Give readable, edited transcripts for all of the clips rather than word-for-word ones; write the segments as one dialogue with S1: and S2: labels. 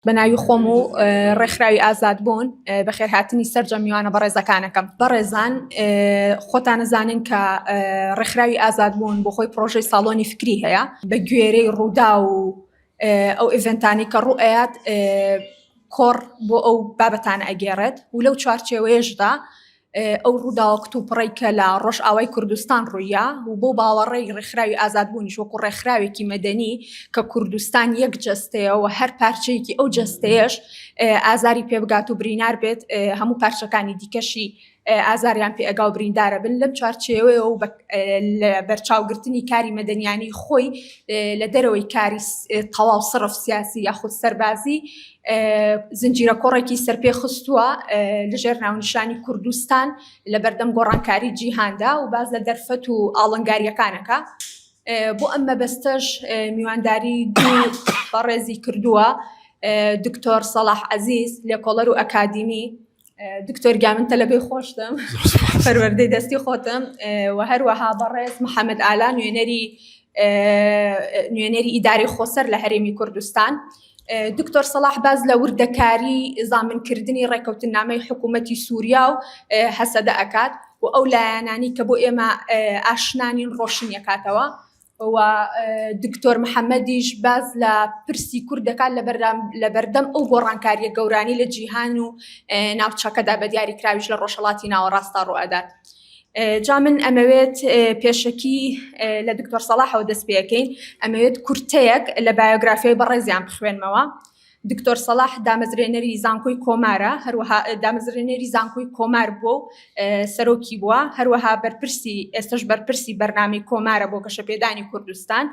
S1: بەناوی خۆم و ڕێکخراوی ئازاد بوون بەخێر هاتنی سەرجەم میوانە بەڕێزەکانەکەم. بەڕێزان خۆتان نەزانن کە ڕێکخراوی ئازاد بوون بۆ خۆی پرۆژەی ساڵۆنی فکری هەیە بە گوێرەی ڕوودا و ئەو ئیڤنتانی کە ڕوئەیەت کۆڕ بۆ ئەو بابەتانە ئەگێڕێت و لەو چوارچێوەیەشدا ئەو ڕووداوە کتوپڕی کە لە ڕۆژئاوای کوردستان ڕوویە و بۆ باوەڕێی ڕێکخراوی ئازادبوونیش وەکو ڕێکخراوێکی مەدەنی کە کوردستان یەک جەستەیە و هەر پارچەیەکی ئەو جەستەیەش ئازاری پێبگات و برینار بێت هەموو پارچەکانی دیکەشی ئازاریان پێ ئەگا و بریندارە بن لەم چوارچێوەیە و لە بەرچاوگرتنی کاری مەدەنیانی خۆی لە دەرەوەی کاری تەواو سڕف سیاسی یاخود سەربازی زنجیرە کۆڕێکی سەرپێ خستووە لەژێر ناونیشانی کوردستان لە بەردەم گۆڕانکاری جیهاندا و باز لە دەرفەت و ئاڵنگاریەکانەکە بۆ ئەم مەبەستەش میوانداری دوو بەڕێزی کردووە دکتۆر سەلاح عەزیز لێکۆڵەر و ئەکادیمی. دکتۆر گیا من تەلەبەی خۆشتم پەروەردەی دەستی خۆتم و هەروەها بەڕێز محەممەد ئالا نوێنەری ئیداری خۆسەر لە هەرێمی کوردستان. دکتۆر سەلاح باز لە وردەکاری زامنکردنی ڕێکەوتنامەی حکوومەتی سووریا و هەسەدە ئەکات و ئەو لایەنانی کە بۆ ئێمە ئاشنانین ڕۆشن یەکاتەوە و دکتۆر محەممەدیش باز لە پرسی کوردەکان لە بەردەم ئەو گۆڕانکاریە گەورانی لە جیهان و ناوچەکەدا بە دیاریکراویش لە ڕۆژهەڵاتی ناوەڕاستا ڕوئەدات. جا من ئەمەوێت پێشەکی لە دکتۆر سەلاحەوە دەست پێەکەین ئەمەوێت کورتەیەک لە بایۆگرافیای بەڕێزیان بخوێنمەوە. دکتۆر سەلاح دامەزرێنەری زانکۆی کۆمارە، هەروەها دامەزرێنەری زانکۆی کۆمار بووە و سەرۆکی بووە، هەروەها ئێستش بەرپرسی بەرنامەی کۆمارە بۆ کەشەپێدانی کوردستان،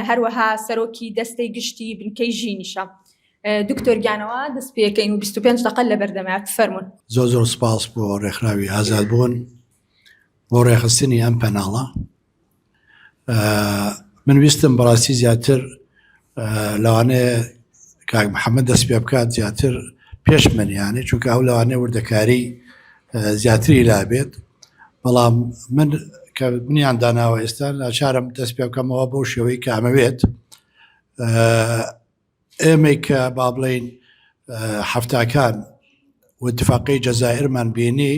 S1: هەروەها سەرۆکی دەستەی گشتی بنکەی ژینیشە. دکتۆر گیانەوە دەست پێەکەین و 25 دقە لە بەردەمات فەرمون.
S2: زۆر سپاس بۆ ڕێکخراوی ئازاد بوون بۆ ڕێخستنی ئەم پەناڵە. من ویستم بەڕاستی زیاتر لەوانەیە کاک محەممەد دەست پێ بکات زیاتر پێش منیانێ چونکە ئەو لەوانەیە وردەکاری زیاتری لابێت، بەڵام من کە منیان داناوە ئێستا ناچارم دەست پێ بکەمەوە بۆ شێوەی کە ئەمەوێت ئێمەی کە با بڵێین هەفتاکان و اتفاقی جەزائیرمان بینی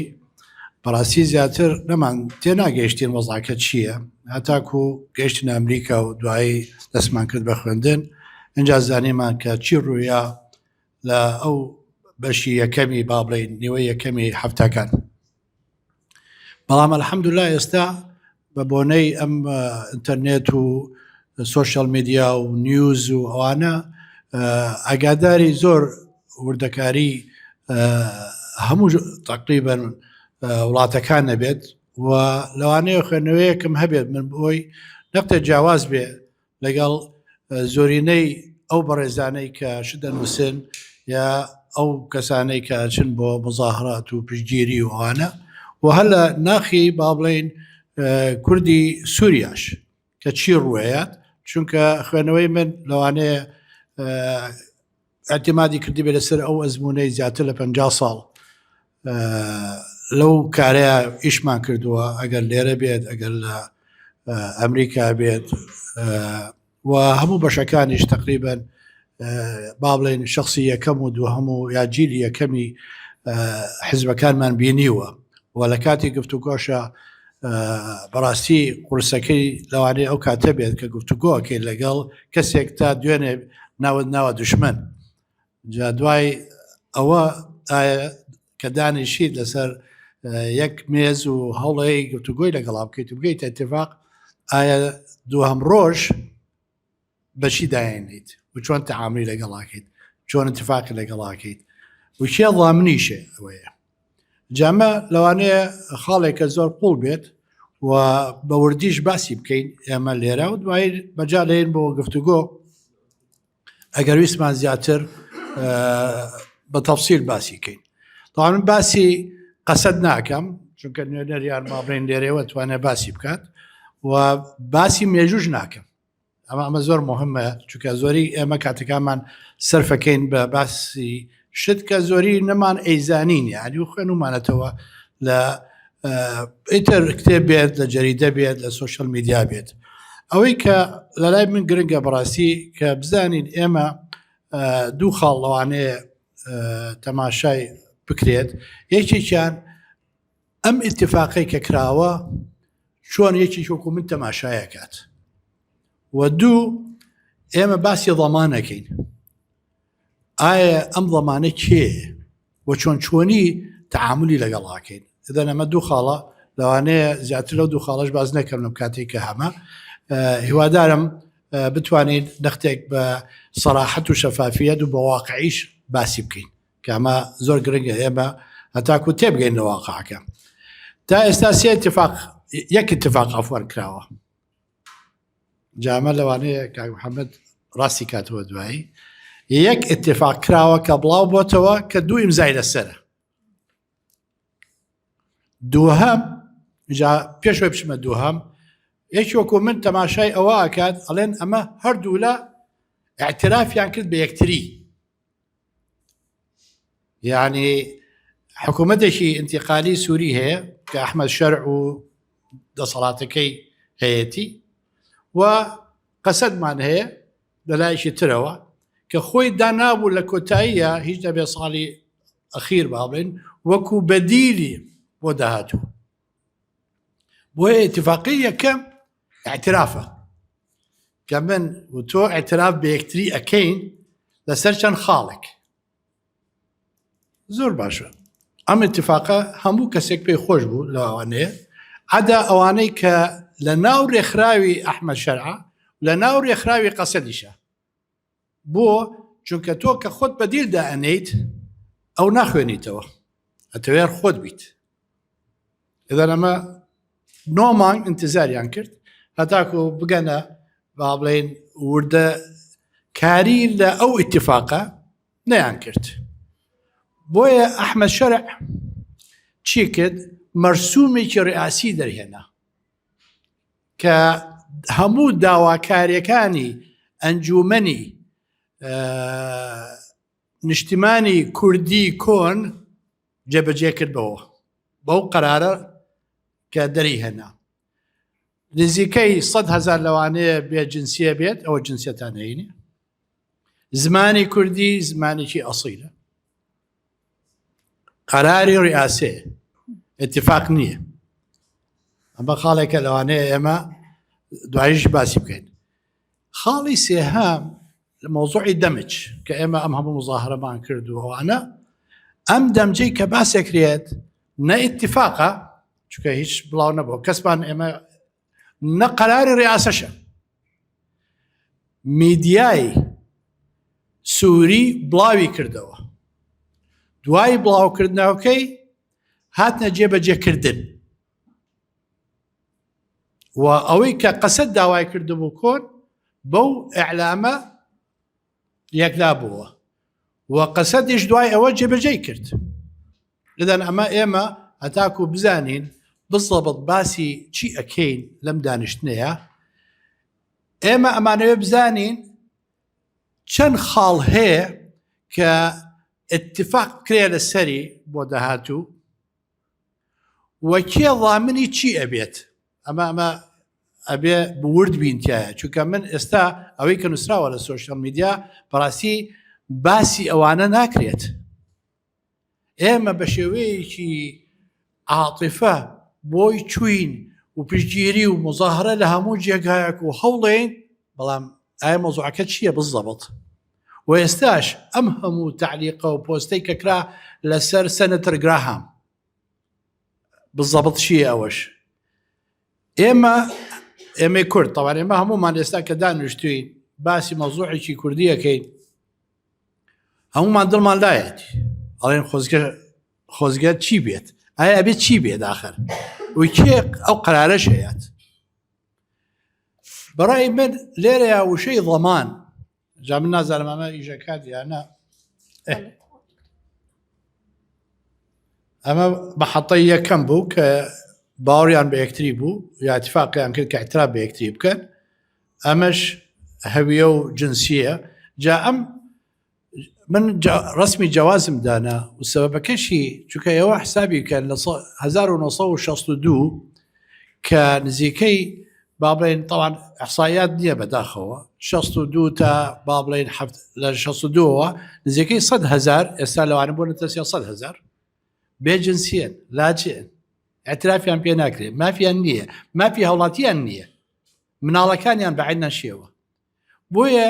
S2: بەڕاستی زیاتر نەمان تێناگەیشتین وەزعکە چییە، هەتاکو گەیشتن ئەمریکا و دوایی دەستمان کرد بە خوێندن اینجا زانیمان کە چی ڕوویە لە ئەو بەشی یەکەمی با بڵێین نیوەی یەکەمی هەفتاکان. بەڵام ئەلحەمدولیلا ئێستا بە بۆنەی ئەم ئینتەرنێت و سۆشیال میدیا و نیوز و ئەوانە ئاگاداری زۆر وردەکاری هەموو تقریبەن وڵاتەکان نەبێت و لەوانەیە خوێندنەوەیەکم هەبێت من بۆی نەقتە جیاواز بێ لەگەڵ زۆرینەی ئەو بەڕێزانەی کە شدەنووسن یا ئەو کەسانەی کە چن بۆ مزاهرات و پشتگیری و ئەوانە و هەر لە ناخی با بڵێین کوردی سووریاش کە چی ڕوەیەت، چونکە خوێنەوەی من لەوانەیە ئەتیمادی کردی بێ لەسەر ئەو ئەزمونەی زیاتر لە 50 ساڵ لەو کارەیە ئیشمان کردووە، ئەگەر لێرە بێت ئەگەر لە ئەمریکا بێت و هەموو بەشەکانیش تقریبەن با بڵێن شخصی یەکەم و دووهەم و یا جیلی یەکەمی حیزبەکانمان بینیوە و لە کاتی گفتوگۆشە بەڕاستی قورسەکەی لەوانەیە ئەو کاتە بێت کە گفتوگۆکەی لەگەڵ کەسێک تا دوێنێ ناوە دوشمن جا دوای ئەوە کە دانیشید لەسەر یەک مێز و هەوڵەیە گفتوگۆی لەگەڵا بکەیت و بگەیتە اتفاق ئایا دووهەم ڕۆژ بەچی داێنیت و چۆن تەعاملی لەگەڵاکەیت، چۆن اتفاقی لەگەڵاکەیت و کێ ڵامنیشێ ئەوەیە. جامە لەوانەیە خاڵێکە زۆر قوڵ بێت و بە وردیش باسی بکەین ئێمە لێرە و دوایی بەجا لێن بۆ گفتوگۆ ئەگەر ویسمان زیاتر بە تەفسیل باسی کەین. طبعا من باسی قەسەد ناکەم چونکە نوێنەریان مابڕین لێرەوە توانێت باسی بکات و باسی مێژوش ناکەم، ئەمە زۆر مهمە چونکە زۆری ئێمە کاتەکانمان سەرفەکەین بە باسی شت کە زۆری نەمان ئەیزانین یعنی و خوێنومانەتەوە لە ئیتر کتێب بێت لە جەریدە بێت لە سۆشیال میدیا بێت. ئەوەی کە لەلای من گرنگە بەڕاستی کە بزانین ئێمە دوو خاڵ لەوانەیە تەماشای بکرێت. یەکێکیان ئەم ئیتفاقی کە کراوە چۆن یەکێک وەکو من تەماشایەکات، و دوو ئێمە باسی ضەمانەکەین. ئایا ئەم ضەمانە کێ و چۆن چۆنی تەعاملی لەگەڵاکەین. ئەدەن ئەمە دوو خاڵە، لەوانەیە زیاتر لەو دوو خاڵەش باز نەکەم لەم کاتێک کە هەمە. هیوادارم بتوانین نەختێک بە سەراحەت و شەفافیەت و بە واقعیش باسی بکەین کە ئەمە زۆر گرنگە ئێمە هەتاکو تێبگەین لە واقعەکە. تا ئێستا سێ یەک اتفاق ئەفوەر کراوە. جامە لەوانەیە کاک محەممەد ڕاستی کاتەوە دوایی یەک اتفاق کراوە کە بڵاو بۆتەوە کە دوو ئیمزای لەسەرە. دووهەم پێشوە بچمە دووهەم، یەکی وەکو من تەماشای ئەوە ئاکات ئەڵێن ئەمە هەردوو لە اعترافیان کرد بە یەکتری. یعنی حکوومەتێکی ئینتیقالی سووری هەیە کە ئەحمەد شەرع و دەسەڵاتەکەی هەیەتی، و قەسەدمان هەیە لەلایەکی ترەوە کە خۆی دانابوو لە کۆتاییە هیچ دەبێ ساڵی ئەخیر بابڵێن وەکو بەدیلی بۆ داهاتوو. بۆیە اتفاقی یەکەم اعترافە کە من و تۆ اعتراف بە یەکتری ئەکەین لەسەر چەند خاڵێک. زۆر باشە. ئەم اتفاقە هەموو کەسێک پێی خۆش بوو لەوانەیە، عەدا ئەوانەی کە لە ناو ڕێکخراوی ئەحمەد شەرع لە ناو ڕێکخراوی قەسەدیشە. بۆ چونکە تۆ کە خۆت بەدیل دائەنیت ئەو ناخوێنیتەوە، ئەتەوێر خۆت بیت. ئێدەن ئەمە 9 مانگ انتزاریان کرد هەتاکو بگەنە با بڵێن وردە کاری لە ئەو ئیتفاقە نەیان کرد. بۆیە ئەحمەد شەرع چی کرد؟ مەرسوومێکی ڕئاسی دەرهێنا کە هەموو داواکاریەکانی ئەنجومەنی نیشتیمانی کوردی کۆن جێبەجێ کردبەوە بەو قەرارە کە دەری هێنا. نزیکەی 100,000 لەوانەیە بێ جنسیە بێت، ئەوە جنسیەتان هەینێ. زمانی کوردی زمانێکی ئەسیلە، قەراری ڕئاسەیە، اتفاق نییە. ئەمە خاڵێکە لەوانەیە ئێمە دواییش باسی بکەین. خاڵی سێهەم لە مۆزوعی دەمج کە ئێمە ئەم هەموو مزاهرەمان کردووەوانە، ئەم دەمجەی کە باسێکرێت نە ئیتفاقە، چونکە هیچ بڵاو نەبوو کەسمان ئێمە نە قەراری ڕئاسەشە. میدیای سووری بڵاوی کردەوە، دوای بڵاوکردنەوەکەی هاتنە جێبەجێکردن، و ئەوەی کە قەسەد داوای کردبوو کۆن بەو ئیعلامە یەکلا بووە، و قەسەدیش دوای ئەوە جێبەجێ کرد. لەدەن ئەمە ئێمە هەتاکو بزانین بزەبت باسی چی ئەکەین لەم دانیشتنەیە، ئێمە ئەمانەوێ بزانین چەند خاڵ هەیە کە اتفاق کرێ لەسەری بۆ داهاتوو، وەکێ ضامنی چی ئەبێت. ئەمە ئەبێ بورد بینتیایە، چونکە من ئێستا ئەوەی کە نووسراوە لە سۆشیال میدیا بەڕاستی باسی ئەوانە ناکرێت. ئێمە بە شێوەیەکی عاتیفە بۆی چوین و پشتگیری و مزاهرە لە هەموو جێگایەک و هەوڵێن، بەڵام ئایا مۆزوعەکە چییە بزەبت. و ئێستاش ئەم هەموو تعلیقە و پۆستەی کە کرا لەسەر سەنەتەر گراهام بزەبت چییە ئەوەش. ئێمە کورد تەوان ئێمە هەمومان ئێستا کە دانیشتوین باسی مەوزوعێکی کوردیەکەین، هەمومان دڵمان لایەتی ئەڵێن خۆزگە چی بێت، ئایا ئەبێت چی بێت ئاخر، وکێ ئەو قەرارەش هەیەت. بەڕای من لێرەیە وشەی ضەمان، جا من نازانم ئەمە ئیژەکات یانە، ئەمە بەحەتەی یەکەم بوو کە باوەڕیان بە یەکتری بوو یا اتفاقیان کرد کە اعتراف بە یەکتری بکەن. ئەمەش هەویە و جنسیە. جا ئەم من ڕسمی جیازم دانا و سەبەبەکەشی چونکە ئێوە حسابی کە لە 1962 کە نزیکەی بابلين طبعا احصائيات نییە بەداخەوە 62 تا بابلين لە 62 نزیکەی 100,000 ئێستا لەوانە بوون نەتە 300,000 بێجنسیەن لاجئن اعترافیان پێ ناکرێت مافیان نییە مافی هەوڵاتیان نییە مناڵەکانیان بەعین نەشێوە بۆیە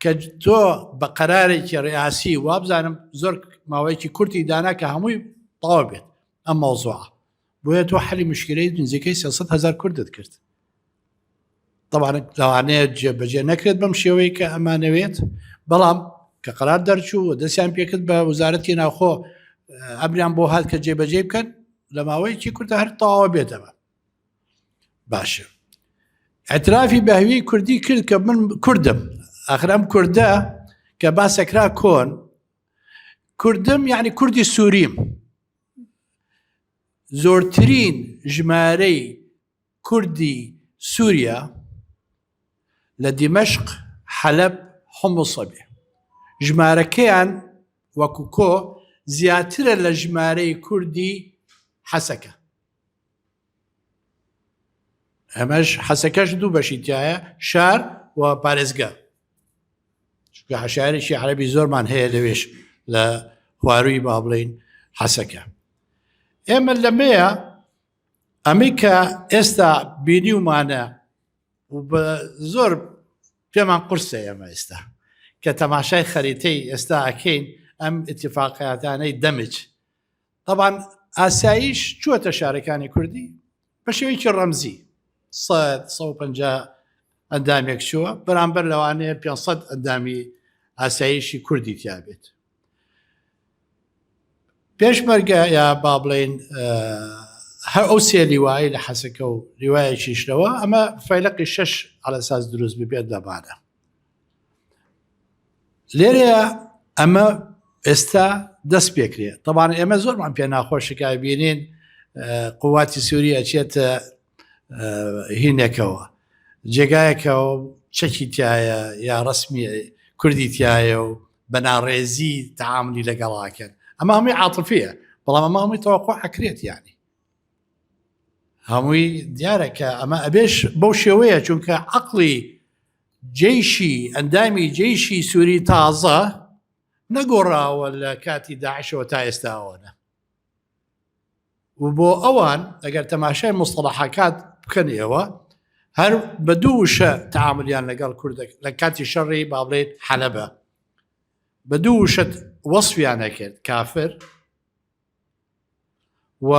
S2: کە تۆ بە قەرارێکی ڕێاسی وابزانم زۆر ماوەیەکی کورتی دانا کە هەمووی تەواو بێت ئەم مەوزوعە بۆیە تۆ حەلی مشکلەی نزیکەی 300,000 کوردت کرد طبعا لەوانەیە جێبەجێ نەکرێت بەم شێوەیە کە ئەمانەوێت بەڵام کە قەرار دەرچوو دەستیان پێکرد بە وزارەتی ناوخۆ ئەبریان بۆ هات کە جێبەجێ بکەن لە ماوەیەکی کورتە هەر تەواوە بێتەوە باشە اعترافی بەهوی کوردی کرد کە من کوردم ئاخرام کوردە کە باسەکرا کۆن کوردم یعنی کوردی سووریم زۆرترین ژمارەی کوردی سووریا لە دیمەشق حەلەب حمصە بێ ژمارەکەیان وەکو کۆ زیاترە لە ژمارەی کوردی حەسەکە ئەمەش حەسەکەش دوو بەشی تایە شار و پارێزگا چونکە حەشارێکی عەرەبی زۆرمان هەیە لەوێش لە خوارووی با بڵێین حەسەکە ئێمە لەمەیە ئەمەی کە ئێستا بینیومانە و بە زۆر پێمان قورسە ئێمە ئێستا کە تەماشای خەریتەی ئێستا ئەکەین ئەم ئیتیفاقیاتانەی دەمج طبعاً ئاساییش چووەتە شارەکانی کوردی بە شێوەیەکی ڕەمزی 150 ئەندامێک چووە بەرامبەر لەوانەیە 500 ئەندامی ئاساییشی کوردی تیابێت پێشمەرگە یا با بڵێن هەر ئەو سێ لیوایی لە حەسەکە و لیوایەکیشەوە ئەمە فەیلقی 6 ئەلەساس دروست ببێت دەبانە لێرەیە ئەمە ئێستا دەست پێکرێت طبعا ئێمە زۆرمان پێ ناخۆشەکە بینین قوواتی سووری ئەچێتە هینێکەوە جێگایەکەوە چەکی تایە یا ڕسمی کوردی تایە و بەناڕێزی تەعاملی لەگەڵاکەن ئەمە هەمووی عاتفیە بەڵام ئەمە هەمووی تەوەقوع ئەکرێت یانی هەمووی دیارەکە ئەمە ئەبێش بەو شێوەیە چونکە عەقڵی جێیشی ئەندامی جێیشی سووری تازە نەگۆڕاوە لە کاتی داعشەوە تا ئێستاوەنە و بۆ ئەوان ئەگەر تەماشای مستەڵەحەکات بکەنەوە هەر بە دوو وشە تەعاملیان لەگەڵ کوردەک لە کاتی شەڕی با بڵێن حەلەبە بە دوو وشە وەسفیان کرد کافر و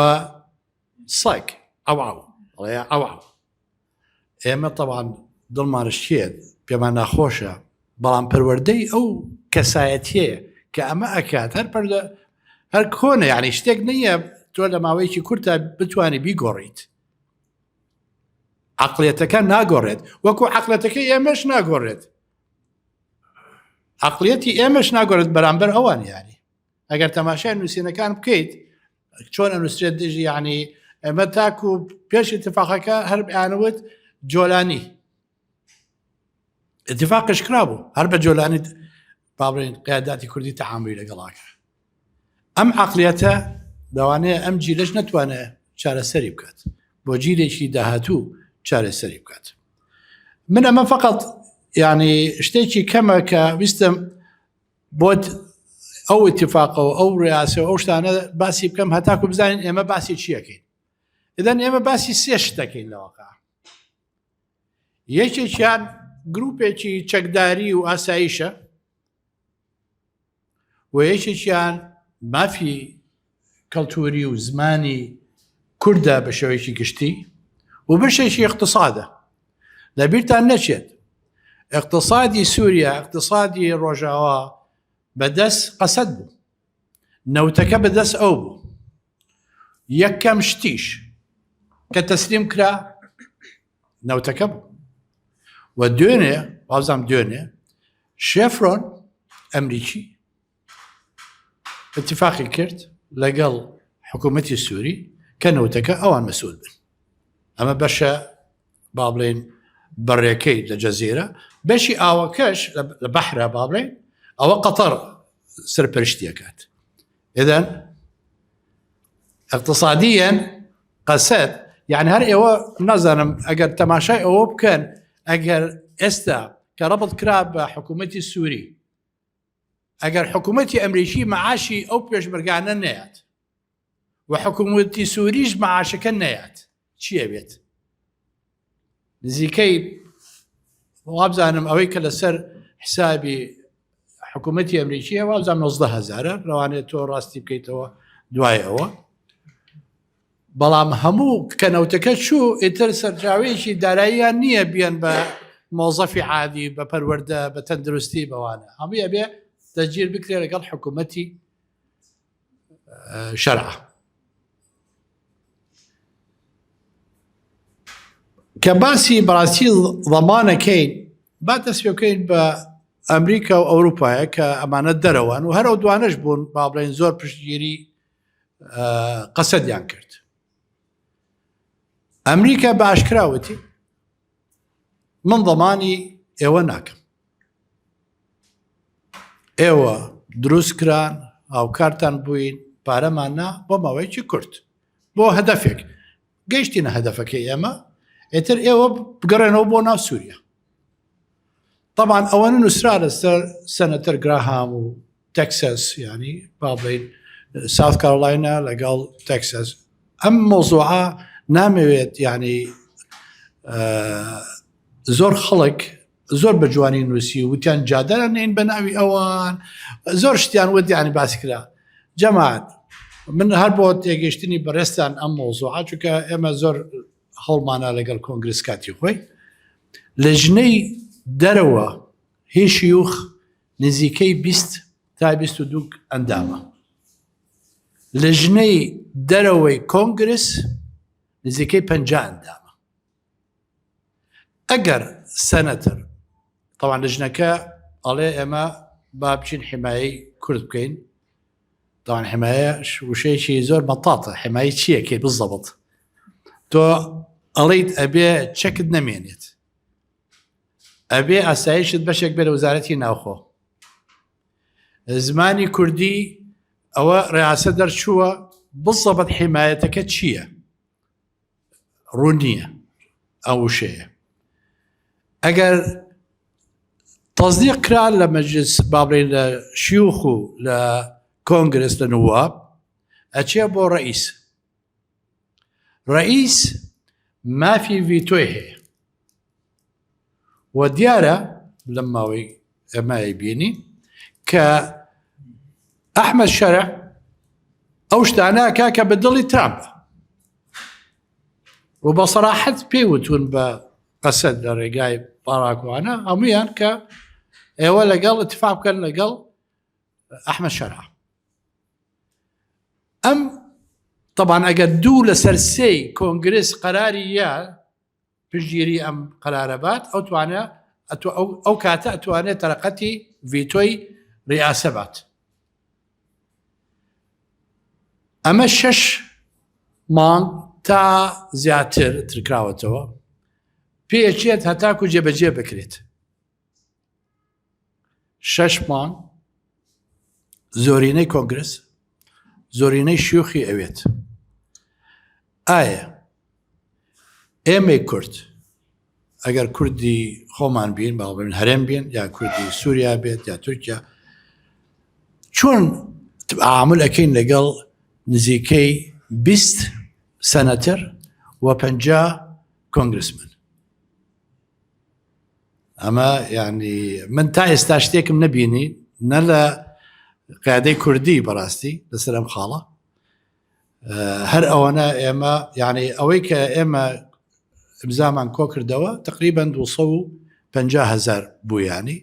S2: سەگ ئەوعاو ئەوعاو ئێمە طبعاً دڵمانشتێت پێمان ناخۆشە بەڵام پەروەردەی ئەو کەسایەتیە کە ئەمە ئەکات هەر کۆنە یعنی شتێک نییە تۆ لە ماوەیەکی کورتە بتوانێت بیگۆڕیت عەقڵیەتەکە ناگۆڕێت وەکو عەقڵەتەکەی ئێمەش ناگۆڕێت عەقڵیەتی ئێمەش ناگۆڕێت بەرامبەر ئەوان یانی ئەگەر تەماشای نووسینەکان بکەیت چۆن ئەنووسرێت دژی یعنی ئەمە تاکو پێش اتفاقەکە هەر بیانوت جۆلانی اتفاقش کرابوو هەر بە جۆلانی با بڵێن قیاداتی کوردی تەعاملی لەگەڵاکە ئەم عەقڵیەتە دەوانەیە ئەم جیلەش نەتوانێت چارەسەری بکات بۆ جیلێکی داهاتوو چارەسەری بکات من ئەمە فقط یعنی شتێکی کەمە کە ویستم بۆت ئەو اتفاقە و ئەو ڕێاسەوە ئەو شتانە باسی بکەم هەتاکو بزانین ئێمە باسی چیەکەین ئێدەن ئێمە باسی سێ شتەکەین لەوەقع یەکێکیان گروپێکی چەکداری و ئاساییشە و یەکێکیان مافی کەڵتوری و زمانی کوردە بە شێوەیەکی گشتی و بەشێکی اقتصادە لەبیرتان نەچێت اقتصادی سووریا اقتصادی ڕۆژاوا بەدەست قەسەد بوو نەوتەکە بەدەست ئەو بوو یەکەم شتیش کە تەسلیم کرا نەوتەکە بوو و دوێنێ وازام دوێنێ شێفرۆن ئەمریکی اتفاقی کرد لەگەڵ حکوومەتی سووری کە نەوتەکە ئەوان مەسئول بن ئەمە بەشە با بڵێن بەڕێکەی لە جەزیرە بەشی ئاوەکەش لە بەحرە با بڵێن ئەوە قەتەر سەرپەرشتیەکات ئێدەن اقتصادیەن قەسەد يعني هر ئێوە نازانم ئەگەر تەماشای ئەوە بکەن ئەگەر ئێستا کە ڕەبط کرا بە حکوومەتی سووری ئەگەر حکوومەتی ئەمریکی مەعاشی ئەو پێشمەرگانە نەیات و حکوومەتی سووریش مەعاشەکە نەیات چییە بێت؟ نزیکەی وابزانم ئەوەی کە لەسەر حسابی حکوومەتی ئەمریکیە وابزانم 19,000 ڕەوانێت تۆ ڕاستی بکەیتەوە دوای ئەوە بەڵام هەموو کەنەوتەکە چوو ئیتر سەرچاوەیەکی داراییان نییە بیان بە مۆزەفی عادی بە پەروەردە بە تەندروستی بەوانە هەموویە بێ دەگیر بکرێ لەگەڵ حکوومەتی شەرع کە باسی بەڕاستی ضەمانەکەین با دەست پێ بکەین بە ئەمریکا و ئەوروپایە کە ئەمانە دەرەوەن و هەرەو دوانەش بوون با بڵێن زۆر پشتگیری قەسەدیان کرد ئەمریکا بە ئاشکراوەتی من ضەمانی ئێوە ناکەم ئێوە دروست کران هاوکارتان بووین پارەمان نا بۆ ماوەیەکی کورت بۆ هەدەفێک گەیشتینە هەدەفەکەی ئێمە ئێتر ئێوە بگەڕێنەوە بۆ ناو سووریا طبعا ئەوەنە نووسرا لەسەر سەنەتەر گراهام و تەکساس ینی با بڵێن ساوت کارۆلاینە لەگەڵ تەکساس ئەم مۆزوعە نامەوێت ینی زۆر خەڵک زۆر بە جوانی نووسی وتیان جادەرە نین بە ناوی ئەوان زۆر شتیان وتیانی باسی کرا جەماعەت من هەر بۆ تێگەشتنی بەڕێستان ئەم مۆزوعە چونکە ئێمە زۆر هەڵمانە لەگەڵ کۆنگرس کاتی خۆی لە ژنەی دەرەوە هی شیوخ نزیکەی 20 تا 22 ئەندامە لە ژنەی دەرەوەی کۆنگرس نزیکەی 50 ئەندامە ئەگەر سەنەتەر طبعا لە ژنەکە ئەڵێ ئێمە با بچین حیمایەی کورد بکەین طبعا حیمایە وشەیەکی زۆر مەتاتە حیمایی چییە کێ بزەبڵ تۆ ئەڵیت ئەبێ چەکت نەمێنێت ئەبێ ئاسایشت بەشێک بێت لە وەزارەتی ناوخۆ زمانی کوردی ئەوە ڕێعاسە دەرچووە بزەبەت حیمایەتەکە چییە ڕوو نییە ئەو وشەیە ئەگەر تەزدیق کرا لە مەجلس با بڵێن لە شیوخ و لە کۆنگرس لە نواب ئەچێ بۆ ڕئیس مافی ڤیتۆی هەیە و دیارە لەم ماوەی ئەمای بینی کە ئەحمەد شەرع ئەو شتانەکە کە بە دڵی ترامپە و بە سەراحەت پێی وتون بە قەسەد لە ڕێگای باڕاکوانە هەمویان کە ئێوە لەگەڵ اتفاق بکەن لەگەڵ ئەحمەد شەرع ئەم طبعا ئەگەر دوو لەسەر سێی کۆنگرس قەراری یا پشتگیری ئەم قەرارەبات ئەو کاتە ئەتوانێت تەرەقەتی ڤیتۆی ڕیاسە بات ئەمە 6 مانگ تا زیاتر ترکراوەتەوە پێچێت هەتاکو جێبەجێ بکرێت 6 مانگ زۆرینەی کۆنگرس زۆرینەی شیوخی ئەوێت ئایا ئێمەی کورد ئەگەر کوردی خۆمان بین باڵێن هەرێم بین یا کوردی سووریا بێت یا تورکیا چۆن تعامل ئەکەین لەگەڵ نزیکەی 20 سەنەتەر و 50 کۆنگرسمن ئەمە یعنی من تا ئێستا شتێکم نەبینی نە لە قیادەی کوردی بەڕاستی لەسەر ئەم خاڵە هەر ئەوەنە ئێمە یعنی ئەوەی کە ئێمە ئمزامان کۆ کردەوە تقریبا 250,000 بوویانی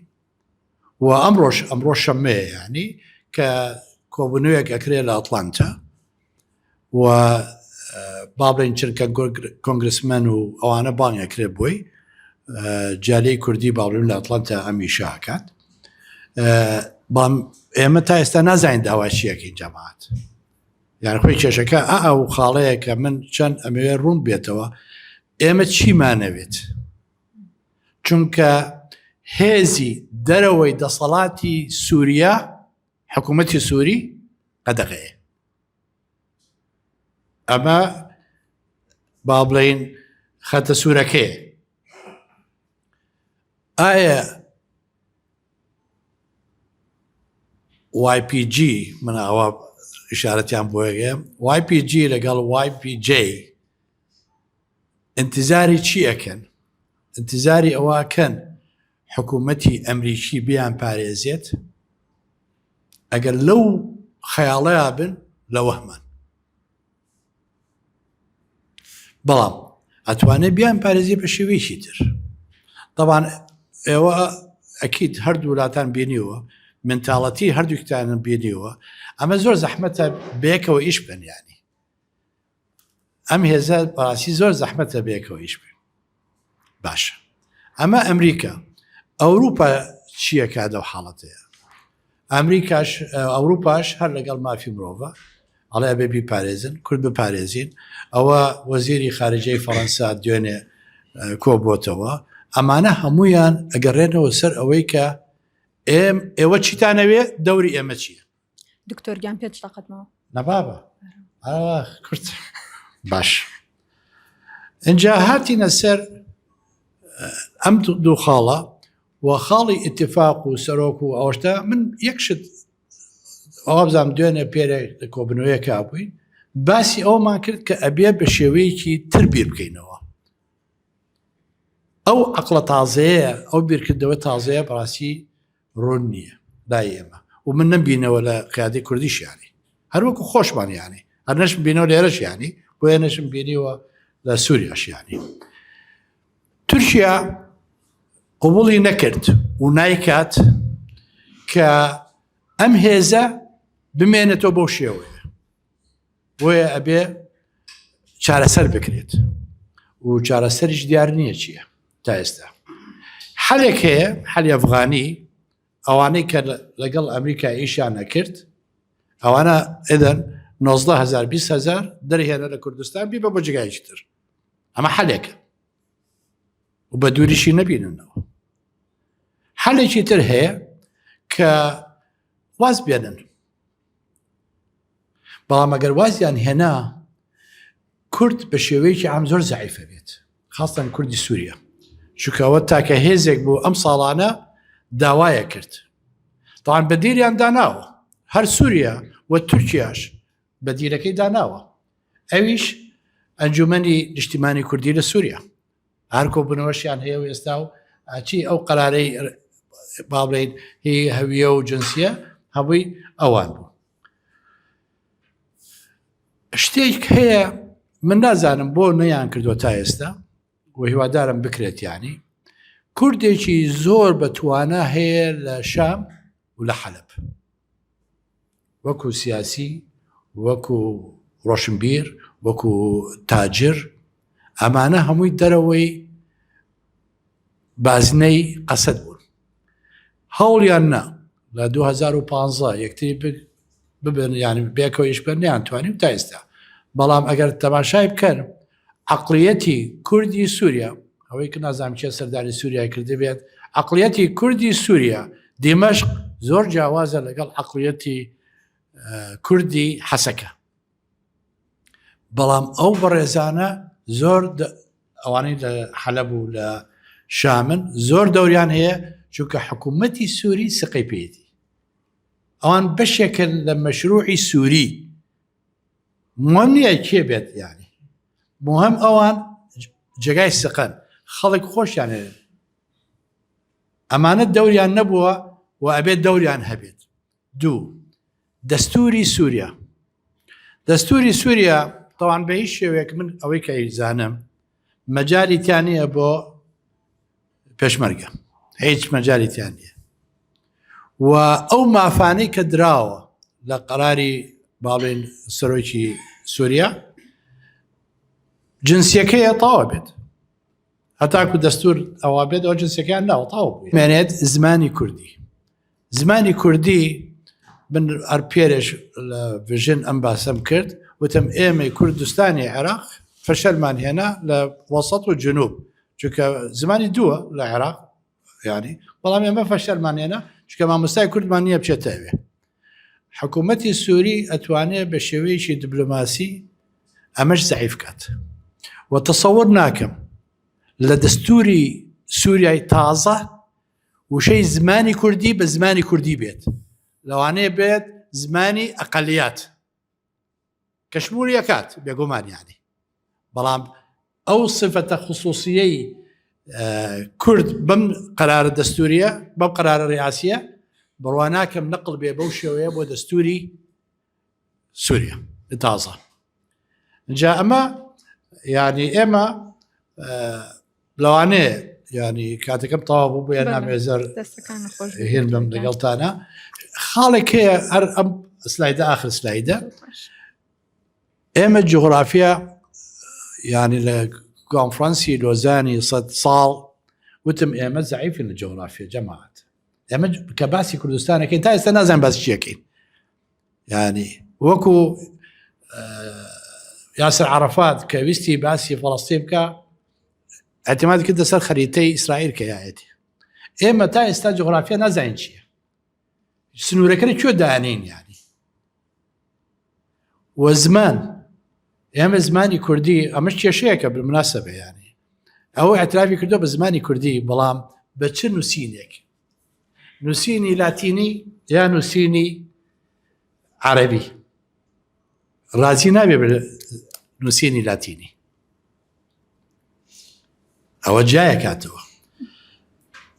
S2: و ئەمڕۆ شەمەیە ینی کە کۆبوونەوەیەک ئەکرێت لە ئەتلانتا و با بڵێن چرکە کۆنگرسمەن و ئەوانە بانگەکرێت بۆی جالەی کوردی باڵێن لە ئەتلانتا ئەمیشاکات ئێمە تا ئێستا نازانین داواشیەکەی جەماعەت یان خۆی کێشەکە ئەو خاڵەیە کە من چەند ئەمەوێ ڕوون بێتەوە ئێمە چیمانەوێت چونکە هێزی دەرەوەی دەسەڵاتی سووریا حکوومەتی سووری قەدەغەیە ئەمە با بڵێین خەتە سوورەکەیە. ئایا YPG من ئەوە ئشارەتیان بۆیە YPG لەگەڵ YPJ انتظاری چی ئەکەن؟ انتظاری ئەوەکەن حکوومەتی ئەمریکی بیان پارێزێت ئەگەر لەو خەیاڵەیە بن لە وەهمان، بەڵام ئەتوانێت بیان پارێزی بە شێوەیەکی تر. طبعاً ئێوە ئەکید هەردوو وڵاتان بینیوە، منتاڵەتی هەردووکتانە بینیوە، ئەمە زۆر زەحمەتە بەیەکەوە ئیش بن، یانی ئەم هێزە بەڕاستی زۆر زەحمەتە بەیەکەوە ئیش بن. باشە، ئەمە ئەمریکا. ئەوروپا چییە کادەو حاڵەتەیە؟ ئەوروپاش هەر لەگەڵ مافی مرۆڤە ئەڵێ ئەبێ بیپارێزن، کورد بپارێزین. ئەوە وەزیری خارجەی فەڕەنسا دوێنێ کۆبووتەوە. ئەمانە هەمویان ئەگەڕێنەوە سەر ئەوەی کە ئێوە چیتانەوێ، دەوری ئێمە چییە؟
S1: دکتۆر گیان پێ تاقەتمەوە
S2: نەبابە کورت. باش، اینجا هاتینە سەر ئەم دوو خاڵە و خاڵی ئیتفاق و سەرۆک و ئەوشتا. من یەکشت ئەوە بزانام دوێنێ پێرە کۆبنەوەیەکە بووین، باسی ئەومان کرد کە ئەبێ بە شێوەیەکی تر بیر بکەینەوە. ئەو عەقڵە تازەیە، ئەو بیرکردنەوە تازەیە بەڕاستی ڕوون نییە لای ئێمە و من نەمبینەوە لە قیادەی کوردیش، یانی هەروەکو خۆشمان، یانی هەر نەشم بینەوە لێرەش، یانی بۆیە نەشم بینیوە لە سووریاش. یانی تورکیا قبوڵی نەکرد و نایکات کە ئەم هێزە بمێنێتەوە بەو شێوەیە، بۆیە ئەبێ چارەسەر بکرێت و چارەسەریش دیار نییە چییە تا ئێستا. حەلێک هەیە، حەلی ئەفغانی، ئەوانەی کە لەگەڵ ئەمریکا ئیشیان نەکرد، ئەوانە ئێدەن 19,000 20,000 دەرهێنە لە کوردستان بی بە بۆ جگایکی تر. ئەمە حەلێکە و بە دووریشی نەبیننەوە. حەلێکی تر هەیە کە واز بێنن، بەڵام ئەگەر وازیان هێنا کورد بە شێوەیەکی ئەم زۆر زەعیفە بێت، خاستەن کوردی سووریا، چونکەوە تاکە هێزێک بوو ئەم ساڵانە داوایە کرد. تاوان بە دیریان داناوە، هەر سووریا و تورکیاش بە دیرەکەی داناوە. ئەویش ئەنجومەنی نیشتیمانی کوردی لە سووریا، هەر کۆبوونەوەشیان هەیە و ئێستا و چی ئەو قەرارەی با بڵێین هی هەویە و جنسیە هەمووی ئەوان بوو. شتێک هەیە من نازانم بۆ نەیان کردووە تا ئێستا و هیوادارم بکرێت، یانی کوردێکی زۆر بەتوانە هەیە لە شام و لە حەلب، وەکو سیاسی، وەکو ڕۆشنبیر، وەکو تاجر. ئەمانە هەمووی دەرەوەی بازنەی قەسەد بوون. هەوڵیان نا لە 2015 یەکتری ببن، یانی بێکەوە ئیش بکەن، نەیانتوانی تا ئێستا. بەڵام ئەگەر تەماشای بکەن عەقڵیەتی کوردی سووریا، ئەوەی کە نازانم چێ سەردانی سووریای کردی بێت، عەقڵیەتی کوردی سووریا دیمەشق زۆر جیاوازە لەگەڵ عەقڵیەتی کوردی حەسەکە. بەڵام ئەو بەڕێزانە زۆر ئەوانەی لە حەلەب و لە شامن زۆر دەوریان هەیە، چونکە حکوومەتی سووری سقەی پێیەتی. ئەوان بەشێکن لە مەشروعی سووری، مهم نییە کێ بێت، یانی مهم ئەوان جگای سقەن، خەڵک خۆشیان هەیە. ئەمانە دەوریان نەبووە و ئەبێت دەوریان هەبێت. دوو، دەستوری سووریا. دەستوری سووریا تەوان بە هیچ شێوەیەک من ئەوەی کە زانم مەجالی تیان نییە بۆ پێشمەرگە، هیچ مەجالی تیان نییە. و ئەو مافانەی کە دراوە لە قەراری باڵێن سەرۆکی سووریا جنسیەکەیە تاوا بێت، هەتاکو دەستور ئەوا بێت ئەو جنسەکەیان ناوەتاوە بووێت. مێنێت زمانی کوردی. زمانی کوردی من ئەر پێرش لە ڤژن ئەم باسەم کرد، وتم ئێمە کوردستانی عێراق فەشەلمان هێنا لە وەسەط و جنوب، چونکە زمانی دووە لە عێراق، یانی بەڵام ئێمە فەشەلمان هێنا چونکە مامۆستای کوردمان نییە بچێتەوێ. حکوومەتی سووری ئەتوانێت بە شێوەیەکی دیبلۆماسی ئەمەش زەعیف کات وتصور ناكم لدستوري سوريا تازة وشي زماني كردي بزماني كردي بيت لو أنا بيت زماني أقليات كشمولية كات بيقومان يعني بلام أو صفة خصوصية كرد بم قرار الدستورية بم قرار الرئاسية برواناكم نقل بيبوشي ويبو دستوري سوريا تازة جاء أما يعني إما لو أنا يعني كاتكم طوابو بيانا ميزر هين بم نقلتانا خالك هي أم سلايدة آخر سلايدة إما الجغرافيا يعني لكونفرنسي لوزاني صد صال وتم إما زعيف الجغرافيا جماعات إما كباسي كردستان كين تاي استنازن بس شيكين يعني وكو ياسر عرفات كويستي باسي فلسطين كا اعتماد كده صار خريطي إسرائيل كياعتي إما تاي استا جغرافيا نازين شيء سنورة كده شو دانين يعني وزمان اما زماني كردي امش شيكه بالمناسبه يعني او اعترافي كردو بزماني كردي بلام بتش نسينك نسيني لاتيني يا نسيني عربي رازينا نسيني لاتيني او جايه كاتو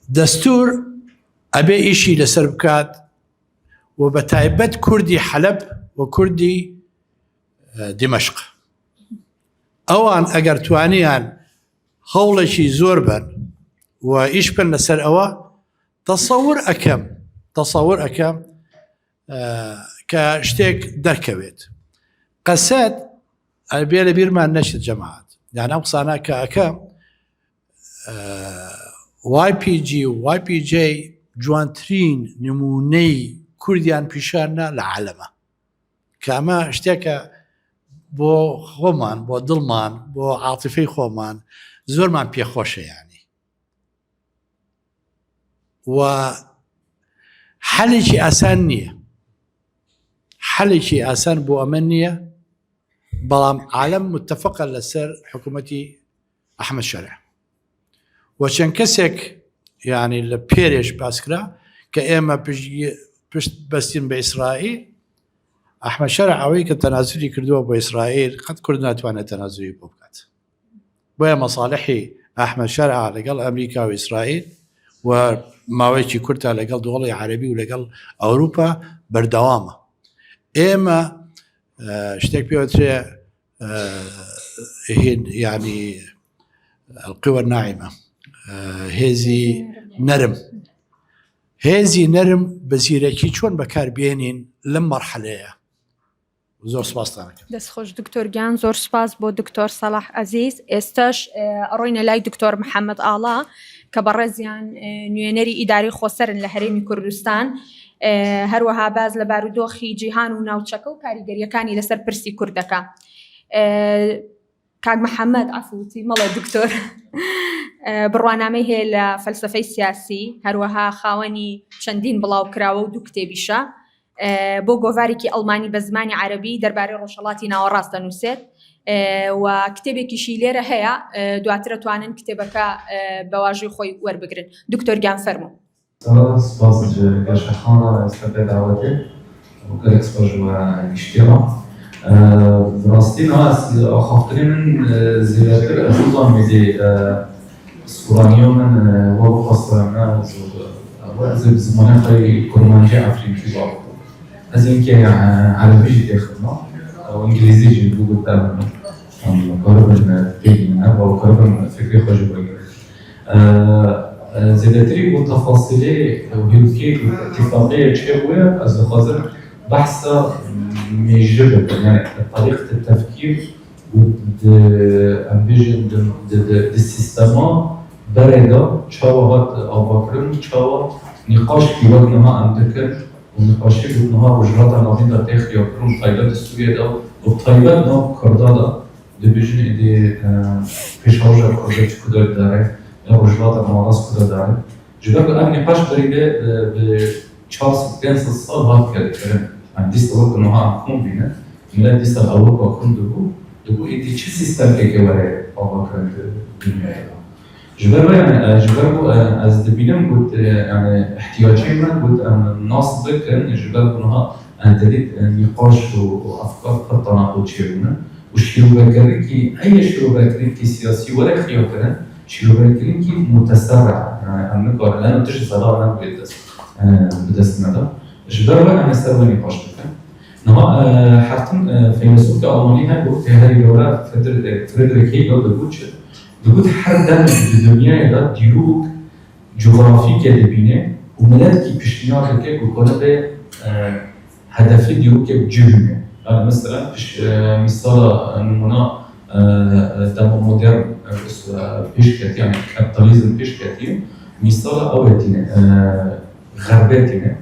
S2: دستور ابي إشي لسربكات وبتايبت كردي حلب وكردي دمشق اوان اگر توانيان هولشي زوربن وايش بن لسر اوا تصور اكم كشتيك دركبت قسات البيل بيرما نشر جماعات يعني اقصانا كاكم واي بي جي واي بي جي جوانترين نموني كرديان بيشارنا لعالمه كما اشتكى بو خومان بو دلمان بو عاطفي خومان زورمان بيخوشه يعني و حلشي اسان بو امنيه بلام عالم متفق لسر حكومتي احمد شرع وشنكسك يعني البيريش باسكرا كاما بشت بستين باسرائيل احمد شرع اوي كتنازلي كردوه باسرائيل قد كردنا توانا تنازلي بوكات بويا مصالحي احمد شرع لقل امريكا واسرائيل وماويتي كرتا لقل دول عربي ولقل اوروبا بردوامه اما اشتك بيوتري يعني القوى الناعمه هذه نرم بزيركي چون بكار بينين لم مرحله زور سپاس
S1: دەست خۆش دکتۆر گیان زۆر سپاس بۆ دکتۆر سەلاح عەزیز ئێستاش ئەڕۆینە لای دکتۆر محەممەد ئاڵا کە بەڕێزیان نوێنەری ئیداری خۆسەرن لە هەرێمی کوردستان هەروەها باز لە بارودۆخی جیهان و ناوچەکە و کاریگەریەکانی لەسەر پرسی کوردەکە کاک محەممەد عەفووتی مەڵێ دکتۆر بڕوانامەی هەیە لە فەلسەفەی سیاسی هەروەها خاوەنی چەندین بڵاوکراوە و دوو کتێبیشە بۆ گۆڤارێکی ئەڵمانی بە زمانی عەرەبی دەربارەی ڕۆژهەڵاتی ناوەڕاست دەنووسێت و کتێبێکیشی لێرە هەیە دواتر توانن کتێبەکە بە واژوی خۆی وەربگرن دکتۆر گیان فەرموو
S3: سپاس گەشەخانە ئێستا پێ داوەتێ وەکەرێک سپاس گشتیەوە ڕاستی خافترین من زیاتر ئەزوڵام میدی سوڕانیۆ من وە بخواستەرانە زمانە خۆی کورمانجی ئەفریقی باوە از اینکه عربی جدی خدمت و انگلیسی جدی بود دارم کاربرد بگیم و کاربرد فکری خوش بگیم زیادتری بود تفاصیلی و هیچی اتفاقی چه بود از خاطر بحث میجر بود یعنی طریقه التفکیر و امبیجن د سیستما بردا چاوات آبکرم چاو نقاش کیوت نها امتکر ونقاشی بود نها وجرات نافین در تخ یا کرم تایلند سوریه دا و تایلند نها کرده دا دبیجن ایدی پیشاوش کرده چی کدای داره یا وجرات نواراس کدای داره جدا که این نقاش بریده به 400 سال هات کرده کرده من دیست وقت نها کم بینه ملا دیست اروپا کم دبو ایدی چه سیستم که وره آواکرد دنیای جبر يعني جبر از دبینم بود يعني احتیاجی من بود ناس بکن جبر بنها انتدید نقاش و افکار خط تناقض چیونه و شروع بکردن که ای شروع بکردن که سیاسی ولی خیال کردن شروع بکردن که متسارع يعني نکار لانه تش صلاح نبود بدست ندا جبر ولی من سر نقاش بکن نها حتم فیلسوف آلمانی هم بود که هری دوره فردریک هگل بود شد دود هر دم دنیای دا دیروک جغرافی که دبینه و ملت کی پیشنهاد که کنه به هدفی دیروک بجرمه مثلا مثال نمونه دم مدرن پیش کتی یعنی کپیتالیسم پیش کتی مثال آوتینه غربتینه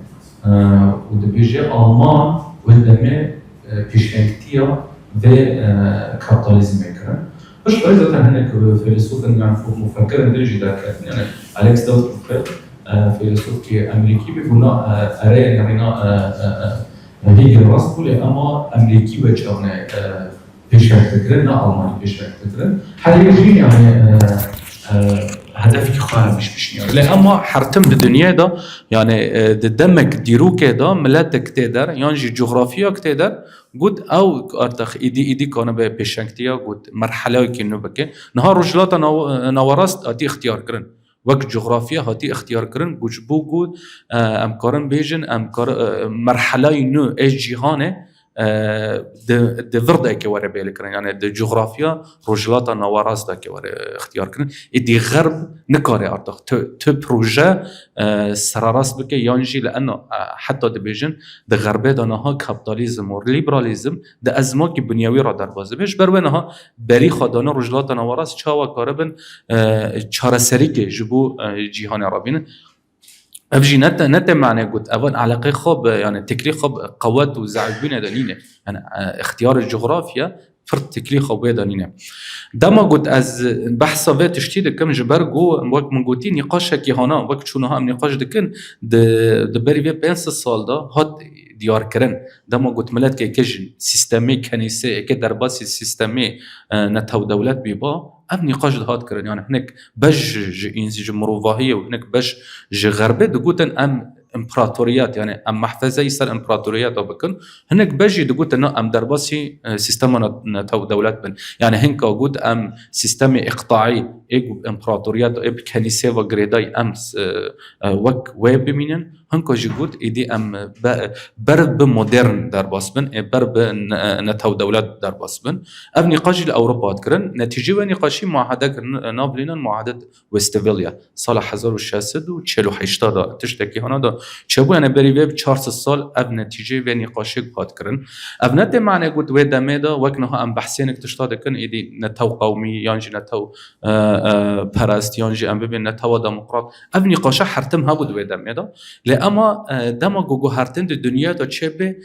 S3: و دبیجه آلمان و دمه پیشنهادیا و کپیتالیسم میکنن باش باید هناك فيلسوف معروف مفكر درجي ذاك يعني أليكس دوتروفيل فيلسوف كي أمريكي بيقولنا أرى يعني هيجل راس بقول أما أمريكي وجهنا بيشارك فكرة نا ألماني بيشارك فكرة هذا يجي يعني هدفك خارج مش يعني لا أما حرتم بالدنيا ده يعني دمك ديروك ده ملتك تقدر يعني جغرافيا تقدر قد أو أرتخ إيدي كانوا بيشانكتيا قد مرحلة كأنه بكى نهار رجلات نوارست أتي اختيار كرن وقت جغرافيا هاتي اختيار كرن بوجبو قد أمكارن بيجن أمكار مرحلة إنه إيش جهانه ده ورده که وره بیل کرن یعنی ده جغرافیا رجلات نواراز ده که وره اختیار کرن ایدی غرب نکاره ارتاق تو پروژه سراراس بکه یانجی لانه حتی ده بیجن ده غربه دانها کپیتالیزم و لیبرالیزم ده ازما که بنیوی را در بازه بیش بروینها بری خدانه رجلات نواراز چاوا کاربن چارسری که جبو جیهان عربین أبجي نت معناه قلت أول علاقة خب يعني تكلي خب قوات وزعجبين دلينه يعني اختيار الجغرافيا فرد تكلي خب دلينه ده ما قلت از بحث صفات تشتيد كم جبرجو وقت من قلتي نقاش كي هنا وقت شو نها نقاش دكن ده بري في بينس الصال ده هاد ديار كرن ده ما قلت ملات كي كجن سيستمي كنيسة كدر بس سيستمي نتهو دولات بيبا اب نقاش هاد كرن يعني هناك بج انسج مروفاهيه وهناك بج غربه دقوتن ام امبراطوريات يعني ام محفظه يصير امبراطوريات او بكن هناك بجي دقوتن ام درباسي سيستم نتو دولات بن يعني هنك وجود ام سيستم اقطاعي اي امبراطوريات اي كنيسه وغريداي ام وك ويب مينن هنك جوجود ايدي ام برب مودرن درباس بن برب نتو دولات درباس بن اب نقاش الاوروبا كرن نتيجه ونقاشي معاهده نابلين معاهده وستفاليا صالح 1648 تشتكي هنا چبو يعني بري ويب 400 سال اب نتيجه ونقاشي قاد كرن اب نت معنى قد ودمه دا وكنها ام بحثين اكتشتاد كن ايدي نتو قومي يانجي نتو پرست يانجي ام ببين نتو ديمقراط اب نقاش حرتم هبود ودمه دا اما دما گوگو هرتن دنیا دا چبه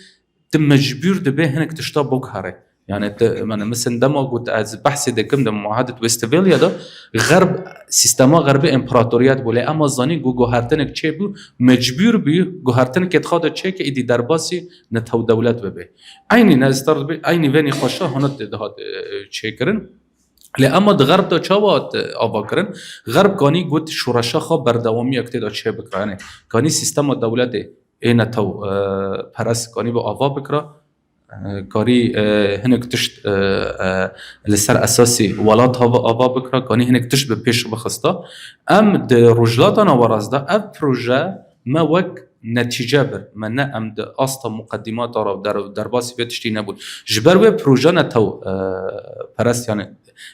S3: مجبور دبه هنك تشتا بوكهره يعني من مثلا دما قلت از بحث دكم دم معاهده وستفاليا ده غرب سيستما غربي امبراطوريات بوله اما زاني گوگو هرتنك چبو مجبور بي گوهرتنك اتخاذ چك ايدي درباسي نتو دولت ببه عيني نستر بي عيني وين خوشا هنت دهات چكرن لأما غرب دا چاوات آواکرن غرب کانی گوت شورشا خو بردوامی اکتدا چه بکره یعنی کانی سیستم دولت این تو پرس کانی با آوا بکره کاری هنگ تشت لسر اساسی ولات آوا بکره کانی هنگ تشت به پیش بخسته ام ده رجلاتنا ورازده اب پروژه ما وک نتیجه بر من نه ام ده اصلا مقدمات را در باسی بتشتی نبود جبر و پروژه نتو پرست یعنی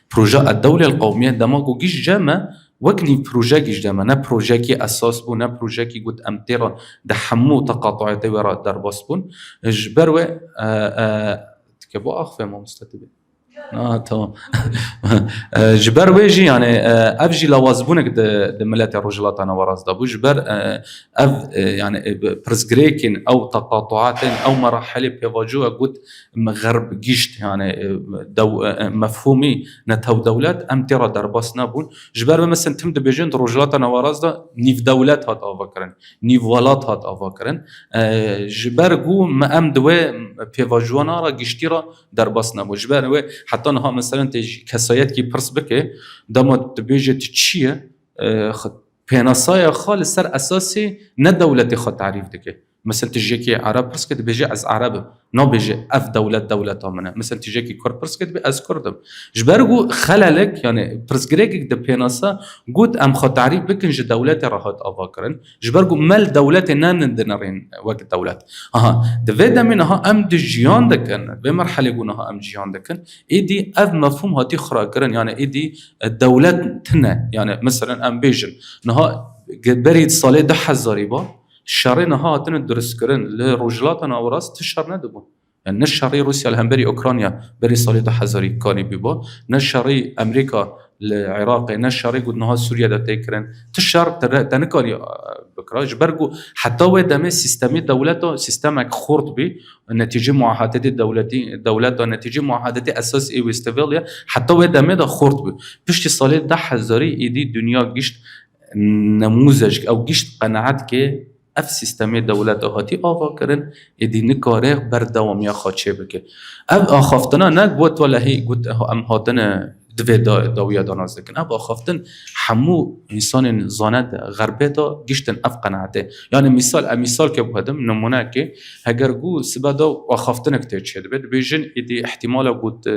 S3: پروژه الدوله القوميه دماغو گیش جمع وكني بروجا كيش دما نا بروجا كي اساس بو نا بروجا كي قد امتيرا دحمو تقاطعات ورا درباس بون جبروا تكبو اخفى ما مستتبه تمام جبر ويجي يعني افجي لوازبونك د ملات الرجلات انا وراس دابو جبر اف يعني برزغريكين او تقاطعات او مراحل بيواجهوا قد غرب جيشت يعني مفهومي نتو دولات امترا درباسنا بون جبر مثلا تم دبيجن رجلات انا وراس دا نيف دولات هات افكرن نيف ولات هات افكرن جبر جو ما ام دو بيواجهنا را جيشتيرا درباسنا بو جبر
S4: حتى نها مثلا کسایت کی پرس بکه داماد تبیجه چیه پیناسای خالص سر اساسی نه دولت خود تعریف دکه مثلا تجي كي عرب برس كده بيجي از عرب نو بيجي اف دولة منه مثلا تجي كي كرد برس كده از كردم جبرجو خلالك يعني برسجريك ده بيناسا قد ام خد تعريف بكن ج دولات راحت افاكرن جبرجو مال دولات نان دنرين وقت دولات ده فيدا منها ام دي جيان دكن بمرحله يقولها ام جيان دكن ايدي اف مفهوم هاتي خراكرن يعني ايدي الدولات تنا يعني مثلا ام بيجن نها بريد صالح ده حزاريبا الشري نهاتن درس كرن لرجلاتنا وراس تشر ندبون يعني نشري روسيا الهمبري اوكرانيا بري صليط حزري كاني بيبا نشري امريكا العراق نشري قد نها سوريا دا تكرن تشر تنكالي بكراج برجو حتى ودمه سيستمي دولته سيستمك خرط بي نتيجه معاهدات الدولات نتيجه معاهدات اساس اي ويستفاليا حتى ودمه دا خرط بي بشتي صليط ده حزري ايدي دنيا جشت نموذج او جشت قناعت که اف سیستمی دولت هاتی آوا کرن ادی نکاره بردوام یا خاطشه بکه اب آخافتنا نگوت ولا هی گوت ام هاتن دوی داویا داناز دکن اب آخافتن همو انسان زاند غربتا گشتن اف قناعته یعنی مثال که بودم نمونه که اگر گو سبدا آخافتن کتر چید بید بیجن ادی احتمال گوت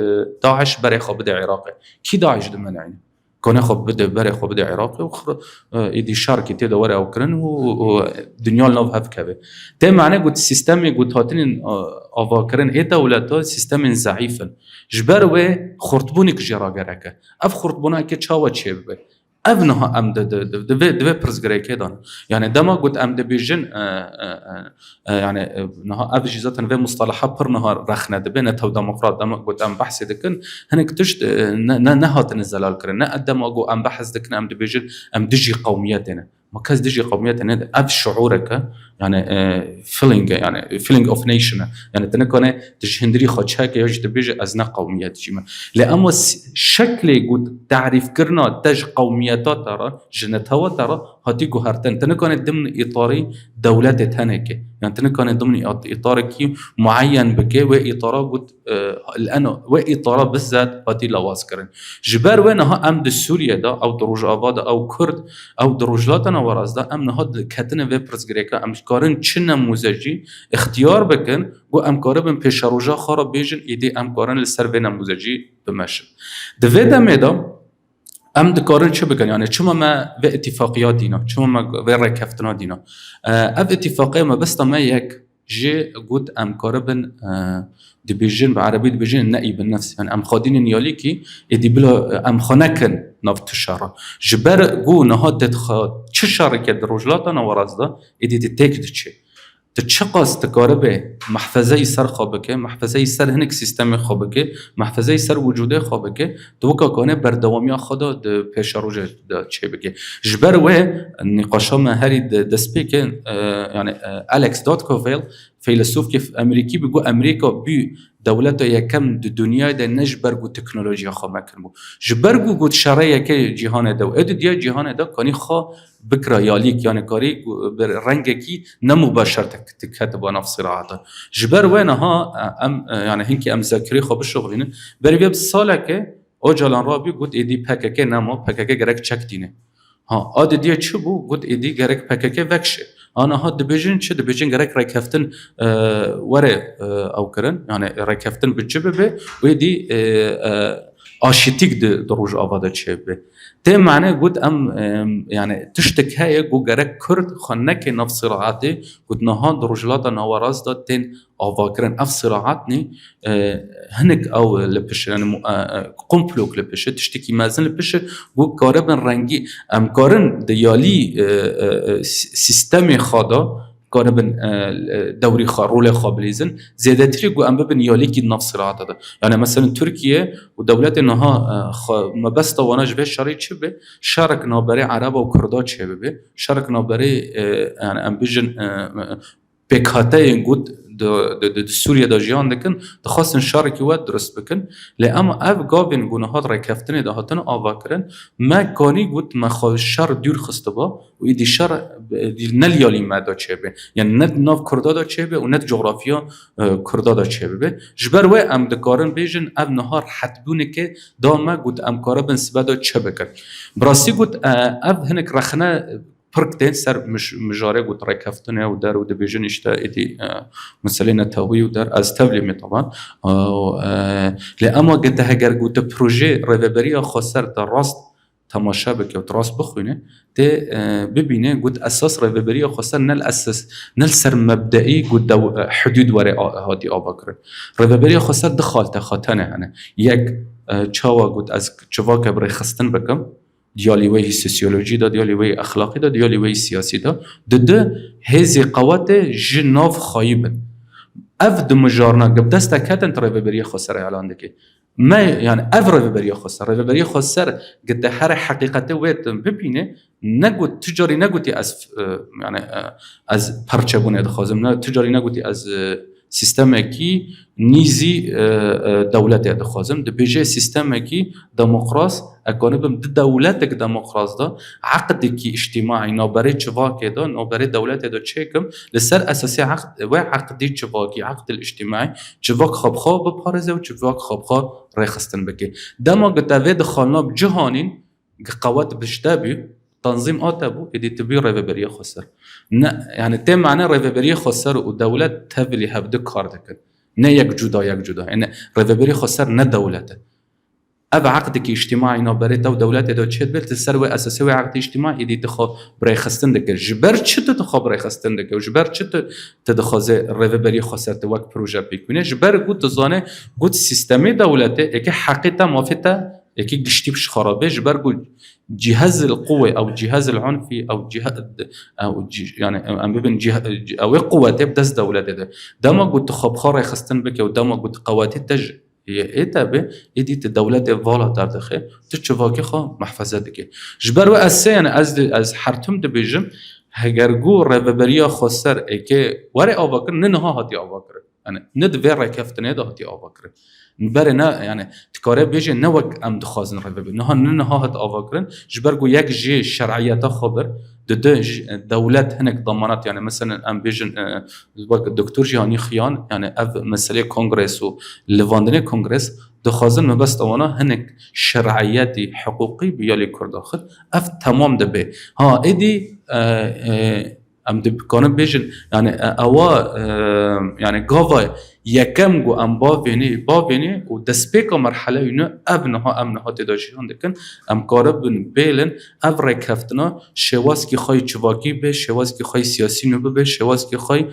S4: داعش برای خواب عراقه کی داعش دمنعین كون خب بده بري خب بده عراقي وخر ايدي شاركي تي دوري اوكران ودنيا نوف هفكبه ده معناه قلت سيستم قلت هاتين افاكرن اي دولتا سيستم ضعيفا جبروا خرطبونك جراغرك اف خرطبونا كي تشاوا تشيب ابنها ام ده برزغريك دان يعني دما قلت ام ده بيجن يعني نها اف جيزاتن في مصطلحات بر نهار رخنه بين تو ديمقراط دما قلت ام بحث دكن هنك تشت نهات نزلال كرنا قدام اقو ام بحث دكن ام ده بيجن ام دجي قومياتنا ما كاز دجي قومياتنا اب شعورك يعني فيلينج يعني فيلينج اوف نيشن يعني تنكونه تجهندري خدشاك يجد بيجي ازنا قوميات جيما لأما شكل قد تعريف كرنا تج قوميات ترى جنتها ترى هاتي جوهرتن تنكونه ضمن اطاري دولات تنكه يعني تنكونه ضمن اطار كي معين بكي واطار قد الان واطار بالذات هاتي لواسكرن جبر وينها ام سوريا دا او دروج آباد او كرد او دروجلاتنا وراز دا ام نهاد كاتن و برزغريكا ام کارن چه نموذجی اختیار بکن و امکاره بین پیشروجا خراب بیجن ایده امکارن لسر و نموذجی بمشن دوی دمیدا ام دکارن چه بکن یعنی چما ما و اتفاقیات دینا چما ما و رکفتنا دینا اف اتفاقی ما بس ما یک جي قد امكاره بن دبيجن بعربي دبيجن نائب النفس يعني ام خادين نياليكي ادي بلا ام خنكن نفط الشارع جبر جو نهاد تخا چه شركه دروجلاتنا ورازدا ادي تتك دچه تتشقص تقاربه محفظه سر خوابكه محفظه سر هنك سيستم خوابكه محفظه سر وجوده خوابكه دوكا كونه بردوامی خدا د پیشروج د چه بگه جبر و نقاشا هری د سپیکن يعني اليكس دوتكوفيل فيلسوف كيف امريكي بيقول امريكا بي دولته يكم د دنيا د نجبرغو تكنولوژيا خو مكرمو جبرغو قد شرعيه كي جهان دو اد دي جهان دو كاني خو بكرا ياليك يعني كاري رنگكي نمباشر تكتب نفس صراعه جبر وينها ام يعني هنكي ام ذكري خو بالشغلين بري سالك اوجلان رابي قد ايدي پکک نمو پکک گرک چک دینه ها اد دي چه بو قد ايدي گرک پکک وکشه انا هاد دبيجن چه دبيجن گرک رکفتن وره او کرن يعني رکفتن بجبه ويدي آشتيك دروج آباده چه به ده معنی قد ام يعني تشتك هاي قو گرک کرد خنک نف صراعاته قد نها دروجلات نواراز داد تين آواکرن اف صراعاتني هنك او لپش يعني قمپلوك لپش تشتكي مازن لپش قو کاربن رنگی ام کارن دیالی سیستم خدا كاربن دوري رول خابليزن زيادتري جو ام بن ياليكي نفس رعاته ده يعني مثلا تركيا ودولات انها ما بس طواناش به شريط شبه شارك نابري عرب وكردات شبه شارك نابري يعني ام بيجن بكاتا ينقود د سوریه دا جیان دکن دخواستن شارکی ود درست بکن لأما اف گاوین گونهات رای کفتنی دا هاتن آوا کرن ما کانی گوت ما خواه شر دور خسته با و ایدی شر نلیالی ما دا چه به یعنی ند ناف کردا دا چه به و ند جغرافیا کردا دا چه به جبر و ام دکارن بیجن اف نهار حتبونه که دا ما گوت ام کارا بنسبه دا چه بکن براسی گوت اف هنک رخنه پرکتین سر مجاره گوت رای کفتنه و در و دبیجن اشتا ایدی مسئله نتاوی و در از تولیم طبعا لأما قد هگر گوت پروژه ریوبری خسر در راست تماشا بکه و راست بخوینه ده ببینه گوت اساس ریوبری خسر نل اساس نل سر مبدئی گوت حدود وره هادی آبا کرد ریوبری خسر دخال تخاتنه هنه یک چاوا گوت از چوا که برای خستن بکم دیالی وی سوسیولوژی دا دیالی وی اخلاقی دا دیالی وی سیاسی دا ده هزی قوات جناف خایبن اف دمجارنا قب دستا کتن ریوبری خسر اعلان دکی ما يعني افرض بريا خسر ریوبری خسر قد هر حقیقته ويت ببینه نگوت تجاری نگوتی از يعني از پرچبونه دخوازم نه تجاری نگوتی از سیستم کی نیزی دولت دخوازم ده بیجه سیستم کی دموکراس اکانبم ده دولت که دموکراس دا عقد کی اجتماعی نابره چواکی دا نابره دولت دا چکم لسر اساسی عقد و عقدی چواکی عقد الاجتماعی چواک خواب بپارزه و چواک خواب ریخستن بکی دما گتاوه دخالنا بجهانین قوات بشتابی تنظيم آتابو إدي تبي ریوبری خسر نه يعني تم معنى ریوبری خسر و دولت تبلي هبده کار دکن نه یک جدا يعني ریوبری خسر نه دولته اب عقد کی اجتماعی نابرد و دولت دا چه بلت سر و اساسی و عقد اجتماعی ایدی تخو برای خستن دکر جبر چه تخو برای خستن دکر جبر چه تدخوازه ریوبری خسر تو وقت پروژه بکنه جبر گوت زانه گوت سیستمی دولته که حقیقتا موافقه یکی گشتی بش خرابه جبر گوت جهاز القوة أو جهاز العنفي أو يعني أم ببين أو قوات بدس دولة ده ما قلت خبخار خستن بك أو ده ما قلت قوات تج إيه إديت الدولة فالا تردخه تشوفاكي خا محفظة دك جبر وأسيان از حرتم دبيجم هجرجو ریوبری خسر که وری آواکر ننها هاتی آواکر يعني ند ویر کفتنه ده هاتی آواکر بر نه يعني تکاره بیجه نوک ام دخوازن ریوبری ننها هات آواکرن جبرگو یک جی شرعیت خبر ده دولت هنك ضمانات يعني مثلا ام بيجن دكتور جهاني خيان يعني اف مساله كونغرس و لواندني كونغرس دخوازن ما بس طوانا هنك شرعياتي حقوقي بيالي كرداخل اف تمام دبي ها ايدي ام دبكون بيجن يعني اوا يعني غوفا یکم گو ام باوینی و دسپیک مرحله اینو ابنها امنها تداشیان دکن ام کاربن بیلن افر کفتنا شواز کی خواهی چواکی به شواز کی خواهی سیاسی نو به شواز کی خواهی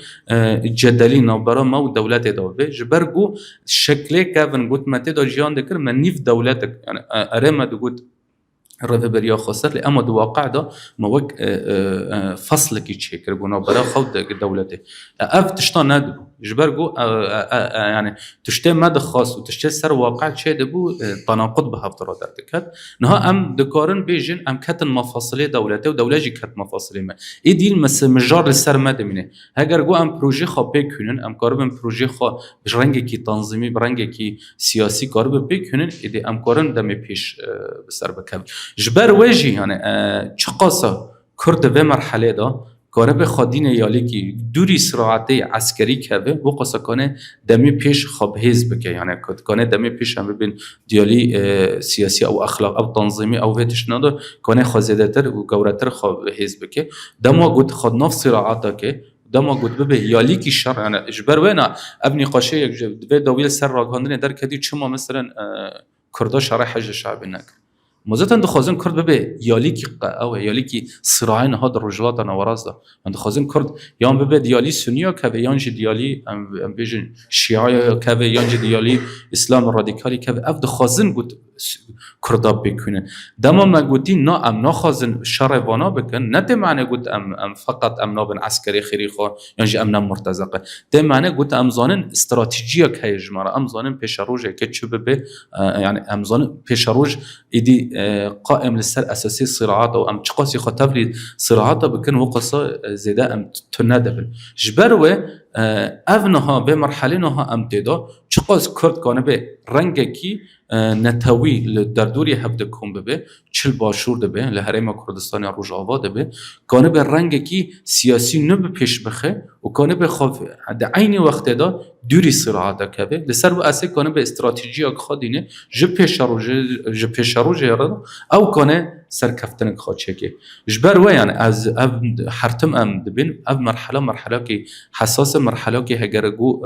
S4: جدلی نابرا ما و دولت داوه جبر گو شکلی کفن گوت متی داشیان دکن من نیف دولت یعنی ارمه دو گوت ریوبری خسر اما دو واقع دا موک فصل کی چیکر بنا برای خود دولته اف تشتا ندبو جبرگو يعني تشتي مد خاص وتشتي سر واقع شيء دبو تناقض بهفترا دردكت نها ام دكارن بيجن ام كتن مفاصله دولته ودولجي كت مفاصله ما ايدي مجار السر مدمنه هاگر گو ام پروژه خا بکنن ام کار بم پروژه خا برنگ کی تنظیمی برنگ کی سیاسی کار بکنن ایدی ام کارن دم پیش بسر بکم جبر وجه يعني چقاسا کرد به مرحله دا کارب خادین یالی کی دوری صراعتی عسکری که و قصه کنه دمی پیش خب حزب که یعنی کنه دمی پیش هم ببین دیالی سیاسی او اخلاق او تنظیمی او ویتش نده کنه خازیده تر و گورتر خب حزب که دما گود خود نفس صراعتا که دما گود ببه یالی کی شر یعنی اجبر وینا ابنی قاشه یک دویل سر راگاندن در کدی چما مثلا کردا شرح حج شعبی نک مزتن دخوازن کرد ببه یالی کی او یالی کی صراعین ها در رجلات نوراز ده من دخوازن کرد یان ببه دیالی سنیا که یانج دیالی ام بیجن شیعه که یانج دیالی اسلام رادیکالی که اف دخوازن گود کردا بکنن دما ما گوتی نا ام نخوازن شر وانا بکن نه ده معنی گود ام فقط ام نابن عسکری خیری خو یانج ام نم مرتزقه ده معنی گود ام زانن استراتژیا که جمره ام زانن پیش روزه که چه ببه یعنی ام زانن پیش روز ایدی قائم للسر اساسي صراعات او ام تقاسي خطف لي صراعات بكن وقصه زيدا ام تنادبل جبروه افنها به مرحله نها امتدا چقاز کرد کانه به رنگ کی نتوی در دوری هفته کم به چل باشور ده لحرم کردستان روجاوا ده کانه به رنگ کی سیاسی نو به پیش بخه و کانه به خاف در عین وقت دا دوری صراعات که به لسر و اسه کانه به استراتژی خودینه ج پیش رو جرا او کانه سرکفتن خاطشه که جبر و یعنی از حرتم ام دبین اف مرحله که حساس مرحله که هگرگو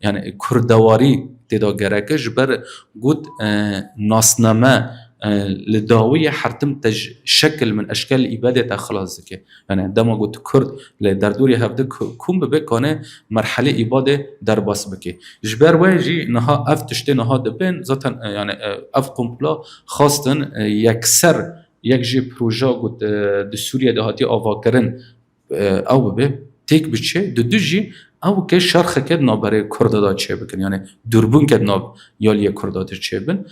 S4: یعنی کردواری تدا گرکه جبر گود ناسنامه لداوی حرتم تج شکل من اشکال عبادت خلاص که یعنی دما گود کرد در دوری هفته کوم به کنه مرحله عبادت در باس بکی جبر وجی نها اف تشته نها دبن ذاتن یعنی اف کمپلا خواستن یکسر یک جی پروژه گود د سوریه دهاتی آوا کردن او به تک بچه دو جی او که شرخ کد نابرای کردادا چه بکن یعنی دربون کد ناب یالی کردادا چه بن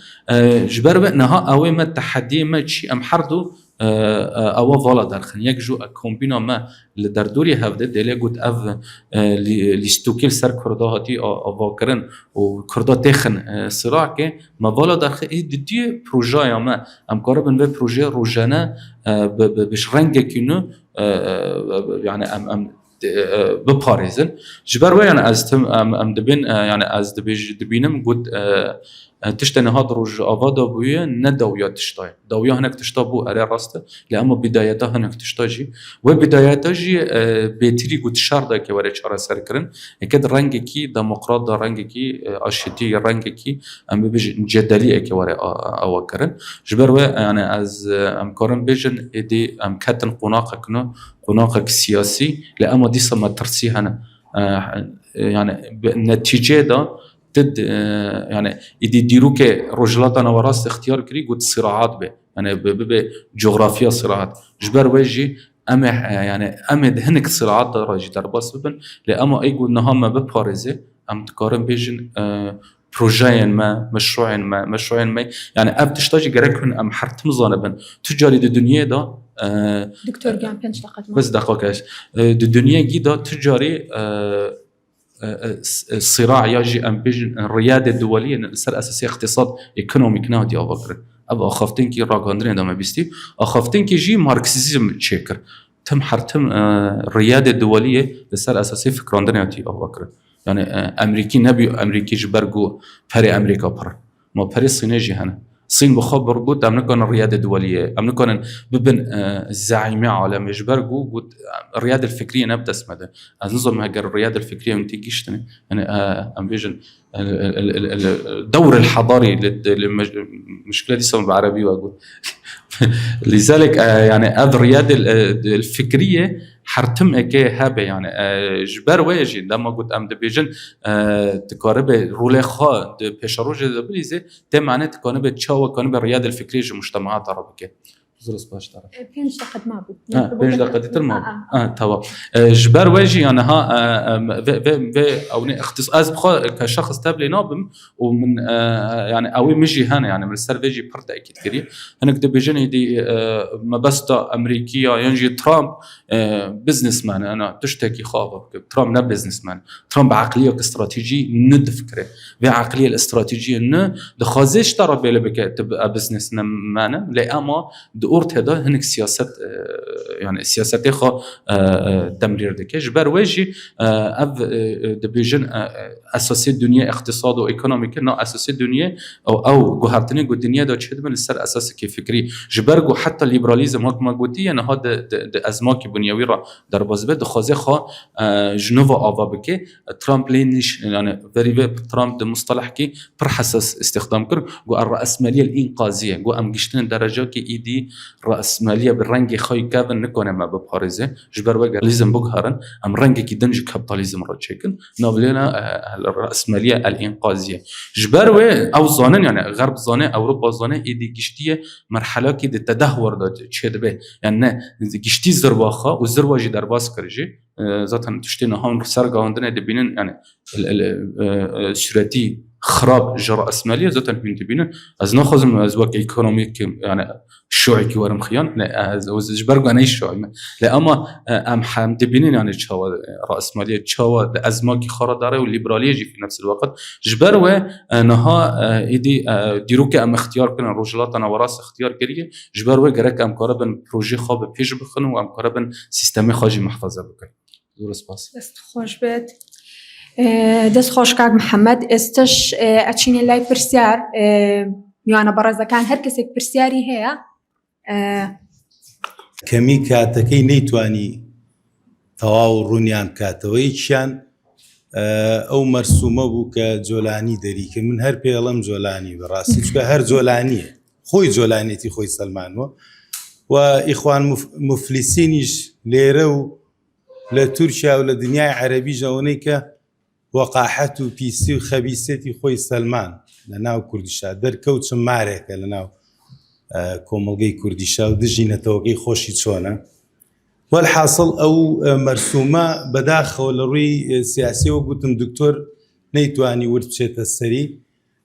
S4: جبر به نها اوی ما تحدی ما چی ام هردو او والا درخن یک جو کمبینا ما در دوری هفته دلی گود او لیستوکیل سر کرداهاتی آوا کرن و کردا تخن صراع که ما والا درخن دی پروژه ما ام کار بن به پروژه روزانه بش رنگ کنو یعنی ام بپاریزن جبر و یعنی از تم ام دبین یعنی از دبینم گود تشتنه هاد روج آوادا بویه نه دویا تشتای دویا هنک تشتا بو اره راسته لأما بدایتا هنک تشتاجی و بدایتا جی بهتری گود شرده که وره چاره سر کرن اکد رنگ کی دموکرات دا رنگ کی آشتی رنگ کی ام بيج جدلی که وره آوا کرن جبر و یعنی از ام کارم بیجن ادی ام کتن قناق کنه قناق سیاسی لأما دیسا ما ترسی هنه يعني نتیجه دا تد يعني إدي ديروك رجلاتنا وراس اختيار كري قد صراعات به يعني بجغرافيا صراعات جبر وجي أما يعني أما هنك صراعات راجي درباس ببن لأما أي قد نهام ببارزة أم تقارن بيجن بروجين ما مشروعين ما يعني أب تشتاجي جركن أم حرتم زانبن تجاري الدنيا دا
S1: دكتور جان بنش دقت
S4: بس دقيقة الدنيا جدا تجاري الصراع يجي ام بين الرياده الدوليه سر اساسي اقتصاد ايكونوميك نادي افكر ابا خافتين كي راغاندرين دما بيستي اخافتين كي جي ماركسيزم تشيكر تم حرتم الرياده الدوليه لسر اساسي فكراندرين تي افكر يعني امريكي نبي امريكي جبرجو فري امريكا بر ما بري الصين جي هنا الصين بخبر قد امنكن الرياده الدوليه امنكن ببن الزعيمه عالم جبرجو قد الرياده الفكريه نبدا اسمها ده نظم هاجر الرياده الفكريه من تيجيشتني يعني ام فيجن الدور الحضاري للمشكله دي سمى بعربي واقول لذلك يعني الرياده الفكريه حرتم اكي هابه يعني جبر ويجي لما قلت ام دبيجن تقارب رولي خا د بيشروج دبليزه ده معناه تقارب تشاو كان الرياده الفكريه المجتمعات العربيه زرس باش تعرف
S1: بينش دقت ما بو
S4: بينش دقت ما تمام جبر ويجي انا ها في او اختصاص بخا كشخص تابلي نابم ومن يعني اوي مجي هنا يعني من السرفيجي برت اكيد كري هناك دبيجن دي ما بس امريكيه ينجي ترامب بزنس مان انا تشتكي خاطر ترامب نه بزنس مان ترامب عقليه استراتيجي ند فكره بعقليه الاستراتيجيه ن دخازش ترى بك تبقى بزنس مان لا اما دورت هذا هناك سياسات يعني سياسات خا تمرير دك جبر وجي اف دبيجن اساسي الدنيا اقتصاد وايكونوميك نا اساسي الدنيا او جهرتني جو الدنيا دا تشد من السر اساسي كي فكري جبرجو حتى الليبراليزم هاك ما قلتي انا هذا ازماكي بنيوي را در بازبه دخازه خا جنوبا آوا بكي ترامب لينش يعني فيري ترامب ده مصطلح كي بر حساس استخدام كر جو الرأسمالية الإنقاذية جو أم جشتن درجة كي إيدي رأسمالية بالرنج خاي كابن نكون ما بباريزه جبر وجراليزم بجهرن أم رنج كي دنج كابيتاليزم راتشيكن نابلينا الرأسمالية الإنقاذية جبر و أو زانن يعني غرب زانه أوروبا زانه إيدي جشتية مرحلة كي التدهور ده تشهد به يعني جشتي زرواخا وزرواجي درباس كرجي ذاتن تشتينا هم سرقة عندنا دبينن يعني سرعتي خراب جرا اسماليه زوتن هين تبين از ناخذ از وقت ايكونوميك يعني الشوعي كي ورم خيان از جبرق انا الشوعي لا اما ام حم تبينين يعني تشاو راسماليه تشاو ازمه كي خرا داره والليبراليه جي في نفس الوقت جبروا انها ايدي ديروك ام اختيار كنا رجلات انا وراس اختيار كريه جبروا جرك ام قربن بروجي خاب بيج بخن وام قربن سيستم خاجي محفظه بكن زور سپاس
S1: دست خوش بيت دست خوش کاک محمد استش اچین لای پرسیار میانه برزکان هر کسی پرسیاری هیا
S5: کەمی کاتەکەی نەیتوانی تەواو ڕوونیان بکاتەوەیشیان ئەو مەرسومە بوو کە جۆلانی دەریکە من هەر پێڵم جۆلانی بەڕاستی چکە هەر جۆلانیە خۆی جۆلانێتی خۆی سەلمانوە و ئیخوان مفلیسینیش لێرە و لە تورکیا و لە دنیای عەرەبی ژەوەنەی کە وەقاحەت و پیسی و خەبیسەتی خۆی سەلمان لە ناو کوردیشا دەرکەوت مارێکە لە ناو کۆمەڵگەی کوردیشا و دژینەتەوەکەی خۆشی چۆنە والحاصل ئەو مەرسومە بەداخەوە لە ڕووی سیاسیەوە گوتم دکتۆر نەیتوانی ورد بچێتە سەری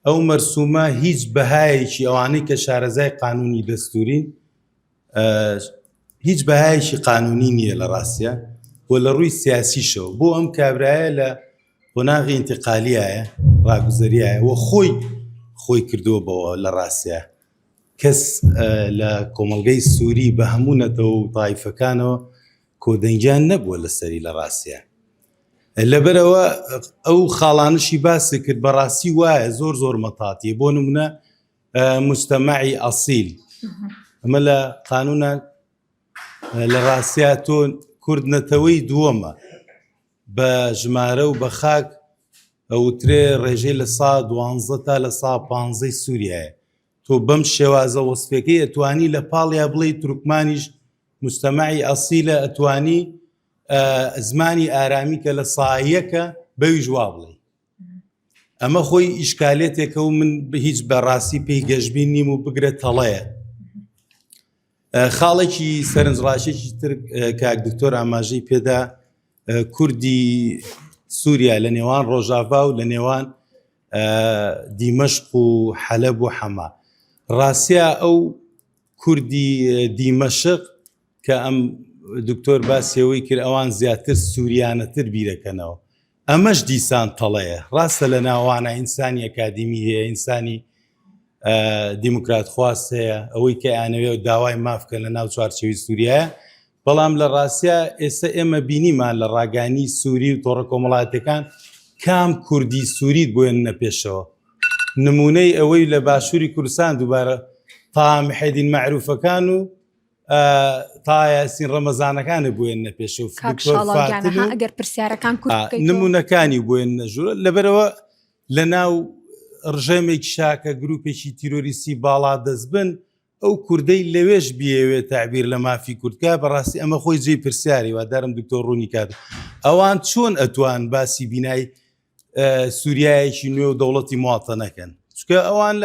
S5: ئەو مەرسومە هیچ بەهایەکی ئەوانەی کە شارەزای قانونی دەستورین هیچ بەهایەکی قانونی نییە لە ڕاستیە بۆ لە ڕووی سیاسیشەوە بۆ ئەم کابرایە لە قۆناغی ئینتقالیایە ڕاگوزەریایە و خۆی کردووە بەوە لە ڕاستیە کەس لە کۆمەڵگەی سووری بە هەموونەتەوە و تایفەکانەوە کۆدەنگیان نەبووە لەسەری لە ڕاستیە لەبەرەوە ئەو خاڵانشی باسی کرد بەڕاستی وایە زۆر مەتاتیە بۆ نمونە مجتەمەعی ئەسیل ئەمە لە قانونە لە ڕاستیە تۆ کوردنەتەوەی دووەمە بە ژمارە و بە خاک ئەوترێ ڕێژەی لە 12 تا لە 15 سووریایە تۆ بەم شێوازە وەسفەکەی ئەتوانی لە پاڵیا بڵێ تورکمانیش مجتەمەعی ئەسیلە ئەتوانی زمانی ئارامی کە لە سایەکە بەویش وا بڵێ ئەمە خۆی ئیشکالێتێکە و من هیچ بەڕاستی پێی گەشتبین نیم و بگرە تەڵەیە خاڵێکی سەرنجڕاشێکی تر کاک دکتۆر ئاماژەی پێدا کوردی سووریا لە نێوان ڕۆژاوا و لە نێوان دیمەشق و حەلەب و حەما ڕاستیە ئەو کوردی دیمەشق کە ئەم دکتۆر باسیەوەی کرد ئەوان زیاتر سووریانەتر بیرەکەنەوە ئەمەش دیسان تەڵەیە ڕاستە لە ناوانە ئینسانی ئەکادیمی هەیە ئینسانی دیموکرات خواست هەیە ئەوەی کە ئانەوێ و داوای مافکە لە ناو چوارچێوی سووریایە بەڵام لە ڕاستیە ئێستا ئێمە بینیمان لە ڕاگانی سووری و تۆڕە کۆمەڵاتەکان کام کوردی سووریت بۆێنە پێشەوە نمونەی ئەوەی لە باشووری کوردستان دووبارە تا محەیدین مەعروفەکان و تا یاسین ڕەمەزانەکانە بۆێنە پێشەوە
S1: ئەگەر پرسیارەکان
S5: نمونونەکانی بۆێنە ژوورە لەبەرەوە لە ناو ڕژەمێکی شاکە گروپێکی تیرۆریستی باڵا دەست بن ئەو کوردەی لەوێش بیەوێت تعبیر لە مافی کوردکە بەڕاستی ئەمە خۆی جێی پرسیاری وادارم دکتۆر ڕوونی کات ئەوان چۆن ئەتوان باسی بینای سووریایەکی نوێ و دەوڵەتی مواتە نەکەن چکە ئەوان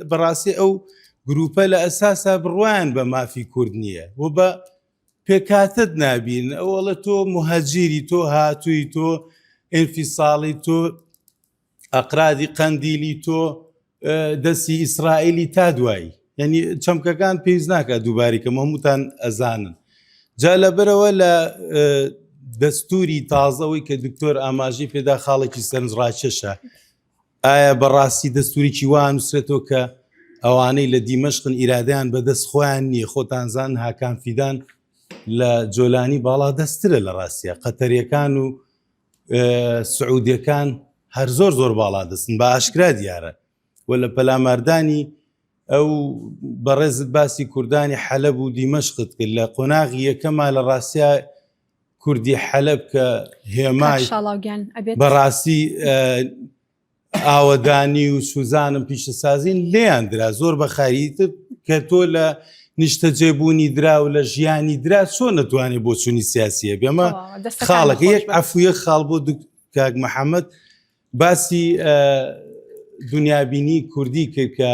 S5: بەڕاستی ئەو گروپە لە ئەساسا بڕوایان بە مافی کورد نییە و بە پێکاتت نابین ئەوڵە تۆ مهاجیری تۆ هاتووی تۆ ئینفیساڵی تۆ ئەقرادی قەندیلی تۆ دەستی ئیسرائیلی تا دوایی یعنی چەمکەکان پێویست ناکە دووباری کە هەمووتان ئەزانن جا لەبەرەوە لە دەستوری تازەوەی کە دکتۆر ئاماژەی پێدا خاڵێکی سەرنجڕاکێشە ئایا بەڕاستی دەستوریی وان نووسرێتەوە کە ئەوانەی لە دیمەشقن ئیرادیان بەدەست خۆیان نییە خۆتانزان هاکان فیدان لە جۆلانی باڵا دەسترە لە ڕاستیە قەتەریەکان و سعودیەکان هەر زۆر باڵا دەستن بە ئاشکرا دیارە و لە پەلاماردانی ئەو بەڕێزت باسی کوردانی حەلەب و دیمەشقت کرد لە قۆناغی یەکەما لە ڕاستیە کوردی حەلەب کە هێمای بەڕاستی ئاوەدانی و سوزانم پیشەسازین لێیان درا زۆر بە خاریتر کە تۆ لە نیشتە جێبوونی درا و لە ژیانی درا چۆن نەتوانێت بۆ چوونی سیاسیە بێمە خاڵەکە یەک عەفویە خاڵ بۆ کاک محەممەد باسی دنیابینی کوردی کرد کە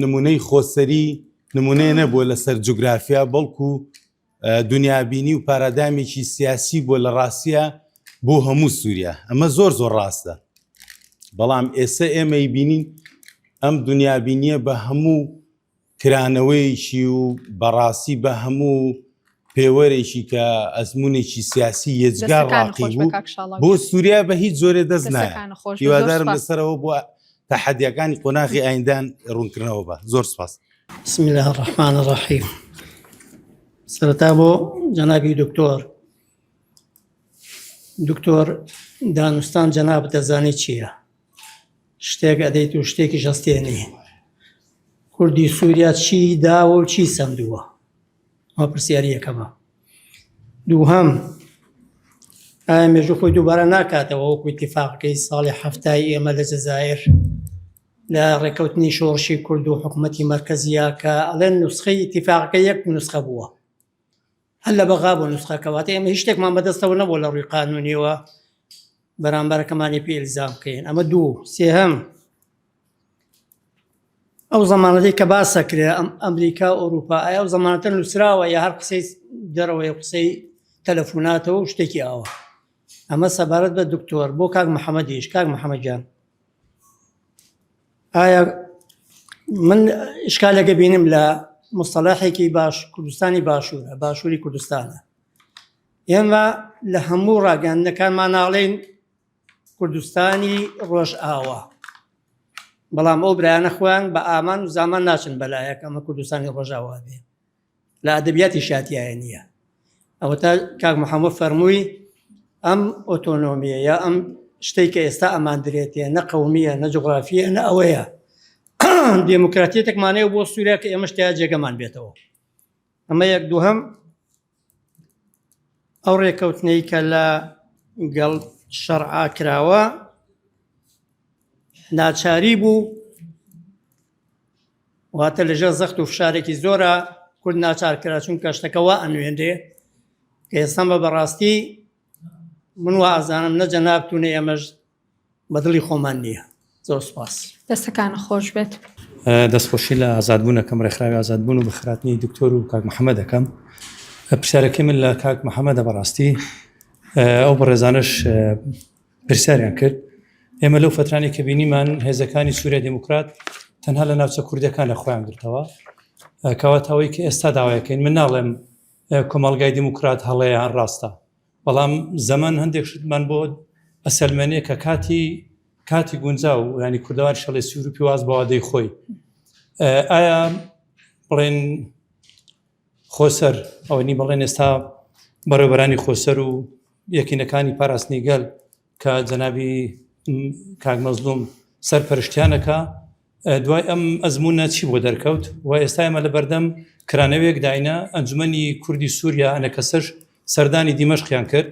S5: نمونەی خۆسەری نمونەیە نەبووە لەسەر جوگرافیا بەڵکو دنیابینی و پارادامێکی سیاسی بۆ لە ڕاستیە بۆ هەموو سووریا ئەمە زۆر ڕاستە بەڵام ئێستا ئێمەی بینین ئەم دنیابینیە بە هەموو کرانەوەیشی و بەڕاستی بە هەموو پێوەرێکی کە ئەزمونێکی سیاسی یەجگار ڕاقی بوو بۆ سووریا بە هیچ زۆرێ دەست نایە. هیوادارم لەسەرەوە بۆ تەحەدیەکانی قۆناغی ئایندان ڕوونکردنەوە بە. زۆر سپاس.
S6: بسم الله الرحمن الرحیم. سەرەتا بۆ جەنابی دکتۆر دانوستان جەناب دەزانێت چییە، شتێک ئەدەیت و شتێکی شەستێنی. کوردی سووریا چی داوە و چی سەمدووە؟ ئەمە پرسیاری یەکەمە. دووهەم، ئایا مێژوو خۆی دووبارە ناکاتەوە وەکو ئیتیفاقەکەی ساڵی هەفتای ئێمە لە جەزایر لە ڕێکەوتنی شۆڕشی کورد و حکوومەتی مەرکەزیە کە ئەڵێن نوسخەی ئیتیفاقەکە یەک نوسخە بووە، هەر لە بەغا بۆ نوسخەکەواتە ئێمە هیچ شتێکمان بەدەستەوە نەبووە لە ڕووی قانونیەوە بەرامبەرەکەمانی پێ ئیلزام بکەین. ئەمە دوو. سێهەم، ئەو زەمانەتەی کە باسەکرێ ئەمریکا ئەوروپا ئایا ئەو زەمانەتە نووسراوە یا هەر قسەی دەرەوەی قسەی تەلەفۆناتەوە و شتێکی ئاوە؟ ئەمە سەبارەت بە دکتۆر. بۆ کاک محەممەدیش، کاک محەممەدجان، ئایا من ئشکالێکە بینم لە مستەلاحێکی باش کوردستانی باشوورە، باشووری کوردستانە. ئێمە لە هەموو ڕاگەاندنەکانمان ناڵێن کوردستانی ڕۆژ ئاوە، بەڵام ئەو برایانە خۆیان بە ئامان و زامان ناچن بەلایەک ئەمە کوردستانی ڕۆژاوا بێ، لە ئەدەبیاتی شاتیایە نییە. ئەوە تا کاک محەممەد فەرمووی ئەم ئۆتۆنۆمیە یا ئەم شتێک کە ئێستا ئەماندرێتێ نە قەومیە نە جوغرافیە نە ئەوەیە دموکراتیەتێکمانەیە بۆ سووریا کە ئێمە شتیا جێگەمان بێتەوە. ئەمە یەک. دووهەم، ئەو ڕێکەوتنەی کە لە گەڵ شەرعا کراوە ناچاری بوو، واتە لەژێر زەخت و فشارێکی زۆرە کورد ناچارکرا چونکە شتەکەەوە ئەنوێندێ کە ئێستا بە بەڕاستی من وا ئازانم نە جەنابتونە ئێمەش بەدڵی خۆمان نییە. زۆر سپاس.
S1: دەستەکانە خۆش بێت.
S7: دەستخۆشی لە ئازادبوونەکەم ڕێکخراوی ئازادبوون و بەخراپنی دکتۆر و کاک محەممەد دەکەم. پرسیارەکەی من لە کاک محەممەدە بەڕاستی ئەو بەڕێزانش پرسیاریان کرد. ئێمە لەو فترانی کە بینیمان هێزەکانی سووریا دموکرات تەنها لە ناوچە کوردەکان لە خۆیان گرتەوە، کەواتەوەی کە ئێستا داوایەکەین. من ناڵێم کۆمەڵگای دموکرات هەڵەیان ڕاستە، بەڵام زەمان هەندێک شتمان بۆ ئەسەلمێنێ کە کاتی گونجاو ینی کوردەواری شەڵی سوورپی واز بەوادەی خۆی. ئایا بڵێن خۆسەر ئەوەنی بڵێن ئێستا بەڕێوەبەرانی خۆسەر و یەکینەکانی پاراستنی گەل کە جەنابی کاک مەزلوم سەرپەرشتیانەکە دوای ئەم ئەزمونە چی بۆ دەرکەوت و ئێستا ئێمە لە بەردەم کرانەوەیەک داینە ئەنجومەنی کوردی سووریا ئەنەکەسەش سەردانی دیمەشقیان کرد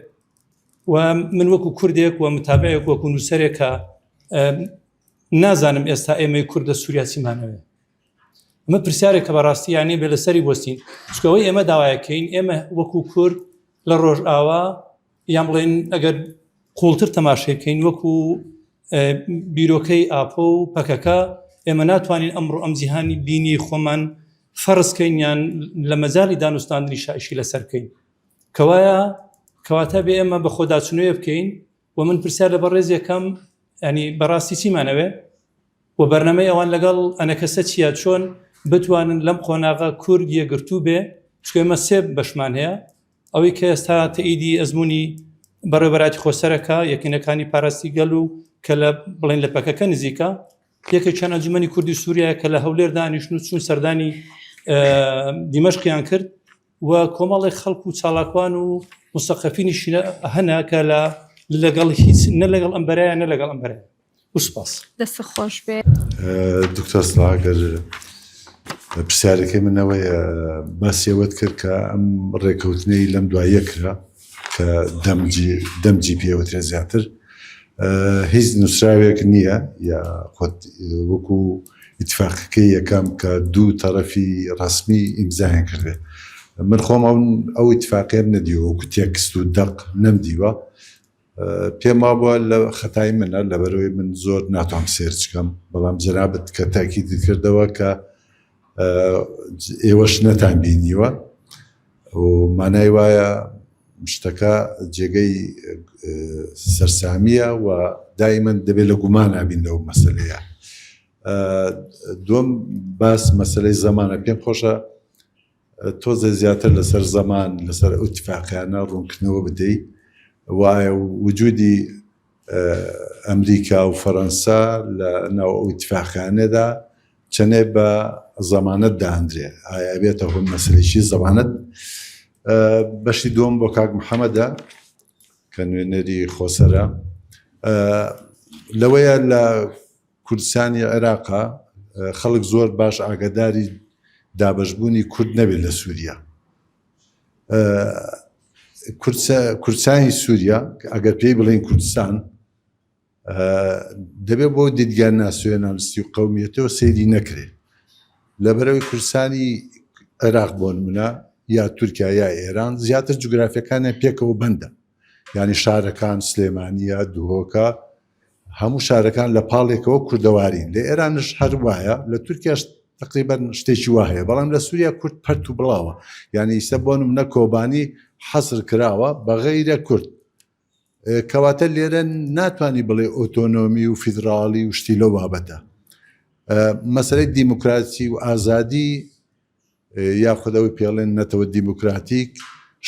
S7: و من وەکو کوردێک و متابعێک وەکو نووسەرێکە نازانم ئێستا ئێمەی کوردە سووریا چیمانەوێ. ئەمە پرسیارێک کە بەڕاستی یانی بێ لەسەری بۆستین چکەوەی ئێمە داوایەکەین ئێمە وەکو کورد لە ڕۆژ ئاوا یان بڵێن ئەگەر قوڵتر تەماشای بکەین وەکو بیرۆکەی ئاپۆ و پەکەکە ئێمە ناتوانین ئەمڕۆ ئەم جیهانی بینی خۆمان فەرزکەین یان لە مەجای دانوستاندنی شایشی لەسەر بکەین کەواتە بێ ئێمە بە خۆداچنوێ بکەین. و من پرسیار لە بەڕێز یەکەم ینی بەڕاستی چیمانەوێ و بەرنامەی ئەوان لەگەڵ ئەنەکەسە چیە چۆن بتوانن لەم قۆناغا کورد یەگرتوو بێ، چکە ئێمە سێ بەشمان هەیە. ئەوەی کە ئێستا تەئیدی ئەزمموی بەڕێوەبەراتی خۆسەرەکە یەکینەکانی پاراستی گەل و کە لە بڵێن لە پەکەکە نزیکە یەکێک چەند ئەنجومەنی کوردی سووریا کە لە هەولێر دانیشتن و چوون سەردانی دیمەشقیان کرد و کۆمەڵی خەڵک و چالاکوان و مستەقەفینیش هەنا کە لەگەڵ هیچ نە لەگەڵ ئەمبەرایە نە لەگەڵ ئەمبەرایە. وسپاس.
S1: دەست خۆش بێت.
S8: دکتۆر سڵاگەر پرسیارەکەی منەوەیە باسیەوەت کرد کە ئەم ڕێکەوتنەی لەم دوایە کرا کە دەمجی پێوەترێ زیاتر هیچ نووسراوێک نییە یا وەکو ئیتفاقەکەی یەکەم کە دوو تەرەفی ڕسمی ئیمزایان کردێ. من خۆم ئەو ئیتفاقیە نەدیوە وەکو تێکست و دەق نەمدیوە. پێم وابووە لە خەتای منە لەبەرەوەی من زۆر ناتوانم سێرچ بکەم، بەڵام جەنابەت کە تاکید کردەوە کە ئێوەش نەتان بینیوە و مانای وایە شتەکە جێگەی سەرسامیە و دائیمەن دەبێت لە گومان نبین لەو مەسلەیە. دوم باس مەسلەی زەمانە پێم خۆشە تۆزە زیاتر لەسەر زەمان لەسەر ئەتیفاقیانە ڕوونکردنەوە بدەیت وایە وجودی ئەمریکا و فەڕەنسا لە ناو ئەتیفاقیانەدا چەنێ بە زەمانەت داهەندرێ ئایا بێتە هۆ مەسلەیەکی زەمانەت. بەشی دوم بۆ کاک محەممەدە کە نوێنەری خۆسەرە لەوەیە لە کوردستانی عێراقا خەڵک زۆر باش ئاگاداری دابەشبوونی کورد نەبێت لە سووریا. کوردستانی سووریا ئەگەر پێی بڵێن کوردستان دەبێت بۆ دیدگان ناسیۆنالیستی و قەومیەتەوە سەیری نەکرێت لەبەرەوەی کوردستانی عێراق بۆ نمونە یا تورکیا یا ئێران زیاتر جوگرافیەکانیان پێکەوە بەندە، یعنی شارەکان سلێمانیە دوهۆکە هەموو شارەکان لە پاڵێکەوە کوردەوارین. لە ئێرانش هەر وایە، لە تورکیاش تقریبەن شتێکی وایە، بەڵام لە سووریا کورد پەرت و بڵاوە، یعنی ئیستا بۆ نمونە کۆبانی حەسر کراوە بە غەیرە کورد. کەواتە لێرە ناتوانانی بڵێ ئۆتۆنۆمی و فیدراڵی و شتی لەو بابەتە. مەسەلەی دیموکراسی و ئازادی یاخودەوەی پێڵێن نەتەوە دیموکراتیک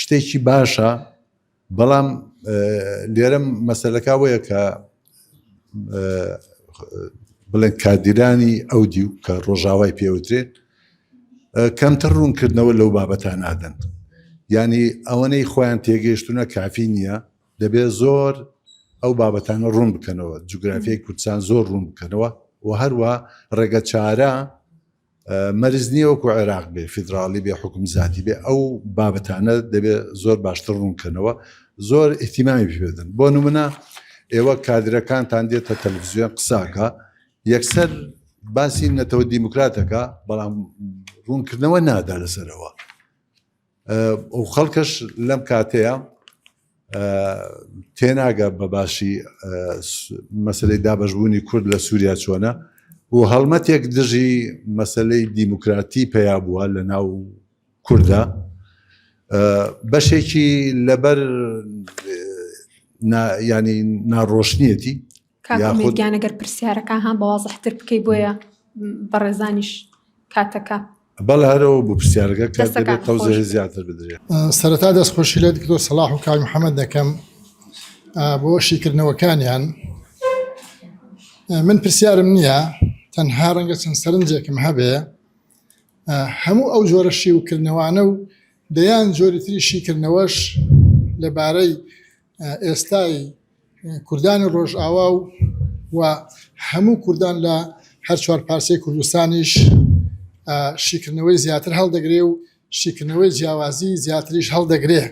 S8: شتێکی باشە، بەڵام لێرە مەسەلەکە وەیە کە بڵێن کادیرانی ئەودی و کە ڕۆژاوای پێوترێت کەمتر ڕوونکردنەوە لەو بابەتان نادەن، ینی ئەوەنەی خۆیان تێگەیشتونە کافی نییە، دەبێت زۆر ئەو بابەتانە ڕوون بکەنەوە، جوگرافیای کوردستان زۆر ڕوون بکەنەوە و هەروە ڕێگە چارە مەرز نییە وەکو عێراق بێ فیدراڵی بێ حکوم زاتی بێ، ئەو بابەتانە دەبێت زۆر باشتر ڕوونکەنەوە، زۆر ئیحتیمامی پێدەن. بۆ نمونە ئێوە کادرەکانتان دێتە تەلەڤیزیۆن قساکە یەکسەر باسی نەتەوە دیموکراتەکە، بەڵام ڕوونکردنەوە نادا لەسەرەوە. ئەو خەڵکەش لەم کاتەیە تێناگە بە باشی مەسلەی دابەشبوونی کورد لە سووریا چۆنە و هەڵمەتێک دژی مەسلەی دیموکراتی پێیا بووە لە ناو کووردا، بەشێکی لەبەر ینی ناڕۆشنیەتی
S1: کاکمیگیان ئەگەر پرسیارەکە هەم بەوازەحتر بکەی بۆیە بەڕێزانیش کاتەکە
S8: بەڵ هەرەوە بۆ پرسیارەکە کە دەبێت تەوزێژی زیاتر بدرێت.
S9: سەرەتا دەستخۆشی لە دکتۆر سەلاح و کاک محەممەد دەکەم بۆ شیکردنەوەکانیان. من پرسیارم نییە، تەنها ڕەنگە چەند سەرنجێکم هەبێ هەموو ئەو جۆرە شیوکردنەوانە و دەیان جۆری تری شیکردنەوەش لەبارەی ئێستای کوردانی ڕۆژئاوا و هەموو کوردان لە هەر چوار پارچەی کوردستانیش شیکردنەوەی زیاتر هەڵدەگرێ و شیکردنەوەی جیاوازی زیاتریش هەڵدەگرێ.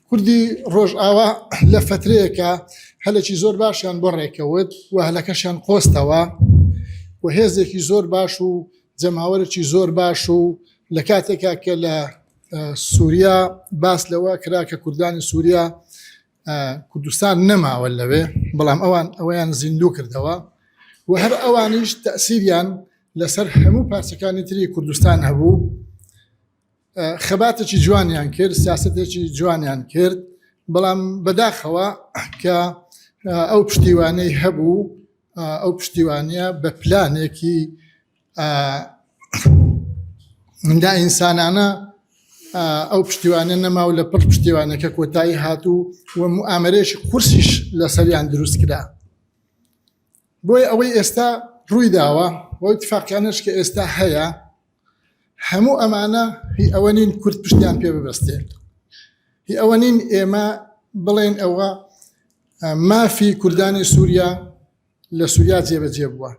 S9: کوردی ڕۆژئاوا لە فترەیەکە هەلێکی زۆر باشیان بۆ ڕێکەوت و هەلەکەشیان قۆستەوە و هێزێکی زۆر باش و جەماوەرێکی زۆر باش و لە کاتێکا کە لە سووریا باس لەوە کرا کە کوردانی سووریا کوردستان نەماوە لەوێ، بەڵام ئەویان زیندوو کردەوە و هەر ئەوانیش تەسیریان لەسەر هەموو پارچەکانی تری کوردستان هەبوو. خەباتێکی جوانیان کرد، سیاسەتێکی جوانیان کرد، بەڵام بەداخەوە کە ئەو پشتیوانەی هەبوو، ئەو پشتیوانیە بە پلانێکی مندا ئینسانانە ئەو پشتیوانە نەما و لە پڕ پشتیوانەکە کۆتایی هاتوو و موامەرێکی قورسیش لەسەریان دروست کرا. بۆی ئەوەی ئێستا ڕووی داوە و اتفاقیانش کە ئێستا هەیە، هەموو ئەمانە هی ئەوە نین کورد پشتیان پێ ببەستێت، هی ئەوە نین ئێمە بڵێن ئەوە مافی کوردانی سووریا لە سووریا جێبەجێ بووە.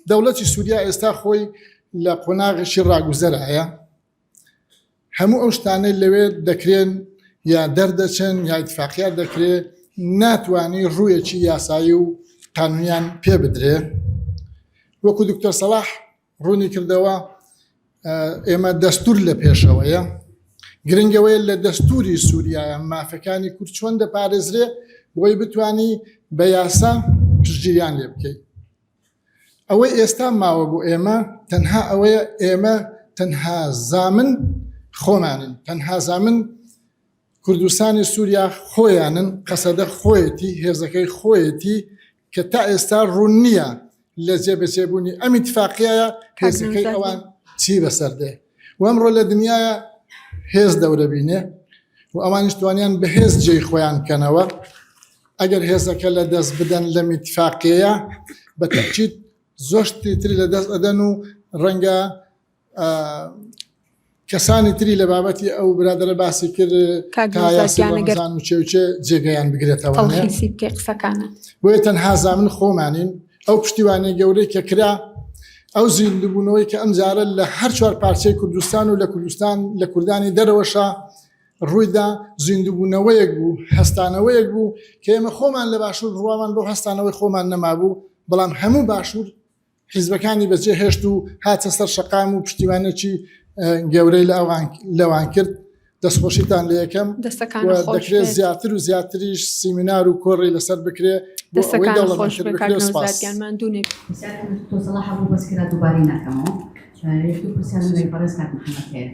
S9: دەوڵەتی سووریا ئێستا خۆی لە قۆناغێکی ڕاگوزەرایە، هەموو ئەو شتانەی لەوێ دەکرێن یا دەردەچن یا ئیتفاقیات دەکرێت، ناتوانی ڕوویەکی یاسایی و قانونیان پێ بدرێ. وەکو دکتۆر سەلاح ڕوونی کردەوە ئێمە دەستور لە پێشەوەیە، گرنگەوەی لە دەستوری سووریایە مافەکانی کورد چۆن دەپارێزرێ بۆی بتانی بە یاسا پشتگیریان لێ بکەیت. ئەوەی ئێستا ماوە بۆ ئێمە تەنها ئەوەیە ئێمە تەنها زامن خۆمانن، تەنها زامن کوردستانی سووریا خۆیانن قەسەدە خۆیەتی هێزەکەی خۆیەتی کە تا ئێستا ڕوون نییە لە جێبەجێبوونی ئەم ئیتفاقیایە هێزەکەی ئەوان چی بەسەردێ و ئەمڕۆ لە دنیاە هێز دەورە بینێ و ئەوانیش توانیان بە هێز جێی خۆیان کەنەوە ئەگەر هێزەکە لە دەست بدەن لەم ئیتفاقیەیە بە تەکید زۆشتی تری لە دەست ئەدەن و ڕەنگە کەسانی تری لە بابەتی ئەو برادرە باسی کرد تایاسیان و چێوچێ جێگەیان بگرێتەوە بۆیە تەنها زامن خۆمانین ئەو پشتیوانەی گەورەی کە کرا ئەو زیندوبوونەوەی کە ئەم جارە لە هەر چوار پارچەی کوردستان و لە کوردستان لە کوردانی دەرەوەشە ڕوویدا زیندوبوونەوەیەک بوو هەستانەوەیەک بوو کە ئێمە خۆمان لە باشوور ڕوامان بۆ هەستانەوەی خۆمان نەمابوو بەڵام هەموو باشوور حیزبەکانی بەجێ هێشت و هاتە سەر شەقام و پشتیوانێکی گەورەی لەوان کرد دەستخۆشیتان لە یەکەم دەکرێت زیاتر و زیاتریش سیمینار و کۆڕی لەسەر بکرێ
S10: دووباری ناکەمەوە پرسیارەی بەڕێز کاک محەممەد هەیە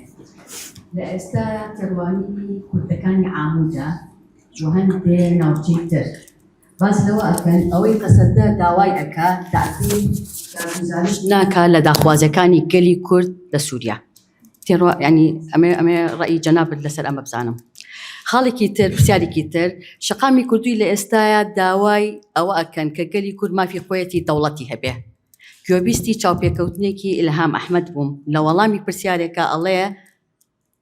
S10: لە ئێستا تێڕوانی کوردەکانی ئامودا جوهەندێ ناوچەی تر باز لەوە ئەکەن ئەوەی قەسەدە داوای ئەکا داگزارش ناکا لە داخوازەکانی گەلی کورد لە سووریا ینی ئەمێ ڕئی جەنابەت لەسەر ئەمە بزانم خاڵێکی تر پرسیارێکی تر شەقامی کوردوی لە ئێستاە داوای ئەوە ئەکەن کە گەلی کورد مافی خۆیەتی دەوڵەتی هەبێ گوێبیستی چاوپێکەوتنێکی ئیلهام ئەحمەد بووم لە وەڵامی پرسیارێکە ئەڵێ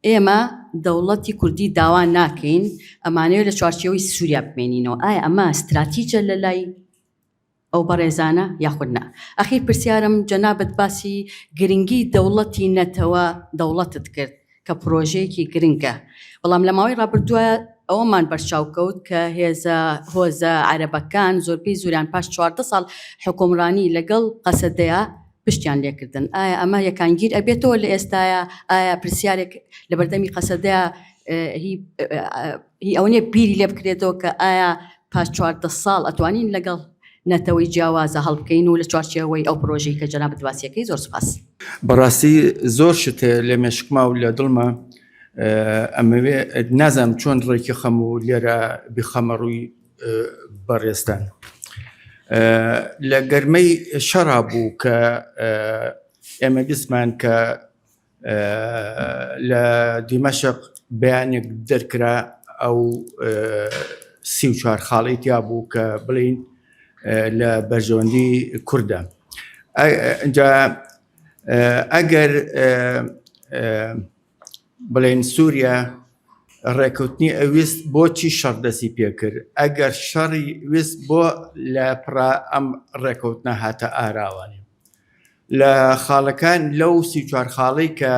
S10: ئێمە دەوڵەتی کوردی داوا ناکەین ئەمانەوە لە چوارچێوەی سووریا بمێنینەوە ئایا ئەمە استراتیجە لە لای ئەو بەڕێزانە یاخود نا ئەخیر پرسیارم جەنابەت باسی گرنگی دەوڵەتی نەتەوە دەوڵەتت کرد کە پرۆژەیەکی گرنگە بەڵام لە ماوەی ڕابردووە ئەوەمان بەرچاوکەوت کە هۆزە عەرەبەکان زۆربەی زوریان پاش 14 ساڵ حکومڕانی لەگەڵ قەسەدەیە پشتیان لێکردن ئایا ئەمە یەکانگیر ئەبێتەوە لە ئێستاە ئایا پرسیارێک لە بەردەمی قەسەدەیە هی ئەو نیە بیری لێ بکرێتەوە کە ئایا پاش 14 ساڵ ئەتوانین لەگەڵ نەتەوەی جیاوازە هەڵبکەین و لە چوارچێوەی ئەو پرۆژەی کە جەنابەت باسیەکەی زۆر سوپاس
S7: بەڕاستی زۆر شت لە مێشکما و لە دڵمە ئەمەوێ نازانم چۆن ڕێکی خەم و لێرە بخەمە ڕووی بەڕێستان لە گەرمەی شەڕا بوو کە ئێمە بیسمان کە لە دیمەشق بەیانێک دەرکرا ئەو 34 خاڵی تیا بوو کە بڵین لە بەرژەوەندی کووردە ئەگەر بڵێن سووریا ڕێکەوتنی ئەویست بۆچی شەڕ دەستی پێکرد ئەگەر شەڕی ویست بۆ لە پڕا ئەم ڕێکەوتنە هاتە ئاراوانی لە خاڵەکان لەو 34 خاڵی کە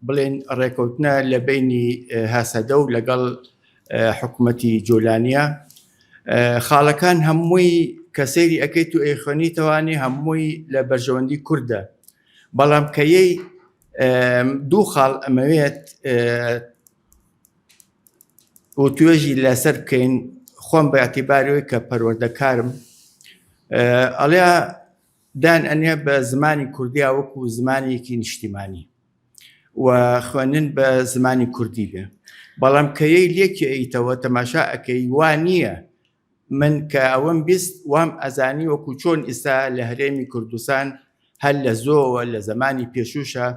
S7: بڵێن ڕێکەوتنە لە بینی هەسەدە و لەگەڵ حکوومەتی جۆلانیە خاڵەکان هەمووی کە سەیری ئەەکەیت و ئەیخۆنیتەوانی هەمووی لە بەرژەوەندی کووردە بەڵام کەیەی دوو خاڵ ئەمەوێت و توێژی لەسەر بکەین خۆم بە ئەتیبارەوەی کە پەروەردەکارم ئەڵێ دان ئەنێ بە زمانی کوردیا وەکو زمانێکی نیشتیمانی و خوێنن بە زمانی کوردی بێ بەڵام کەیەی لێکی ئەیتەوە تەماشا ئەەکەی وان نییە من کە ئەوەم بیست وام ئەزانی وەکو چۆن ئێستا لە هەرێمی کوردستان هەر لە زۆوە لە زمانی پێشوشە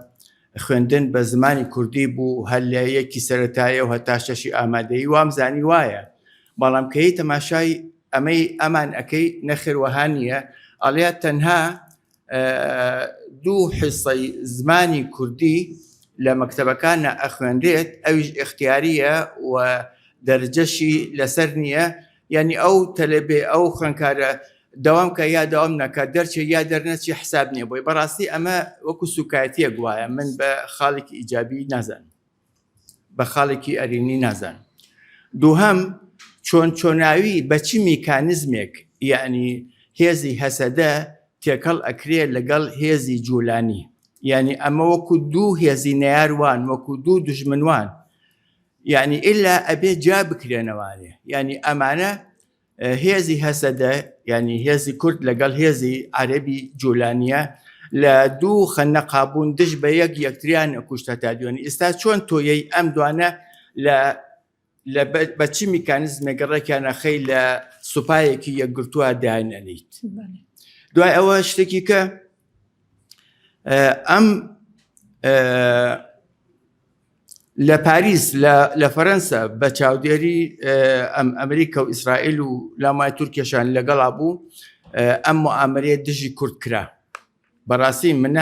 S7: خوێندن بە زمانی کوردی بوو هەر لە یەکی سەرەتایە و هەتا شەشی ئامادەیی وام زانی وایە بەڵام کەی تەماشای ئەمەی ئەمان ئەەکەی نەخێوەها نیە ئەڵێ تەنها دوو حیسەی زمانی کوردی لە مەکتەبەکانە ئەخوێنرێت ئەویش اختیاریە و دەرجەشی لەسەر نییە یعنی ئەو تەلەبێ ئەو خوێنکارە دەوام کە یا داوام نەکە دەرچێ یا دەرنەچی حساب نییە بۆی بەڕاستی ئەمە وەکو سوکایەتیە گوایە من بە خاڵێکی ئیجابی نازان بە خاڵێکی ئەرینی نازان دووهەم چۆناوی بەچی میکانیزمێک یعنی هێزی هەسەدە تێکەڵ ئەکرێ لەگەڵ هێزی جوولانی یعنی ئەمە وەکو دوو هێزی نەیاروان وەکو دوو دژمنوان یعنی ئللا ئەبێ جا بکرێنەوانێ یعنی ئەمانە هێزی هەسەدە ینی هێزی کورد لەگەڵ هێزی عەرەبی جوولانیە لە دوو خەنەقابوون دژ بە یەکتریان کوشتە تا دوێنێ ئێستا چۆن تۆیەی ئەم دوانە لە
S11: بەچی میکانیزمێک ڕێکیانە خەی لە سوپایەکی یەکگرتووە داهێنێت. دوای ئەوە شتێکی کە ئەم لە پاریس لە فەرەنسا بە چاودێری ئەمریکا و ئیسرائیل و لامای تورکیەشان لەگەڵا بوو ئەم مؤامرەیە دژی کورد کرا. بەڕاستی من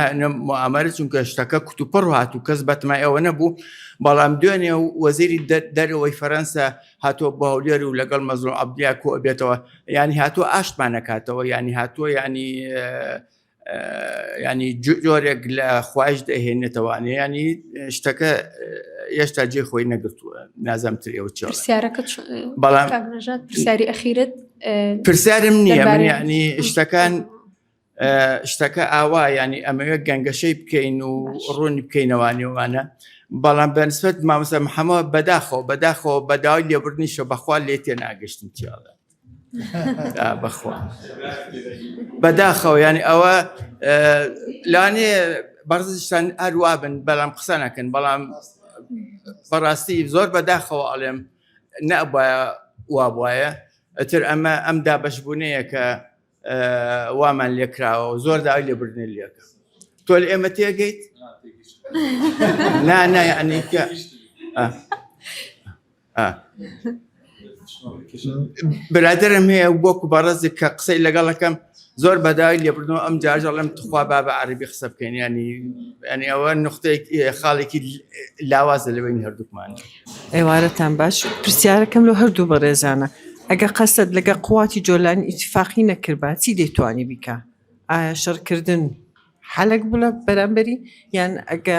S11: مؤامرە چونکە شتەکە کوتوپڕ هات و کەس بەتمای ئەوە نەبوو، بەڵام دوێنێ وەزیری دەرەوەی فەرەنسا هاتووە بە هەولێر و لەگەڵ مەزلوم عەبدیا کۆ ئەبێتەوە، ینی هاتووە ئاشتمان نەکاتەوە، ینی هاتووە ینی جۆرێک لە خوایش دەهێنێتەوە، ینی شتەکە هێشتا جێ خۆی نەگرتووە. نازانم ئێوە چی
S1: پرسیارەکەت
S11: بەڵام
S1: پرسیاری ئەخیرت
S11: پرسیارم نییە، من ینی شتەکە ئاوا ینی ئەمەوێت گەنگەشەی بکەین و ڕوونی بکەینەوانیوانە، بەڵام بەنسبەت مامۆستا محەممەد بەداخەوە بەداوای لێبوردنیشە بەخوا لێ تێ ناگەشتم چیاڵە بەخوا بەداخەوە، ینی ئەوە لانێ بەڕزشتان هەروە بن، بەڵام قسە نەکەن، بەڵام بەڕاستی زۆر بەداخەوە ئەڵێم نەبایە وا بواە ئەتر ئەم دابەشبوونەیە کە وامان لێکراوە و زۆر داوای لێبوردنی لێکە. تۆ لە ئێمە تێگەیت؟ نا ینی کە برادرم هەیە وەکو بەڕێزێک کە قسەی لەگەڵەکەم زۆر بەداوای لێبوردنەوە ئەم جاژەڵم تخوا با بە عەرەبی قسە بکەین، ینی ئەوە نقطەیەک خاڵێکی لاوازە لەبین هەردووکمان.
S12: ئێوارەتان باش. پرسیارەکەم لە هەردوو بەڕێزانە، ئەگە قەسەد لەگە قوواتی جۆلانی ئیتیفاقی نەکرد چی دەیتوانی بیکە؟ ئایا شەڕکردن حەلەک بووە بەرامبەری، یان ئەگە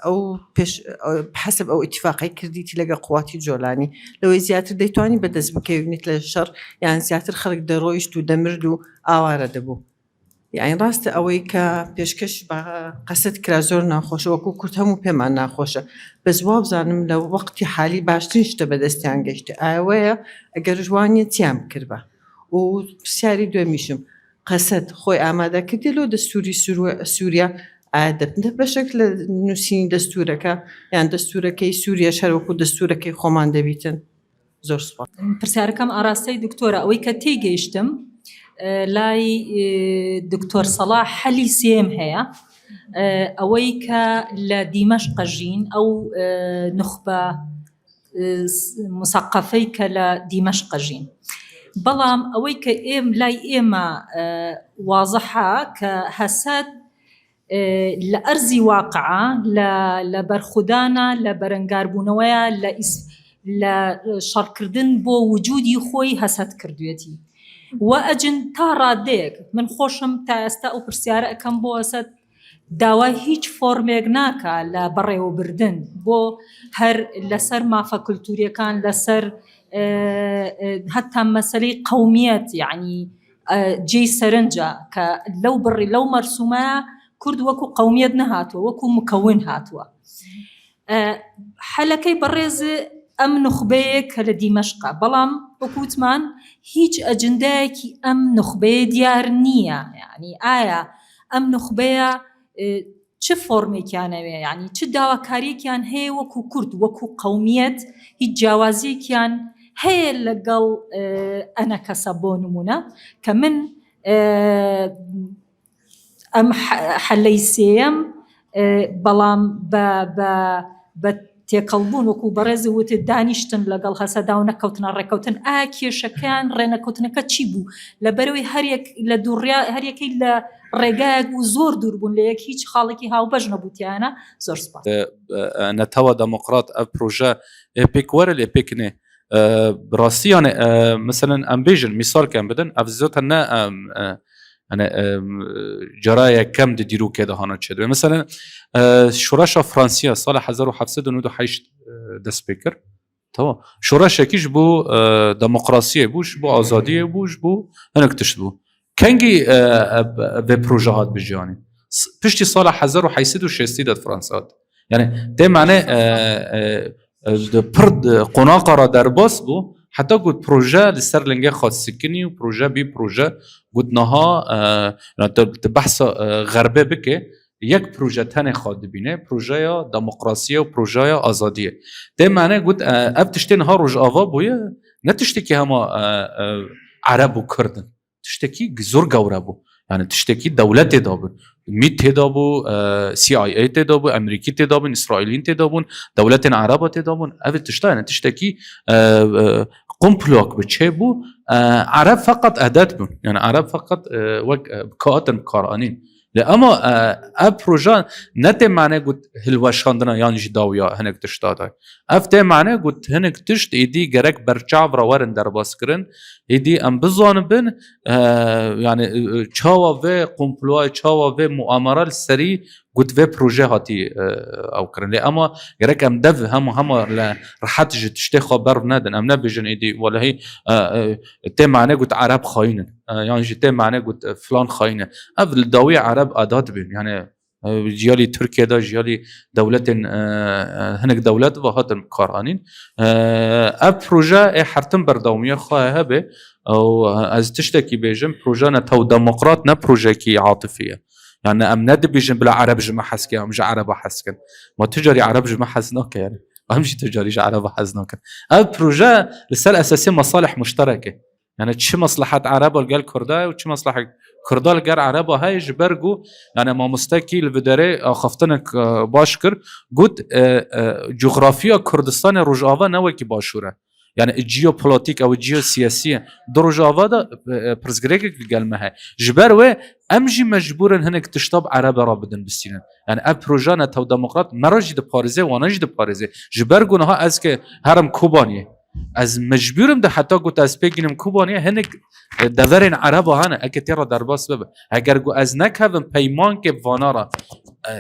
S12: ئەو حەسب ئەو ئیتیفاقی کردیتی لەگە قوواتی جۆلانی لەوەی زیاتر دەیتوانی بەدەست بکەوێنیت لە شەڕ، یان زیاتر خەڵک دەڕۆیشت و دەمرد و ئاوارە دەبوو؟ یعنی ڕاستە ئەوەی کە پێشکەش بە قەسەد کرا زۆر ناخۆشە، وەکو کورد هەموو پێمان ناخۆشە، بەس وا بزانم لە وەقتی حالی باشترین شتە بەدەستیان گەیشتە ئاوەیە ئەگەر ژوانیە چیان بکردبە. و پرسیاری دوێمیشم، قەسەد خۆی ئامادە کردێتەوە دەستوری سووریا ئایا دەبنە بەشێک لە نووسینی دەستورەکە، یان دەستورەکەی سووریا هەروەکو دەستورەکەی خۆمان دەبیتن؟ زۆر سوپاس.
S13: پرسیارەکەم ئاراستەی دکتۆرە، ئەوەی کە تێگەیشتم لای دکتۆر سەلاح حەلی سێم هەیە، ئەوەی کە لە دیمەشق ژین، ئەو نخبە مسەقەفەی کە لە دیمەشق ژین، بەڵام ئەوەی کە لای ئێمە وازەحە کە هەسەد لە ئەرزی واقعە لە بەرخودانە، لە بەرەنگاربوونەوەیە، لە شەڕکردن بۆ وجودی خۆی هەسەد کردوێتی و ئەجن تا ڕادەیەک. من خۆشم تا ئێستا ئەو پرسیارە ئەەکەم بۆ هەسەد داوای هیچ فۆرمێک ناکە لە بەڕێوەبردن بۆ هەر لەسەر مافە کولتوریەکان، لەسەر هەتا مەسەلەی قەومیەت، یعنی جێی سەرنجە کە لەو بڕی لەو مەرسومەیە کورد وەکو قەومیەت نەهاتووە، وەکو مکەون هاتووە. حەلەکەی بەڕێز ئەم نخبەیە کە لە دیمەشقە، بەڵام وەکوتمان هیچ ئەجندایەکی ئەم نخبەیە دیار نییە، یعنی ئایا ئەم نخبەیە چ فۆرمێکیانەوێ، یعنی چ داواکاریەکیان هەیە وەکو کورد وەکو قەومیەت، هیچ جیاوازیەکیان هەیە لەگەڵ ئەنە کەسە بۆ نمونە کە من ئەم حەلەی سێیەم، بەڵام بە تێکەڵبوون وەکو بەڕێزی وتت دانیشتن لەگەڵ هەسەدا و نەکەوتنە ڕێکەوتن، ئایا کێشەکان ڕێنەکەوتنەکە چی بوو؟ لەبەرەوەی هەریەکەی لە ڕێگایەک و زۆر دوور بوون لە یەک هیچ خاڵێکی هاوبەش نەبووتیانە. زۆر سپاس.
S4: نەتەوە دەموقرات ئەو پرۆژە ئێپێک وەرە لێ پێکنێ بڕاستیانە مثلەن ئەم بێژن میساڵکیان بدەن ئەف زۆتە نە جرايا كم ديرو كده هانا تشدو مثلا شوراشا فرنسيا صالح 1798 دست بكر تمام شوراشا كيش بو ديمقراطيه بوش بو ازاديه بوش بو هناك تشبو كانجي ببروجات بجاني بشتي صالح 1660 دات فرنسا يعني ده معناه برد قناقرة در باس بو حتى قد بروجا لسر لنجا خاص سكني وبروجا بي بروجا قد نها تبحث غربة بك یک پروژه تنه خواد بینه پروژه یا دموکراسی و پروژه یا آزادیه ده معنی گوت اف تشتین ها روش آوا بویه نه تشتکی هما عرب و کردن تشتکی زور گوره بو يعني تشتكي دولات تدابون ميت تدابو سي اي اي تدابو امريكي تدابون اسرائيليين تدابون دولات عربة تدابون هذا يعني تشتكي قمبلوك بتشيبو عرب فقط اداة بون يعني عرب فقط كائن قرانين لأما بروجا نتي معناه قلت هلوشاندنا يعني جداويا هنك تشتاده أفتى معناه قلت هنك تشت إيدي جرك برجع ورن در باسكرن إيدي أم بزان بن يعني شوا في قمبلوا شوا في مؤامرة السري قلت في بروجا هاتي أو كرن لأما جرك أم دف هم راحت تشتي خبر ندن أم نبيجن إيدي ولا هي تي معناه قلت عرب خاين يعني جتي معناه قلت فلان خاينة أفضل الداوية عرب أدات بين يعني جيالي تركيا دا جيالي دولة هناك دولات وهات القرانين بروجا حرتم بردومية خواهها به أو از تشتكي بيجم بروجا نتو ديمقراط نا بروجا كي عاطفية يعني أم ند بيجم بلا عرب جمع حسكي أم جا عرب حسكن ما تجاري عرب جمع حزناك يعني أهم شيء تجاري جا عرب حزناك بروجا لسال أساسية مصالح مشتركة يعني تش مصلحة عرب والقال كرداء وتش مصلحة كرداء القال عرب هاي جبرجو يعني ما مستكي الفدري خفتنك باشكر قد جغرافيا كردستان رجعوا نوكي باشورة يعني الجيوبوليتيك او الجيوسياسية درجعوا ده برزغريك قال ما هاي جبروا امجي مجبورا هناك تشطب عرب رابدن بالسنين يعني بروجانا تو ديمقراط مراجد باريزي ونجد باريزي جبرجو نها ازك هرم كوباني از مجبورم ده حتی گوت از پیگیم کوبانی هنگ دورین عرب هانه اگه تیرا در باس بب اگر گو از نکهم پیمان که وانارا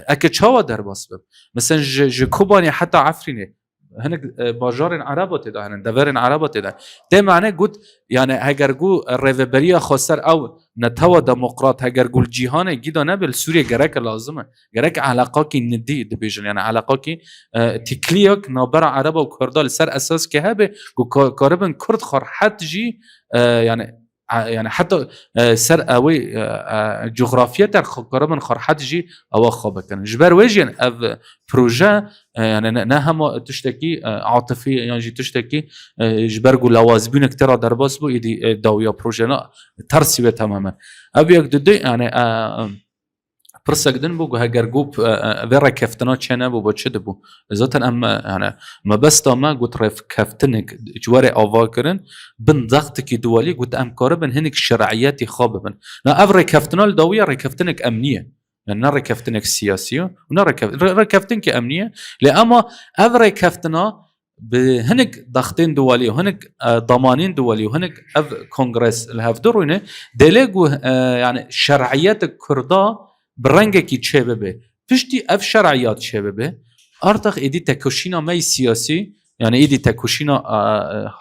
S4: اگه چاوا در باس بب مثلا ج کوبانی حتی عفرینه هنگ باجارین عرب تدا هن دورین عرب تدا ده معنی گوت يعني اگر گو ریوبریا خسر او نتوا ديمقراط اگر گو جهان گیدا نبل سوریا گرک لازمه گرک علاقه کی ندی دبیجن يعني علاقه کی تکلیک نابر عرب و کردال سر اساس که هبه گو کاربن کرد خرحت جی يعني حتى سر اوي جغرافيا تر قربن خرحت جي او خابه كان جبر وجين اف بروجا يعني نهم تشتكي عاطفيه يعني جي تشتكي جبرجو لوازبين كتير درباس بو يدي داويا بروجنا ترسيبه تماما ابي يقدد يعني برسقدن بو هاجر جوب فيرا كفتنا تشنا بو بتشد بو ذاتن اما يعني ما بس تما قلت رف كفتنك جواري افاكرن بن ضغطك دولي قلت ام قربن هنك شرعياتي خابن نا افري كفتنا الدويه ركفتنك امنيه يعني نرى كفتنك سياسيه ونرى كفتنك امنيه لاما افري كفتنا بهنك ضغطين دولي وهنك ضمانين دولي وهنك كونغرس الهفدرونه دليغو يعني شرعيات الكردا برنگه کی چه ببه پشتی اف شرعیات چه ببه ارتق ایدی تکوشینا می سیاسی يعني ایدی تکوشینا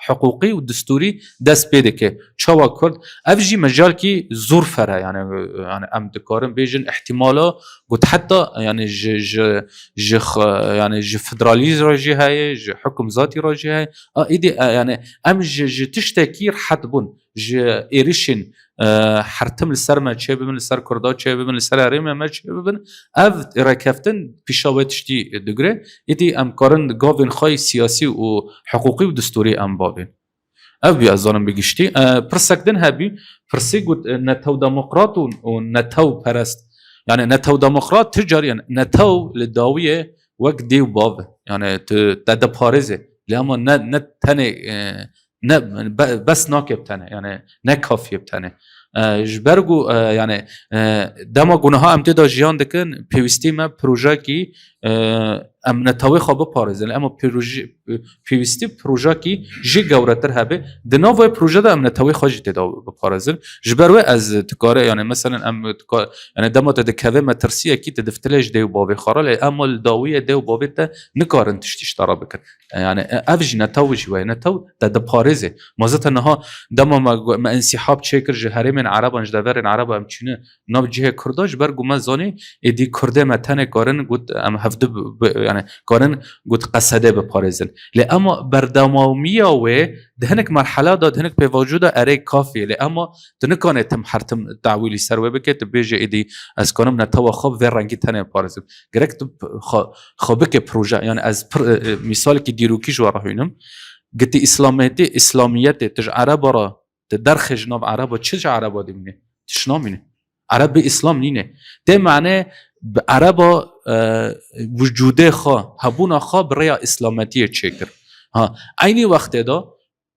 S4: حقوقی و دستوری دست بیده که چوا کرد اف جی مجال کی زور فره يعني ام دکارم بیجن احتمالا قد حتى يعني ج فدرالیز راجی های ج حکم ذاتی راجی های ایدی يعني ام ج تشتکیر حد بون ج ایریشن حرتم لسر ما چه ببن لسر کردا چه ببن لسر عریم ما چه ببن اف رکفتن پیشاوی تشتی دگره ایدی ام کارن گاوین خواهی سیاسی و حقوقی و دستوری ام بابین اف بی ازانم بگشتی پرسکدن هبی پرسی گود نتو دموقراط و نتو پرست يعني نتو دموقراط تجاري يعني نتو للداوية وقت ديو باب يعني تدا بارزة لأما نت تاني بس ناكب تاني يعني نكافي بتاني جبرجو يعني دما جناها امتدا جيان دكن بيوستي ما بروجا كي ام نتاوي خاب بارزه اما بيوستي بروجا كي جي جورتر هبه دناوي بروجا ده ام نتاوي خاج تدا بارزه جبروي از تكاره يعني مثلا ام يعني دما تدكوي ما ترسيه كي تدفتلج ديو بابي خرال اما الداويه ديو بابته نكارن تشترا بكن يعني افج نتاوي شويه نتاو تد بارزه مازت انها دما ما انسحاب تشكر جهري من عرب انجدورن عرب ام چنه ناب جهه كرداش برگو مزاني ادي كرده متن كارن قد ام نفد يعني كونن قلت قصده بباريزن لأما بردمومية و دهنك مرحلة دا دهنك بوجوده أري كافية لأما تنكونه تم حرتم تعويلي سروي بكت بيجي إيدي از كونم نتوا خب في رنگي تنه باريزن جركت خبك بروجا يعني از مثال كي ديروكي جو راهينم قلت إسلاميتي تج عربا تدرخ جناب عربا تشج عربا دي منه تشنا منه عرب إسلام نينه ده معناه عربا وجوده خا هبونا خا بريا إسلامتية تشكر ها عيني وقت دا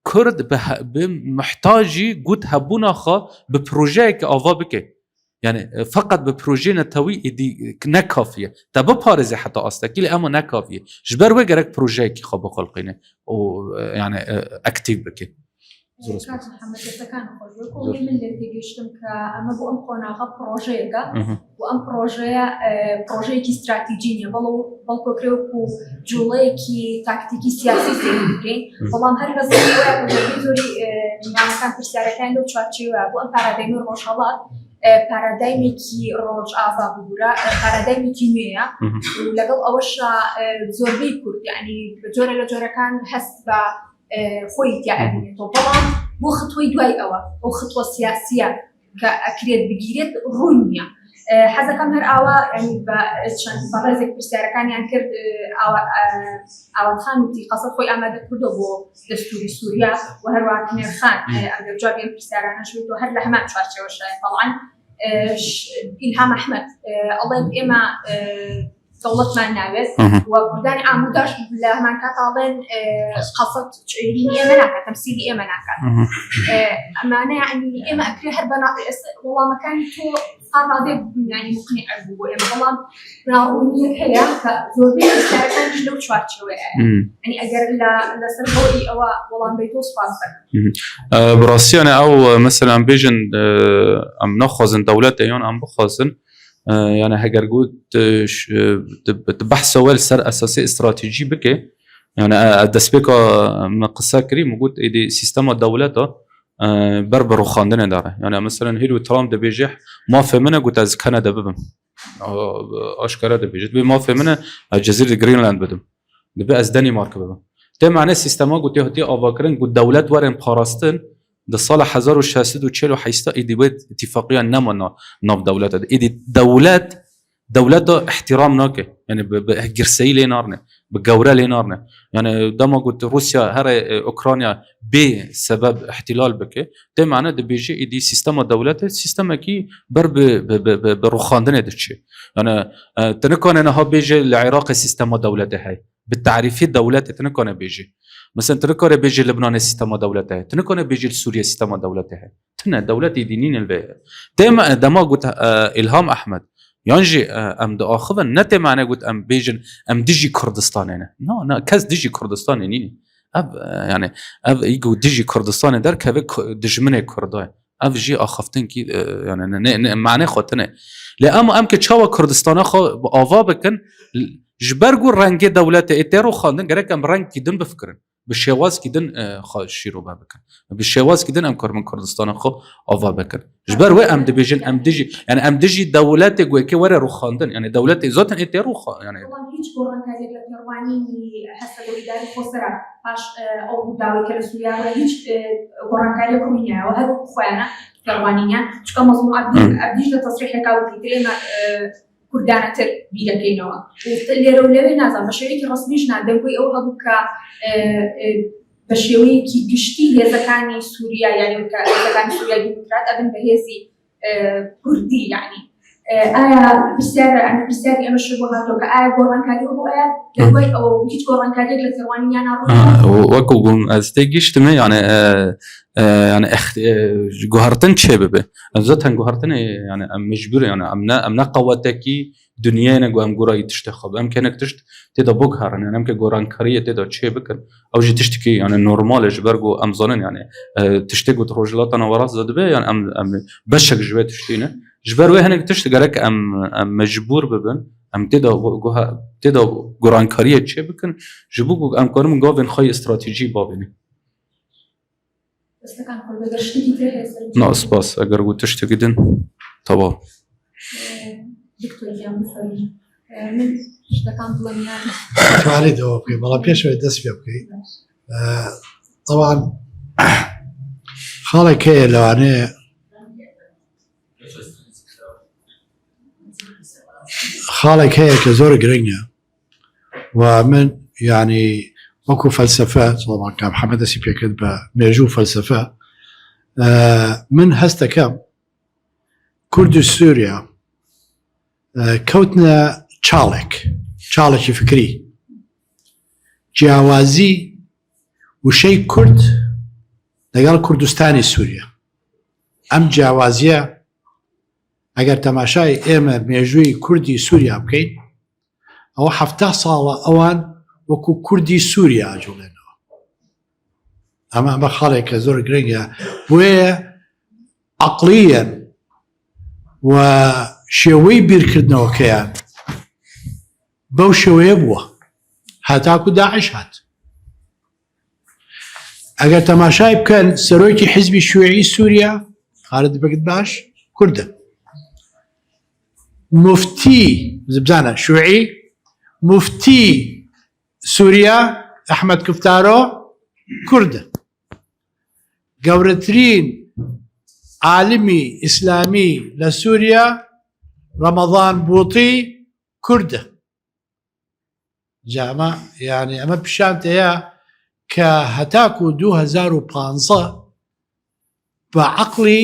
S4: كرد بمحتاجي قد هبونا خا ببروجيك أوفا بك يعني فقط ببروجي نتوي دي نكافية تبى بارزة حتى أصلك اللي أما نكافية جبر وجرك بروجيك خا بخلقينه أو يعني أكتيف بك
S1: كات محمد كان خلوك ومن اللي تيجيشتم كأما بو أم قناعة بروجيكا وأم بروجي كي استراتيجية بالكو كريوكو جوليكي تكتيكي سياسي سيكين والله هر بس وجدوري يعني كان في السيارة لو تشاتشي وأبو أم بارادايم روشالات بارادايمي كي روج آفا بورا بارادايمي كي نيا ولقل أوش زوربي كورد يعني بجورة كان حسب خويت يعني طبعا مو خطوة دواي أو خطوة سياسية كأكريت بجيرت رونيا حذا كم هر أوا يعني بشان برزك بسيارة كان يعني كرد أوا خانتي قصد خوي أمد كردو بو دستوري سوريا وهر واكني خان أقدر جابين بسيارة نشوي وهر لحمات شارشة وشاي طبعا إلهام أحمد الله يبقى دولت ما ناوز وكرداني عموداش لما كاتالين قصة شعريني مناكا تمثيلي مناكا أمانة يعني إما أكره هربنا والله ما كان تو صار هذا يعني مقنع أبوه والله نارونية هي كزوربين السرطان جلو شوات شوي يعني أجر لا سربوي أو والله بيتوس فاصل
S4: براسيانة أو مثلا بيجن أم نخزن دولات أيون أم بخزن يعني هجر قلت بحث أول سر أساسي استراتيجي بكي يعني دسبيكا من قصة كريم وقلت إدي سيستم الدولة بربرو خاندنا داره يعني مثلا هيلو ترامب ده بيجح ما فهمنا قلت از كندا ببم أشكره ده بيجت ما فهمنا جزيرة جرينلاند بدم ده بأز دنمارك ببم ده معناه سيستم قلت يهدي أفكرن قلت دولات ورن باراستن ده صالة 1640 حيستا إيدي بيت اتفاقية نما ناب دولات إيدي دولات احترام ناكي يعني بجرسي لينارنا بجورة لينارنا يعني دما قلت روسيا هري أوكرانيا بسبب احتلال بك ده معناه ده بيجي إيدي سيستم الدولات السيستم كي بر بروخاندنة دشي يعني تنكون أنا بيجي العراق سيستم الدولات هاي بالتعريف الدولات تنكون بيجي مثلا تنكون بيجي لبنان سيستم دولته تنكون بيجي سوريا سيستم دولته تنا دولتي دينين البيع دما قلت إلهام أحمد ينجي أم دا آخذ نتى معناه قلت أم بيجن أم ديجي كردستان هنا نا كاس ديجي كردستان هني أب يعني أب يجو ديجي كردستان در كذا دجمنة كرداي أب جي أخفتن كي يعني معناه خدتنا لأما أم كتشوا كردستان خو آوا بكن جبرجو رنگ دولت اترو خاندن گره کم رنگ کیدن بفکرن به شواز کیدن شیرو بکن به شواز کیدن ام کار من کردستان خو آوا بکن جبر و ام دبیجن ام دیجی يعني ام دیجی دولت گوی که ور رو خاندن يعني دولت ذاتن اترو يعني
S1: طبعا هیچ گورن کاری لپروانی حسب اداره خسرا باش او داوی که سویا و هیچ گورن کاری کومینیا و هذا خوانه پروانیان چون مضمون ابدیج تصریح کاوتی تریما كردانة بيدا كينوا اللي رولوي نازم بشوي كي رسميش نادوي أو هبوكا بشوي كي قشتي لزكاني سوريا يعني زكاني سوريا ديمقراط أبن بهزي كردي يعني آية بسيارة أنا بسيارة أنا شبهاتو كآية قران كاري وهو آية لوي أو كيش قران كاري لثرواني أنا
S4: وكو قوم أستيجيش تمي يعني يعني جوهرتن شبابه ذاتن جوهرتن يعني مجبور يعني أمنا قوتكي دنيانا جو أم جوراي تشتخب أم كأنك تدا بقهر يعني أم كجوران كارية تدا شبكن أو جي تشتكي يعني نورمال جبرجو أم ظنن يعني تشتكي وتروجلاتنا وراس زاد بيه يعني أم بشك جوات تشتينا جبر وهنك تشتغلك أم مجبور ببن أم تدا جوران كارية شبكن جبوك أم كانوا جابن خي استراتيجي بابني ناقص باس اگر قلت تشتكي دن طبعا
S1: دكتور جامع فريج من شتەکان بڵێمیان
S2: توانێت ئەوە بکەیت بەڵام پێشەوەی دەست پێ بکەیت طبعاً خاڵێک هەیە لەوانەیە خاڵێک هەیە کە زۆر گرنگە و من یعنی وەکو فەلسەفە کام محەممەد دەستی پێکرد بە مێژوو فەلسەفە من هەست دەکەم کورد و سووریا کەوتنە چاڵێکی فکری جیاوازی وشەی کورد لەگەڵ کوردستانی سووریا ئەم جیاوازیە ئەگەر تەماشای ئێمە مێژووی کوردی سووریا بکەین ئەوە 70 ساڵە ئەوان وەکو کوردی سووریا ئاجوڵێنەوە ئەمە بە خاڵێکە زۆر گرنگە بۆیە عەقلیەن و شێوەی بیرکردنەوەکەیان بەو شێوەیە بووە هەتاکو داعش هات ئەگەر تەماشای بکەن سەرۆکی حیزبی شیوعی سووریا خالد بەگت باش کوردە مفتی بزانە شیوعی مفتی سووریا ئەحمەد کفتارۆ کوردە گەورەترین عالمی ئیسلامی لە سووریا ڕەمەضان بووطی کوردە جامە یعنی ئەمە پیشانتەیە کە هەتاکو 2015 بە عەقلی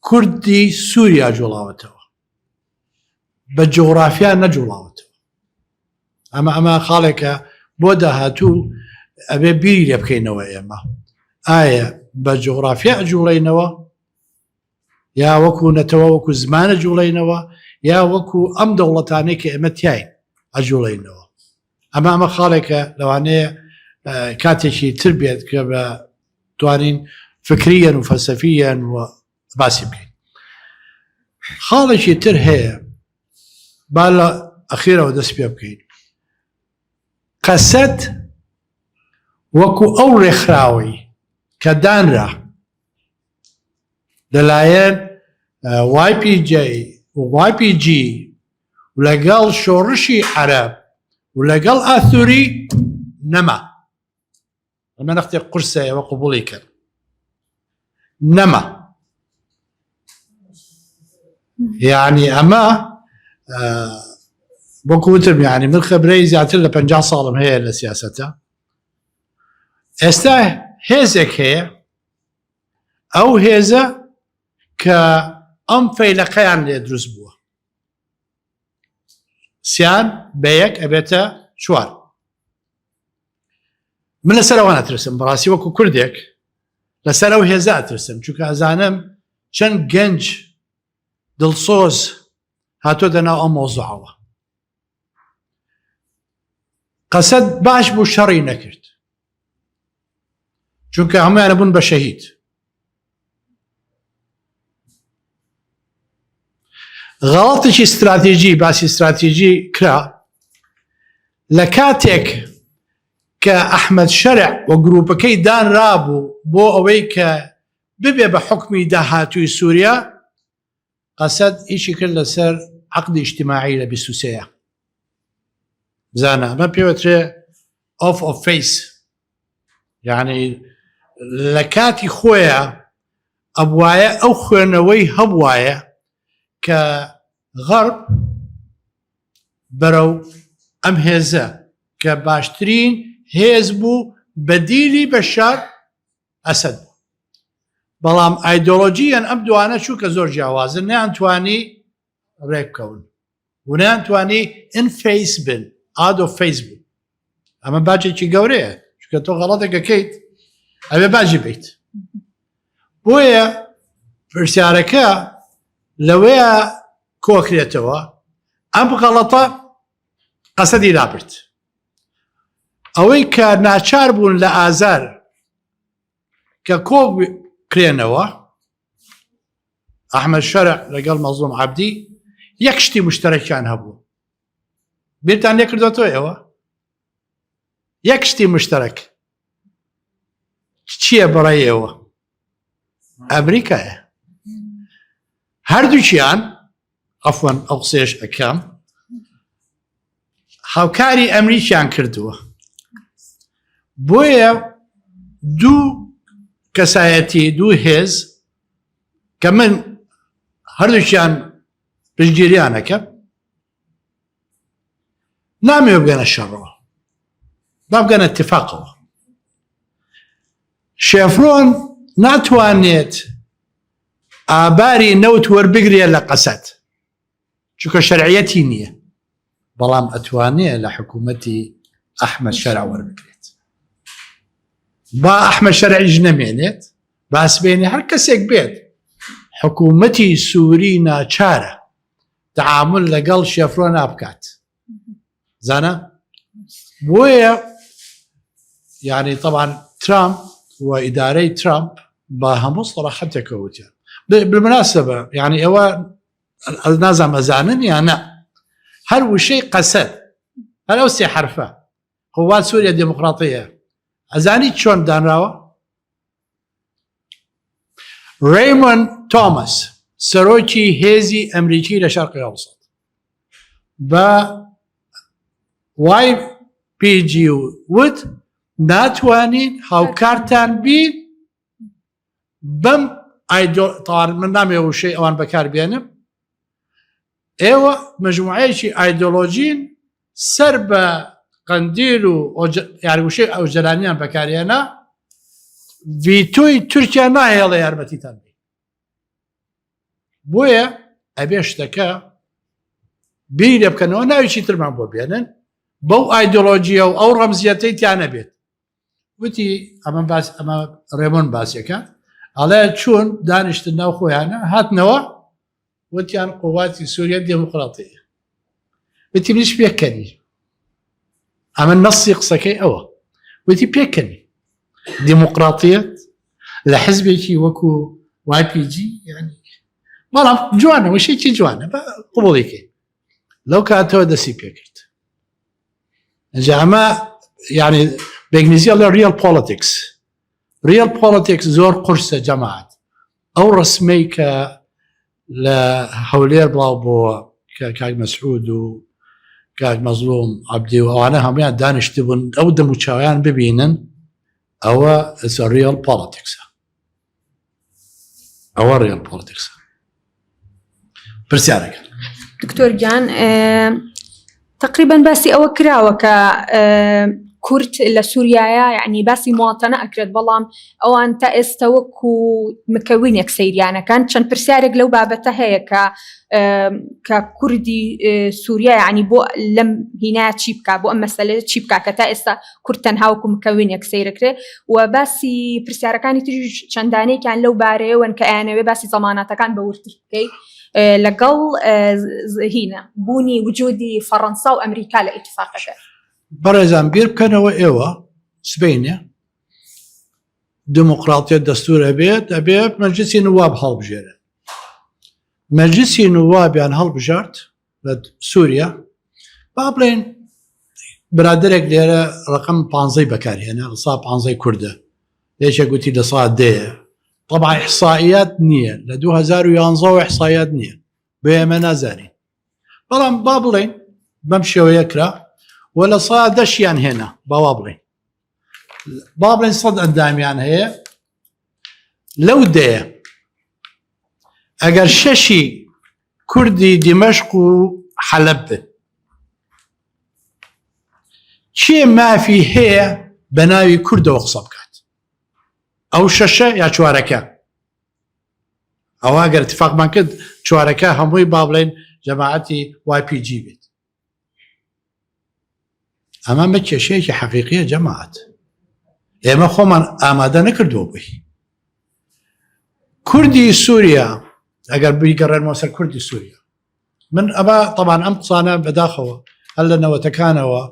S2: کوردی سووریا جوڵاوەتەوە بە جغرافیا نەجوڵاوەتەوە ئەمە خاڵێکە بۆ داهاتوو ئەبێ بیری لێ بکەینەوە ئێمە ئایا بە جغرافیا ئەجوڵێنەوە یا وەکو نەتەوە وەکو زمانە جوڵێنەوە یا وەکو ئەم دەوڵەتانەی کە ئێمە تیاین ئەجوڵێنەوە ئەمە خاڵێکە لەوانەیە کاتێکی تر بێت کە بە توانین فکریەن و فەلسەفیەن و باسی بکەین خاڵێکی تر هەیە با لە ئەخیرەوە دەست پێ بکەین قەسەد وەکو ئەو ڕێکخراوەی کە دانرا لەلایەن YPG و لەگەڵ شۆڕشی عەرەب و لەگەڵ ئاثوری نەما ئەمە نەختێک قورسە ئێوە قبوڵی کرد نەما یعنی ئەمە وەکو وتم یعنی من خەبرەی زیاتر لە 50 ساڵم هەیە لە سیاسەتە ئێستا هێزێک هەیە ئەو هێزە کە ئەم فەیلەقەیان لێ دروست بووە سیان بە یەک ئەبێتە 4 من لەسەر ئەوە نەترسم بەڕاستی وەکو کوردێک لەسەر ئەو هێزە ئەترسم چونکە ئەزانم چەند گەنج دڵسۆز هاتۆتە ناو ئەم مۆزوعەوە قەسەد باش بوو شەڕی نەکرد چونکە هەمویانە بوون بە شەهید غەڵەتێکی استراتیژی باسی استراتیژی کرا لە کاتێک کە ئەحمەد شەرع و گروپەکەی دانرابوو بۆ ئەوەی کە ببێ بە حکمی داهاتووی سووریا قەسەد ئیشی کرد لەسەر عەقدی ئیجتیماعی لە 23 بزانە ئەمە پێوەترێ off of face یعنی لە کاتی خۆیە ئەبوایە ئەو خوێنەوەی هەبوایە کە غەرب بەرەو ئەم هێزە کە باشترین هێز بوو بەدیلی بەشار ئەسەد بوو بەڵام ئایدۆلۆژیان ئەم دوانە چووکە زۆر جیاوازن نەیانتوانی ڕێککەون و نەیانتوانی ئینفەیس بن ئادۆ فەیس بوو ئەمە باجێکی گەورەیە چونکە تۆ غەڵەتێکەکەیت ئەوێ باجی بیت بۆیە پرسیارەکە لەوەیە کۆکرێتەوە ئەم غەڵەتە قەسەدی رابرد ئەوەی کە ناچار بوون لە ئازار کە کۆ کرێنەوە ئەحمەد شەرع لەگەڵ مەزلوم عەبدی یەک شتی مشتەرەکیان هەبوو بیرتان لێ کردوەوە ئێوە یەک شتی مشتەرەک چییە بەڕای ئێوە ئەمریکایە هەردووچیان ئەفوان ئەو قسەیەش ئەکەم هاوکاری ئەمریکیان کردووە بۆیە دوو کەسایەتی دوو هێز کە من هەردووکیان پشتگیریانەکەم نامەوێ بگەنە شەڕەوە با بگەنە اتفاقەوە شێفرۆن ناتوانێت ئاباری نەوت وەربگرێ لە قەسەد چونکە شەرعیەتی نییە بەڵام ئەتوانێت لە حکوومەتی ئەحمەد شەرع وەربگرێت با ئەحمەد شەرعیش نەمێنێت باسبێنێ هەر کەسێک بێت حکوومەتی سووری ناچارە تعامل لەگەڵ شێفرۆن نابکات زانە بۆیە یعنی طبعا ترامپ و ئیدارەی ترامپ با هەموو سەراحەتێکە وتیان بالمناسبە يعني ئێوە نازانم ئەزانن یان نە هەر وشەی قەسەد هەر ئەو سێ حرفە هەوڵات سووریا دموکراتیە ئەزانی چۆن دانراوە ڕێیمۆند تۆماس سەرۆکی هێزی ئەمریکی لە شەرقی ئەوسەط بە YPG وت ناتوانین هاوکارتان بین بەم ئایدۆ من نامێ وشەی ئەوان بەکاربێنم ئێوە مجموعەیەکی ئایدۆلۆژین سەر بە قەندیل و یاریوشەی ئەو جەلانیان بەکارێنە ڤیتۆی تورکیا ناهێڵە یارمەتیتان بێ بۆیە ئەبێ شتەکە بیر لێ بکەنەوە ناویی ترمان بۆ بێنن بەو ئایدۆلۆژیە و ئەو ڕەمزیەتەی تیانە بێت وتی ئەمە ڕێمۆن باسیەکە ئەڵێ چۆن دانیشتن ناو خۆیانە هاتنەوە وتیان قوواتی سووریا دموکراتیە وتی منیش پێکەنی ئەمە نەسی قسەکەی ئەوە وتی پێکەنی دموکراتیەت لە حزبێکی وەکو YPG ینی بەڵام جوانە وشێکی جوانە قوبڵێکی لەو کاتەوە دەسی پێکرد ئەجا ئەمە یعنی بەنگلیزیە لە ریال پۆلیتیکس زۆر قورسە جەماعەت ئەو ڕسمەی کە لە هەولێر بڵاو بووە کە کاک مەسعود و کاک مەزلوم عەبدی و ئەوانە هەمویان دانیشتی بوون ئەو دەموچاویان ببینن ئەوە ریال پۆلیتیکسە ئەوە ریال پۆلیتیکسە پرسیارەکە
S1: دکتۆر گیان تقریبا باسی ئەوە کراوە کە کورد لە سووریایە یعنی باسی مواتەنە ئەکرێت بەڵام ئەوان تا ئێستا وەکو مکەوینێک سەیریانەکان چەند پرسیارێک لەو بابەتە هەیە کە کوردی سووریا یعنی بۆ لەم هینایە چی بکە بۆ ئەم مەسەلە چی بکە کە تا ئێستا کورد تەنها وەکو مکەوینێک سەیرەکرێت و باسی پرسیارەکانی تریش چەندانەیەکیان لەو بارەیەوەن کە ئەیانەوێ باسی زەمانەتەکان بە ورتر بکەیت لەگەڵ هینە بوونی وجودی فەڕەنسا و ئەمریکا لە ئیتفاقەکە
S2: بەڕێزان بیر بکەنەوە ئێوە سبەینێ دموکراتیەت دەستورە بێت ئەبێت مەجلیسی نواب هەڵبژێرن مەجلیسی نوابیان هەڵبژارد لە سووریا با بڵێن برادێک لێرە ڕقم 15 بەکارهێنا لە سا 15 کوردە لێشێک گوتی لە سا دەیە طبعا إحصائيات نییە لە 2011 إحصائيات نییە بۆ ئێمە نازانین بەڵام با بڵێن بەم شێوەیە کرا و لە سا دەشیان هێنا باوا بڵێن با بڵێن سەد ئەندامیان هەیە لەو دەیە ئەگەر شەشی کوردی دیمەشق و حەلەب بێت چێ مافی هەیە بە ناوی کوردەوە قسە بکات ئەو شەشە یا چوارەکە ئەوە گەر اتفاقمان کرد چوارەکە هەمووی با بڵێن جەماعەتی YPG بێت ئەمە بە کێشەیەکی حەقیقیە جەماعەت ئێمە خۆمان ئامادە نەکردووە بووی کوردی سووریا ئەگەر بیگەڕێنەوە سەر کوردی سووریا من ئەمە طبعا ئەم قسانە بەداخەوە هەر لە نەوەتەکانەوە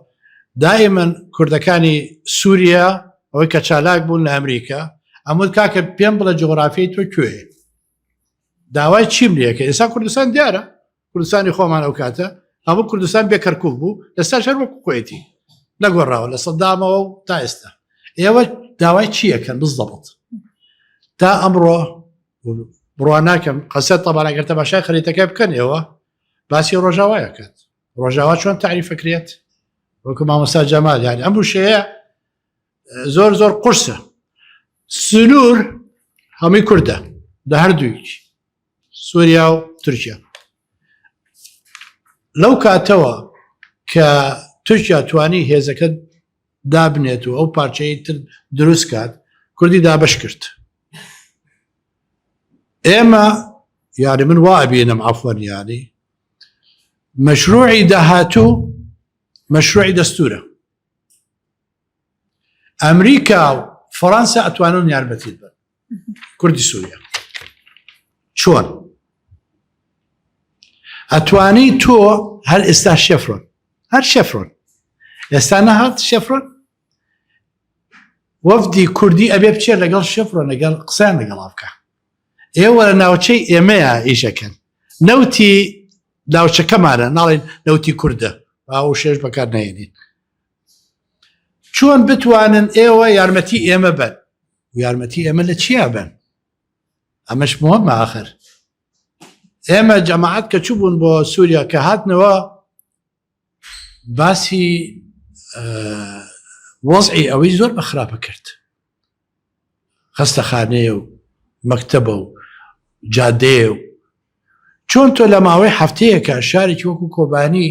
S2: دائما کوردەکانی سووریا ئەوەی کە چالاک بوون لە ئەمریکا ئەمود کاکە پێم بڵە جغرافیای تۆ کوێیە داوای چیم لەکە ئێستا کوردستان دیارە کوردستانی خۆمان ئەو کاتە هەموو کوردستان بێکەرکوب بوو لەستا شەر وەکو خۆیەتی نەگۆڕاوە لە سەدامەوە و تا ئێستا ئێوە داوای چیەکەن بزدەبڵ تا ئەمڕۆ بڕوا ناکەم قەسەت تەبانەگەر تەماشای خەریتەکە بکەن ئێوە باسی ڕۆژاوایەکەت ڕۆژاوا چۆن تعریفەکرێت وەکو مامۆستا جەمال یانی ئەم وشەیە زۆر زۆر قورسە سنوور هەمووی کوردە لە هەردوویکی سووریا و تورکیا لەو کاتەوە کە تورکیا توانی هێزەکە دابنێت و ئەو پارچەی تر دروست کات کوردی دابش کرد ئێمە یاری من وابێنم عفوەن یانی مەشروعی داهاتوو مەشروعی دەستورە ئەمریکا و فەڕەنسا ئەتوانن یارمەتیت بن کوردی سووریا چۆن ئەتوانی تۆ هەر ئێستا شەفرۆن هەر شەفرۆن ئێستا نەهات شەفرۆن وەفدی کوردی ئەبێ بچێ لەگەڵ شەفرۆن لەگەڵ قسەیان لەگەڵا بکە ئێوە لە ناوچەی ئێمەیە ئیشەکەن نەوتی ناوچەکەمانە ناڵێن نەوتی کووردە ئەو شێش بەکار نهێنین چۆن بتوانن ئێوە یارمەتی ئێمە بن و یارمەتی ئێمە لە چیا بن ئەمەش مهمە ئاخر ئێمە جەماعەت کە چوو بوون بۆ سووریا کە هاتنەوە باسی وەزعی ئەوەی زۆر بەخراپە کرد خەستەخانەیە و مەکتەبە و جادەیە و چۆن تۆ لە ماوەی هەفتەیەکە شارێکی وەکو کۆبانی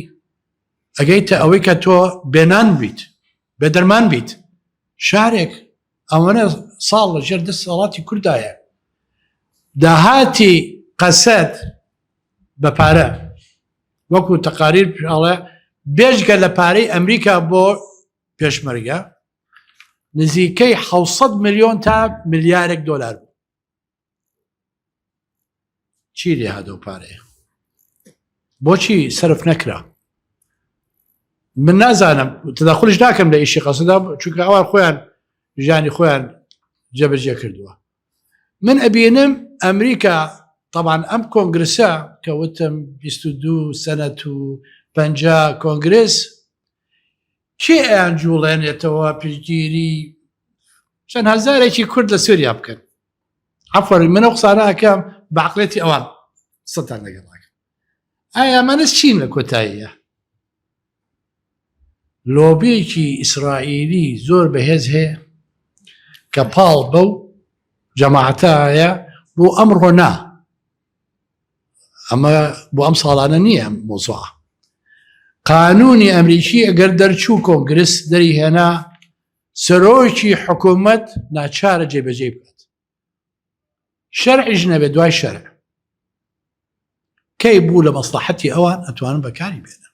S2: ئەگەیتە ئەوەی کە تۆ بێنان بیت بێدەرمان بیت شارێک ئەوەنە ساڵ لە ژێر دەسەڵاتی کوردایە داهاتی قەسەد بە پارە وەکو تەقاریر پێڵێ بێژگە لە پارەی ئەمریکا بۆ پێشمەرگە نزیکەی 600 ملیۆن تا ملیارێک دۆلار بوو چی لێ هاتەوە پارەیە بۆچی سەرف نەکرا من نازانم تەداخولش ناکەم لە ئیشی قەسەدا چونکە ئەوان خۆیان ژیانی خۆیان جێبەجێ کردووە من ئەبینم ئەمریکا طبعا ئەم کۆنگرسە کە وتم 22 سەنەت و 50 کۆنگرس کێ ئەیان جوڵێنێتەوە پشتگیری چەند هەزارێکی کورد لە سووریا بکەن عەفوەن منە قسانە ئەکەم بە عەقڵێتی ئەوان سەتان لەگەڵاکەن ئایا ئەمانە چین لە کۆتاییە لۆبیەکی ئیسرائیلی زۆر بەهێز هەیە کە پاڵ بەو جەماعەتایە بۆ ئەمڕۆ نا ئەمە بۆ ئەم ساڵانە نییە مۆزوعە قانونی ئەمریکی ئەگەر دەرچوو کۆنگرس دەری هێنا سەرۆکی حکوومەت ناچارە جێبەجێ بکات شەرعیش نەبێت دوای شەرع کەی بوو لە مەسلحەتی ئەوان ئەتوانن بەکاری بێنن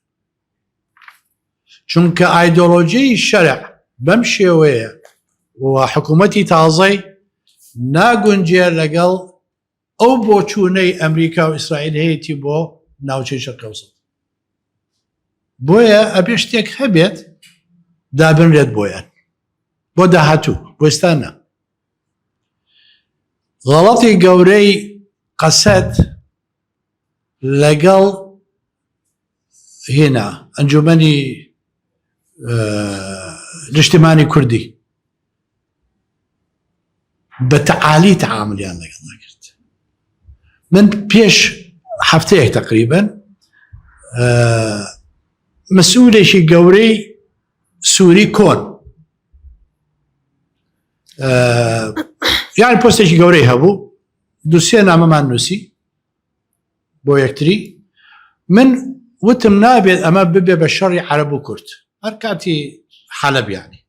S2: چونکە ئایدۆلۆژیی شەرع بەم شێوەیە و حکوومەتی تازەی ناگونجێر لەگەڵ ئەو بۆچوونەی ئەمریکا و ئیسرائیل هەیەی بۆ ناوچەی شەرقی ئەوسەط بۆیە ئەبێ شتێک هەبێت دابنرێت بۆیان بۆ داهاتوو بۆ ئێستانە غەڵەتی گەورەی قەسەد لەگەڵ هێنا ئەنجومەنی نیشتیمانی کوردی بە تەعالی تەعاملیان لەگەڵا کرد من پێش هەفتەیەک تقریبا مەسئولێکی گەورەی سووری کۆن یان پۆستێکی گەورەی هەبوو دووسێ نامەمان نووسی بۆ یەکتری من وتم نابێت ئەمە ببێ بە شەڕی عەرەب و کورد هەر کاتی حەلەب یانی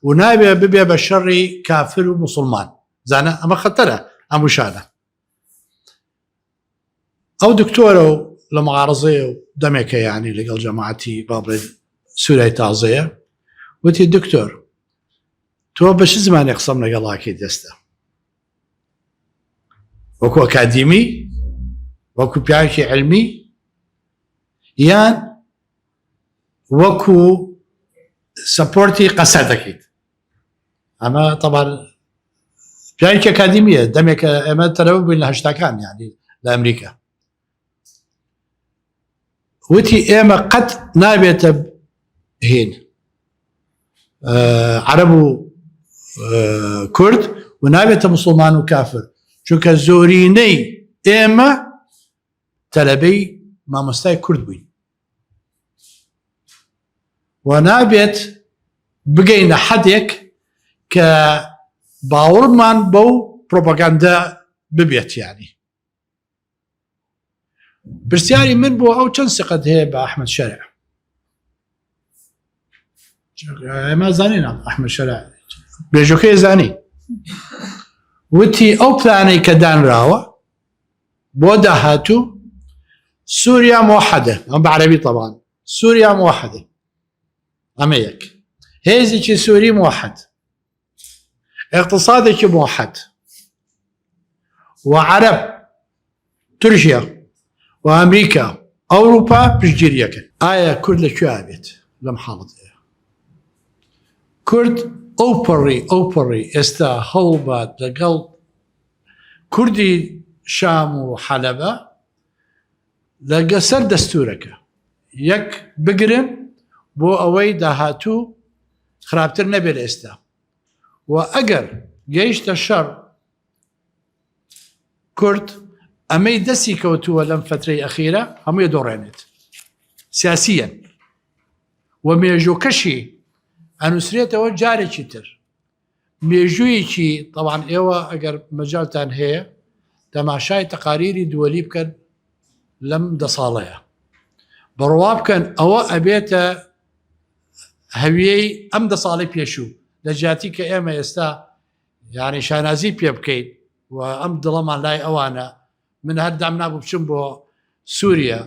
S2: و نابێ ببێ بە شەڕی کافر و موسڵمان زانە ئەمە خەتەرە ئەم وشانە ئەو دکتۆرە و لە مەعارەزەیە و دەمێکە یانی لەگەڵ جەماعەتی با بڵێ سوورای تازەیە وتی دکتۆر تۆ بە چ زمانی قسەم لەگەڵاکەی دەستە وەکو ئەکادیمی وەکو پیاوێکی علمی یان وەکو سەپۆرتی قەسەر دەکەیت ئەمە طبعا پیاوێکی ئەکادیمیە دەمێکە ئێمە تەرەوە بووین لە هەشتاکان یانی لە ئەمریکا وتی ئێمە قەت نابێتە هێن عەرەب و کورد و نابێتە موسڵمان و کافر چونکە زۆرینەی ئێمە تەلەبەی مامۆستای کورد بووین ونابێت بگەینە حەدێک کە باوەڕمان بەو پرۆپاگاندا ببێت یانی. پرسیاری من بۆ ئەو چەند سقەت هەیە بە ئەحمەد شەرع. ئێمە زانین ئەحمەد شەرع بێژوکەی زانی وتی ئەو پلانەی کە دانراوە بۆ داهاتوو سووریا موحدة ئەم بەعەرەبی طبعا سووریا موحدة ئەمە یەک هێزێکی سووری موحد اقتصادێکی موحد وعرب تورکیا وأمريكا أوروبا پشتگیریەکەن. ئایا کورد لەکوێ بێت لەم حاڵەتەیە؟ کورد ئەوپەڕی ئێستا هەوڵبات لەگەڵ کوردی شام و حەلەبە لەگە سەر دەستورەکە یەک بگرن بۆ ئەوەی داهاتوو خراپتر نەبێت ئێستا و ئەگەر گەیشتە شەڕ کورد ئەمەی دەستی کەوتووە لەم فترەی ئەخیرە هەمووی دۆڕێنێت سیاسیەن و مێژووکەشی ئەنووسرێتەوە جارێکی تر مێژوویەکی طبعاً ئێوە ئەگەر مەجاڵتان هەیە تەماشای تەقاریری دووەلی بکەن لەم دە ساڵەیە بڕوا بکەن ئەوە ئەبێتە هەویەی ئەم دە ساڵی پێشوو لە جاتی کە ئێمە ئێستا یانی شانازی پێ بکەیت و ئەم دڵەمان لای ئەوانە من هەردام نابوو بچم بۆ سووریا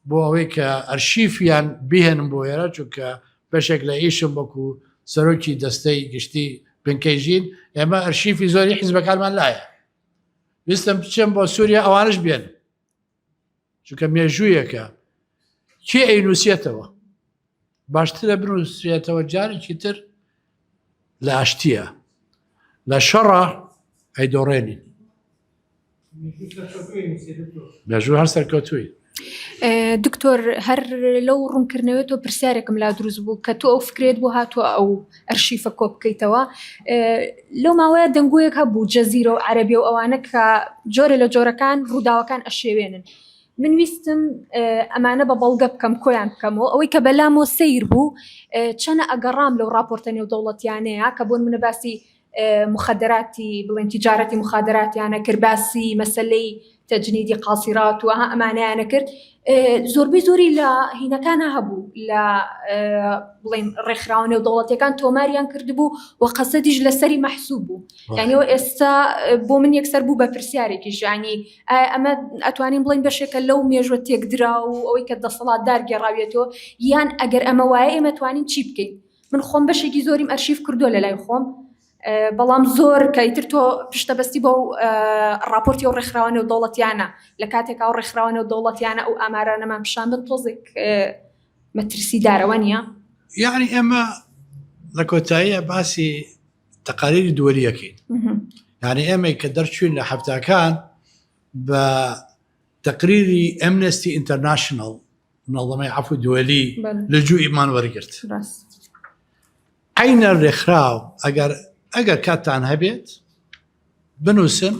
S2: بۆ ئەوەی کە ئەرشیفیان بهێنم بۆ ئێرە چونکە بەشێک لە ئیشم وەکو سەرۆکی دەستەی گشتی بنکەیژین ئێمە ئەرشیفی زۆری حیزبەکانمان لایە ویستم بچم بۆ سووریا ئەوانش بێن چونکە مێژوویەکە کێ ئەینووسێتەوە باشترە بنووسێتەوە جارێکی تر لە ئاشتیە لە شەڕە ئەیدۆڕێنین مێژوو هەر سەرکەوتووی.
S1: دکتۆر هەر لەو ڕوونکردنەوەی تۆ پرسیارێکم لا دروست بوو کە تۆ ئەو فکرێت بۆ هاتووە ئەو ئەرشیفە کۆ بکەیتەوە لەو ماوەیە دەنگوویەک هەبوو جەزیرە و عەرەبیە و ئەوانە کە جۆرە لە جۆرەکان ڕووداوەکان ئەشێوێنن من ویستم ئەمانە بە بەڵگە بکەم کۆیان بکەمەوە ئەوەی کە بەلامۆ سیر بوو چەنە ئەگەڕام لەو راپۆرتە نێودەوڵەتیانەیە کە بۆن منە باسی مخدراتی بڵێن تیجارەتی مخدراتیانە کرد باسی مەسلەی تەجنیدی قاسیرات و ئەمانەیانە کرد زۆربەی زۆری لە هینەکانە هەبوو لە بڵێن ڕێکخراوە نێودەوڵەتیەکان تۆماریان کردبوو و قەسەدیش لەسەری مەحسوب بوو یانیەوە ئێستا بۆ من یەکسەر بوو بە پرسیارێکیش ینی ئەمە ئەتوانین بڵین بەشێکە لەو مێژوە تێکدرا و ئەوەی کە دەسەڵاتدار گێڕاوێتەوە یان ئەگەر ئەمە وایە ئێمە توانین چی بکەین من خۆم بەشێکی زۆریم ئەرشیف کردووە لە لای خۆم بەڵام زۆر کەیتر تۆ پشتەبەستی بۆ راپۆرتی و ڕێکخراوە نێودەوڵەتیانە لە کاتێکا و ڕێکخراوە نێودەوڵەتیانە ئەو ئامارانەمان پیشان بن تۆزێک مەترسیدارەوە نییە
S2: یعنی ئێمە لە کۆتاییە باسی تەقاریری دووەریەکەین یعنی ئێمەی کە دەرچوین لە هەفتاکان بە تەقریری ئەمنستی ئینتەرناشنڵ منظمەی عەفو دووەلی لە جوئیمان وەرگرت عینە ڕێکخراو ئەگەر کاتتان هەبێت بنووسن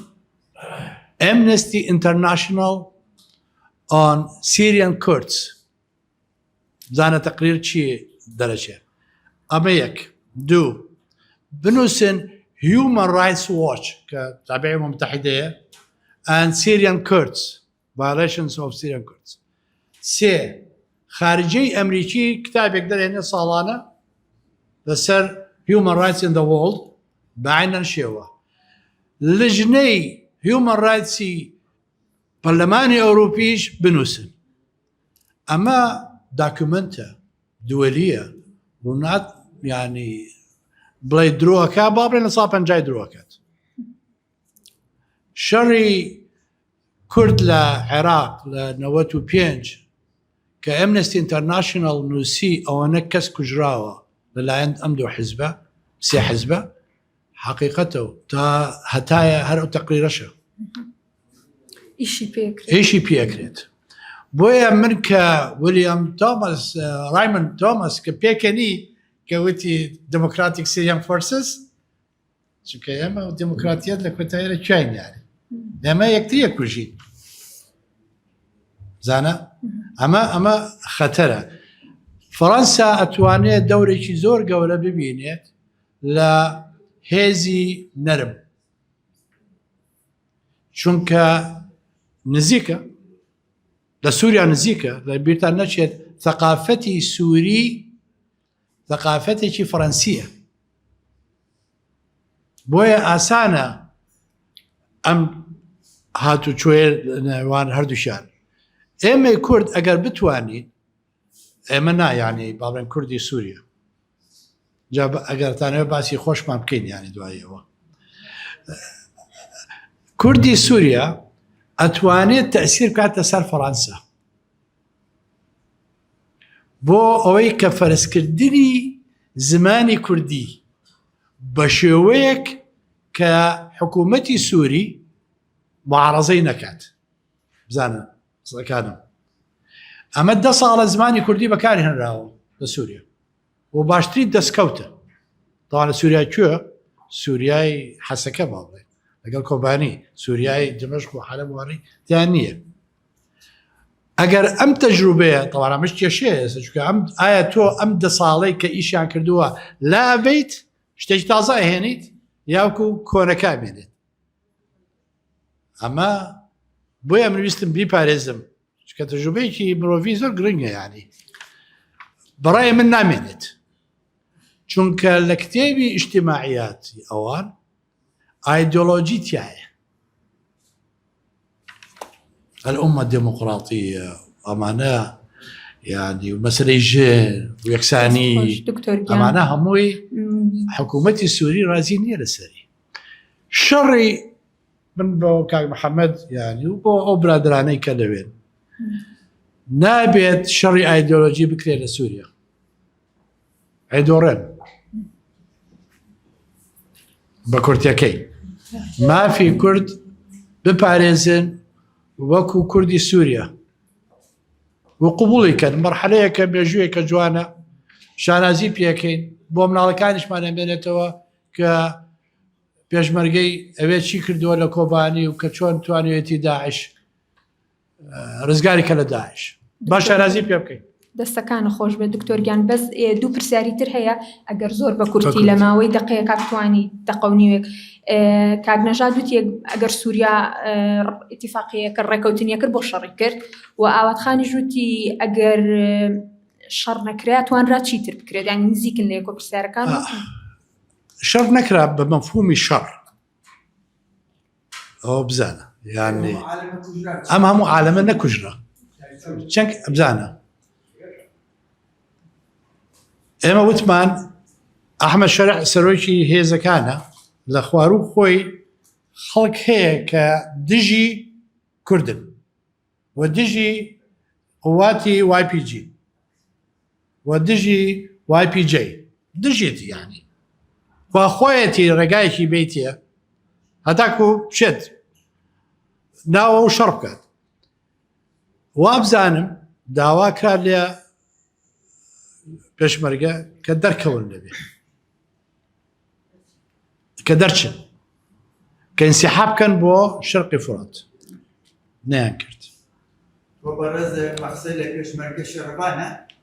S2: Amnesty International on Syrian Kurds زانە تەقریر چی دەرەچێ ئەمە یەک دوو بنووسن Human Rights Watch کە تابعی متحیدەیە and Syrian Kurds Violations of Syrian Kurds سێ خارجەی ئەمریکی کتابێک دەرێنێ ساڵانە لەسەر Human Rights in the World بەعینەن شێوە لژنەی Human Rightsی پەرلەمانی ئەوروپیش بنووسن ئەمە داکومنتە دووەلیە ڕوونات ینی بڵێ درۆەکە با بڵێن لە 150 درۆکات شەڕی کورد لە عێراق لە 95 کە ئەمنستی ئینتەرناشنڵ نووسی ئەوەنە کەس کوژراوە لەلایەن ئەم دوو حیزبە سێ حیزبە حقیقەتەوە تا هەتایە هەر ئەو تەقریرەشە ئیشی پێکرێت بۆیە من کە ویلیام تۆماس ڕایمن تۆماس کە پێکەنی کە وتی دموکراتیک سیریان فۆرسز چونکە ئێمە دموکراتیەت لە کۆتاییرە کوێین یاری ئێمە یەکتریە کوژین زانە ئەمە خەتەرە فەڕەنسا ئەتوانێت دەورێکی زۆر گەورە ببینێت لە هێزی نەرم، چونکە نزیکە لە سووریا نزیکە، لە بیرتان نەچێت ثەقافەتی سووری ثەقافەتێکی فەڕەنسیە، بۆیە ئاسانە ئەم هاتوچۆیە نێوان هەردووشیان. ئێمە کورد ئەگەر بتوانین، ئێمە نایانی باڵێن کوردی سووریا، جا ئەگەرتانەوە باسی خۆشمان بکەین ینی دوایەوە، کوردی سووریا ئەتوانێت تەسیر بکاتە سەر فەڕەنسا بۆ ئەوەی کە فەرزکردنی زمانی کوردی بە شێوەیەک کە حکوومەتی سووری معارەزەی نەکات. بزانە سەکانم ئەمە 10 ساڵە زمانی کوردی بەکاری هەنراوە لە سووریا و باشترین دەستکەوتە. تاوان لە سووریای کوێ؟ سووریای حەسەکە باڵێ لەگەڵ کۆبانی، سووریای دمەشق و حەلەب واری تیان نییە. ئەگەر ئەم تەجروبەیە تەوانا مش کێشەیە چونکە ئایا تۆ ئەم 10 ساڵەی کە ئیشیان کردووە لا ئەبیت شتێکی تازە ئەهێنیت یاوکو کۆنەکە بێنێت. ئەمە بۆیە من ویستم بیپارێزم چونکە تەجروبەیەکی مرۆڤی زۆر گرنگە، ینی بەڕای من نامێنێت، چونکە لە کتێبی ئیجتیماعیاتی ئەوان ئایدۆلۆجی تایە، الأمة الديمقراطية ئەمانە ینی مەسلەی ژێر و یەکسانی ئەمانە هەمووی حکوومەتی سووری ڕازی نییە لەسەری. شەڕی من بۆ کاک محەممەد ینی و بۆ ئەو برادرانەی کە لەوێن نابێت شەڕی ئایدۆلۆجی بکرێت لە سووریا، ئەیدۆڕێن بە کورتەکەی مافی کورد بپارێزن وەکو کوردی سووریا و قبوڵی کەن مەرحەلەیەکە مێژوویەکە جوانە شانازی پێکەین بۆ مناڵەکانیشمان ئەمێنێتەوە کە پێشمەرگەی ئەوێ چی کردووە لە کۆبانی و کە چۆن توانێتی داعش ڕزگاری کە لە داعش باش شانازی پێ بکەین.
S1: دەستەکانە خۆش بێت دکتۆرگیان. بەس 2 پرسیاری تر هەیە ئەگەر زۆر بە کورتی لە ماوەی دقەیەکە بتوانی دەقەونیوێک کاک نەژاد وتی ئەگەر سووریا ئیتیفاقیەکە ڕێکەوتنیە کرد بۆ شەڕی کرد و ئاواتخانی ژووتی ئەگەر شەڕ نەکرا توانرا چیتر بکرێت، یانی نزیکن لە یەکۆ پرسیارەکان.
S2: شەڕ نەکرا بە مەفهومی شەڕ ئەوە بزانە، یانی ئەم هەموو عالەمە نەکوژرا چەند بزانە. ئێمە وتمان ئەحمەد شەرع سەرۆکی هێزەکانە لە خواروو خۆی خەڵک هەیە کە دژی کوردن و دژی قواتی YPG و دژی YPJ دژێتی ینی وا خۆیەتی ڕێگایەکی بیتە هەتاکو بچێت ناوە و شەڕ بکات. وابزانم داوا کرا لێ پێشمەرگە کە دەرکەون لەبێ کە دەرچن کە ئینسیحاب بکەن بۆ شەرقی فورات نەیان کرد.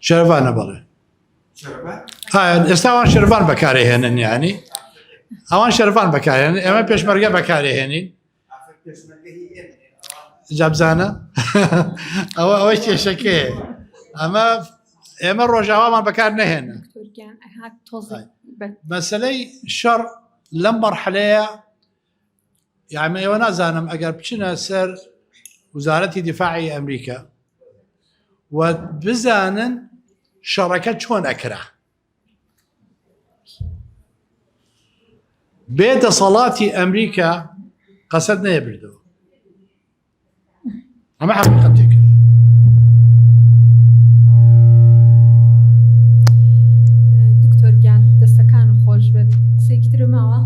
S2: شەرڤانە بەڵێ ئێستا ئەوان شەرڤان بەکارهێنن، ینی ئەوان شەرڤان بەکارهێنن، ئێمە پێشمەرگە بەکارهێنین جابزانە ئەوەی کێشەکەیە ئەمە ئێمە ڕۆژاوامان بەکار نەهێنە. مەسلەی شەڕ لەم مەرحەلەیە یعنی ئێوە نازانم ئەگەر بچنە سەر وزارەتی دیفاعی ئەمریکا و بزانن شەڕەکە چۆن ئەکرا بێدەسەڵاتی ئەمریکا قەسەد نەیەبردەوە، ئەمە حەقیقەتێکە.
S1: دکتۆرگیان دەستەکان خۆش بێت قسێکی ترماوە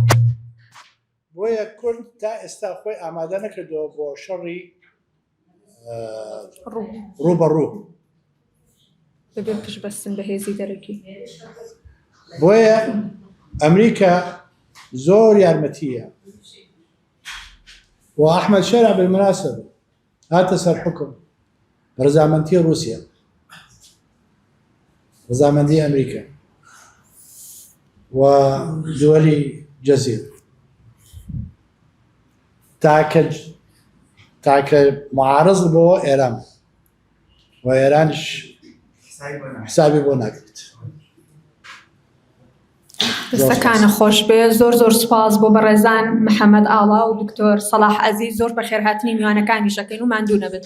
S2: بۆیە کورد تا ئێستا خۆی ئامادە نەکردەوە بۆ شەڕی ڕوبەڕوو
S1: بەبێ پشت بەستن بە هێزی دەرەکی.
S2: بۆیە ئەمریکا زۆر یارمەتیە و ئەحمەد شەرع بالمناسبە هاتە سەر حکم بەرزامەندی رووسیا رضامندی ئەمریکا و دووەلی جەزیر تاکە معارض بۆ ئێران و ئێرانش حسابی بۆ ناکرێت.
S1: دەستەکانە خۆش بێ زۆر سوپاس بۆ بەڕێزان محەممەد ئاڵا و دکتۆر سەلاح عەزیز زۆر بە خێرهاتنی میوانەکانی شەکەین و ماندوو نەبێت.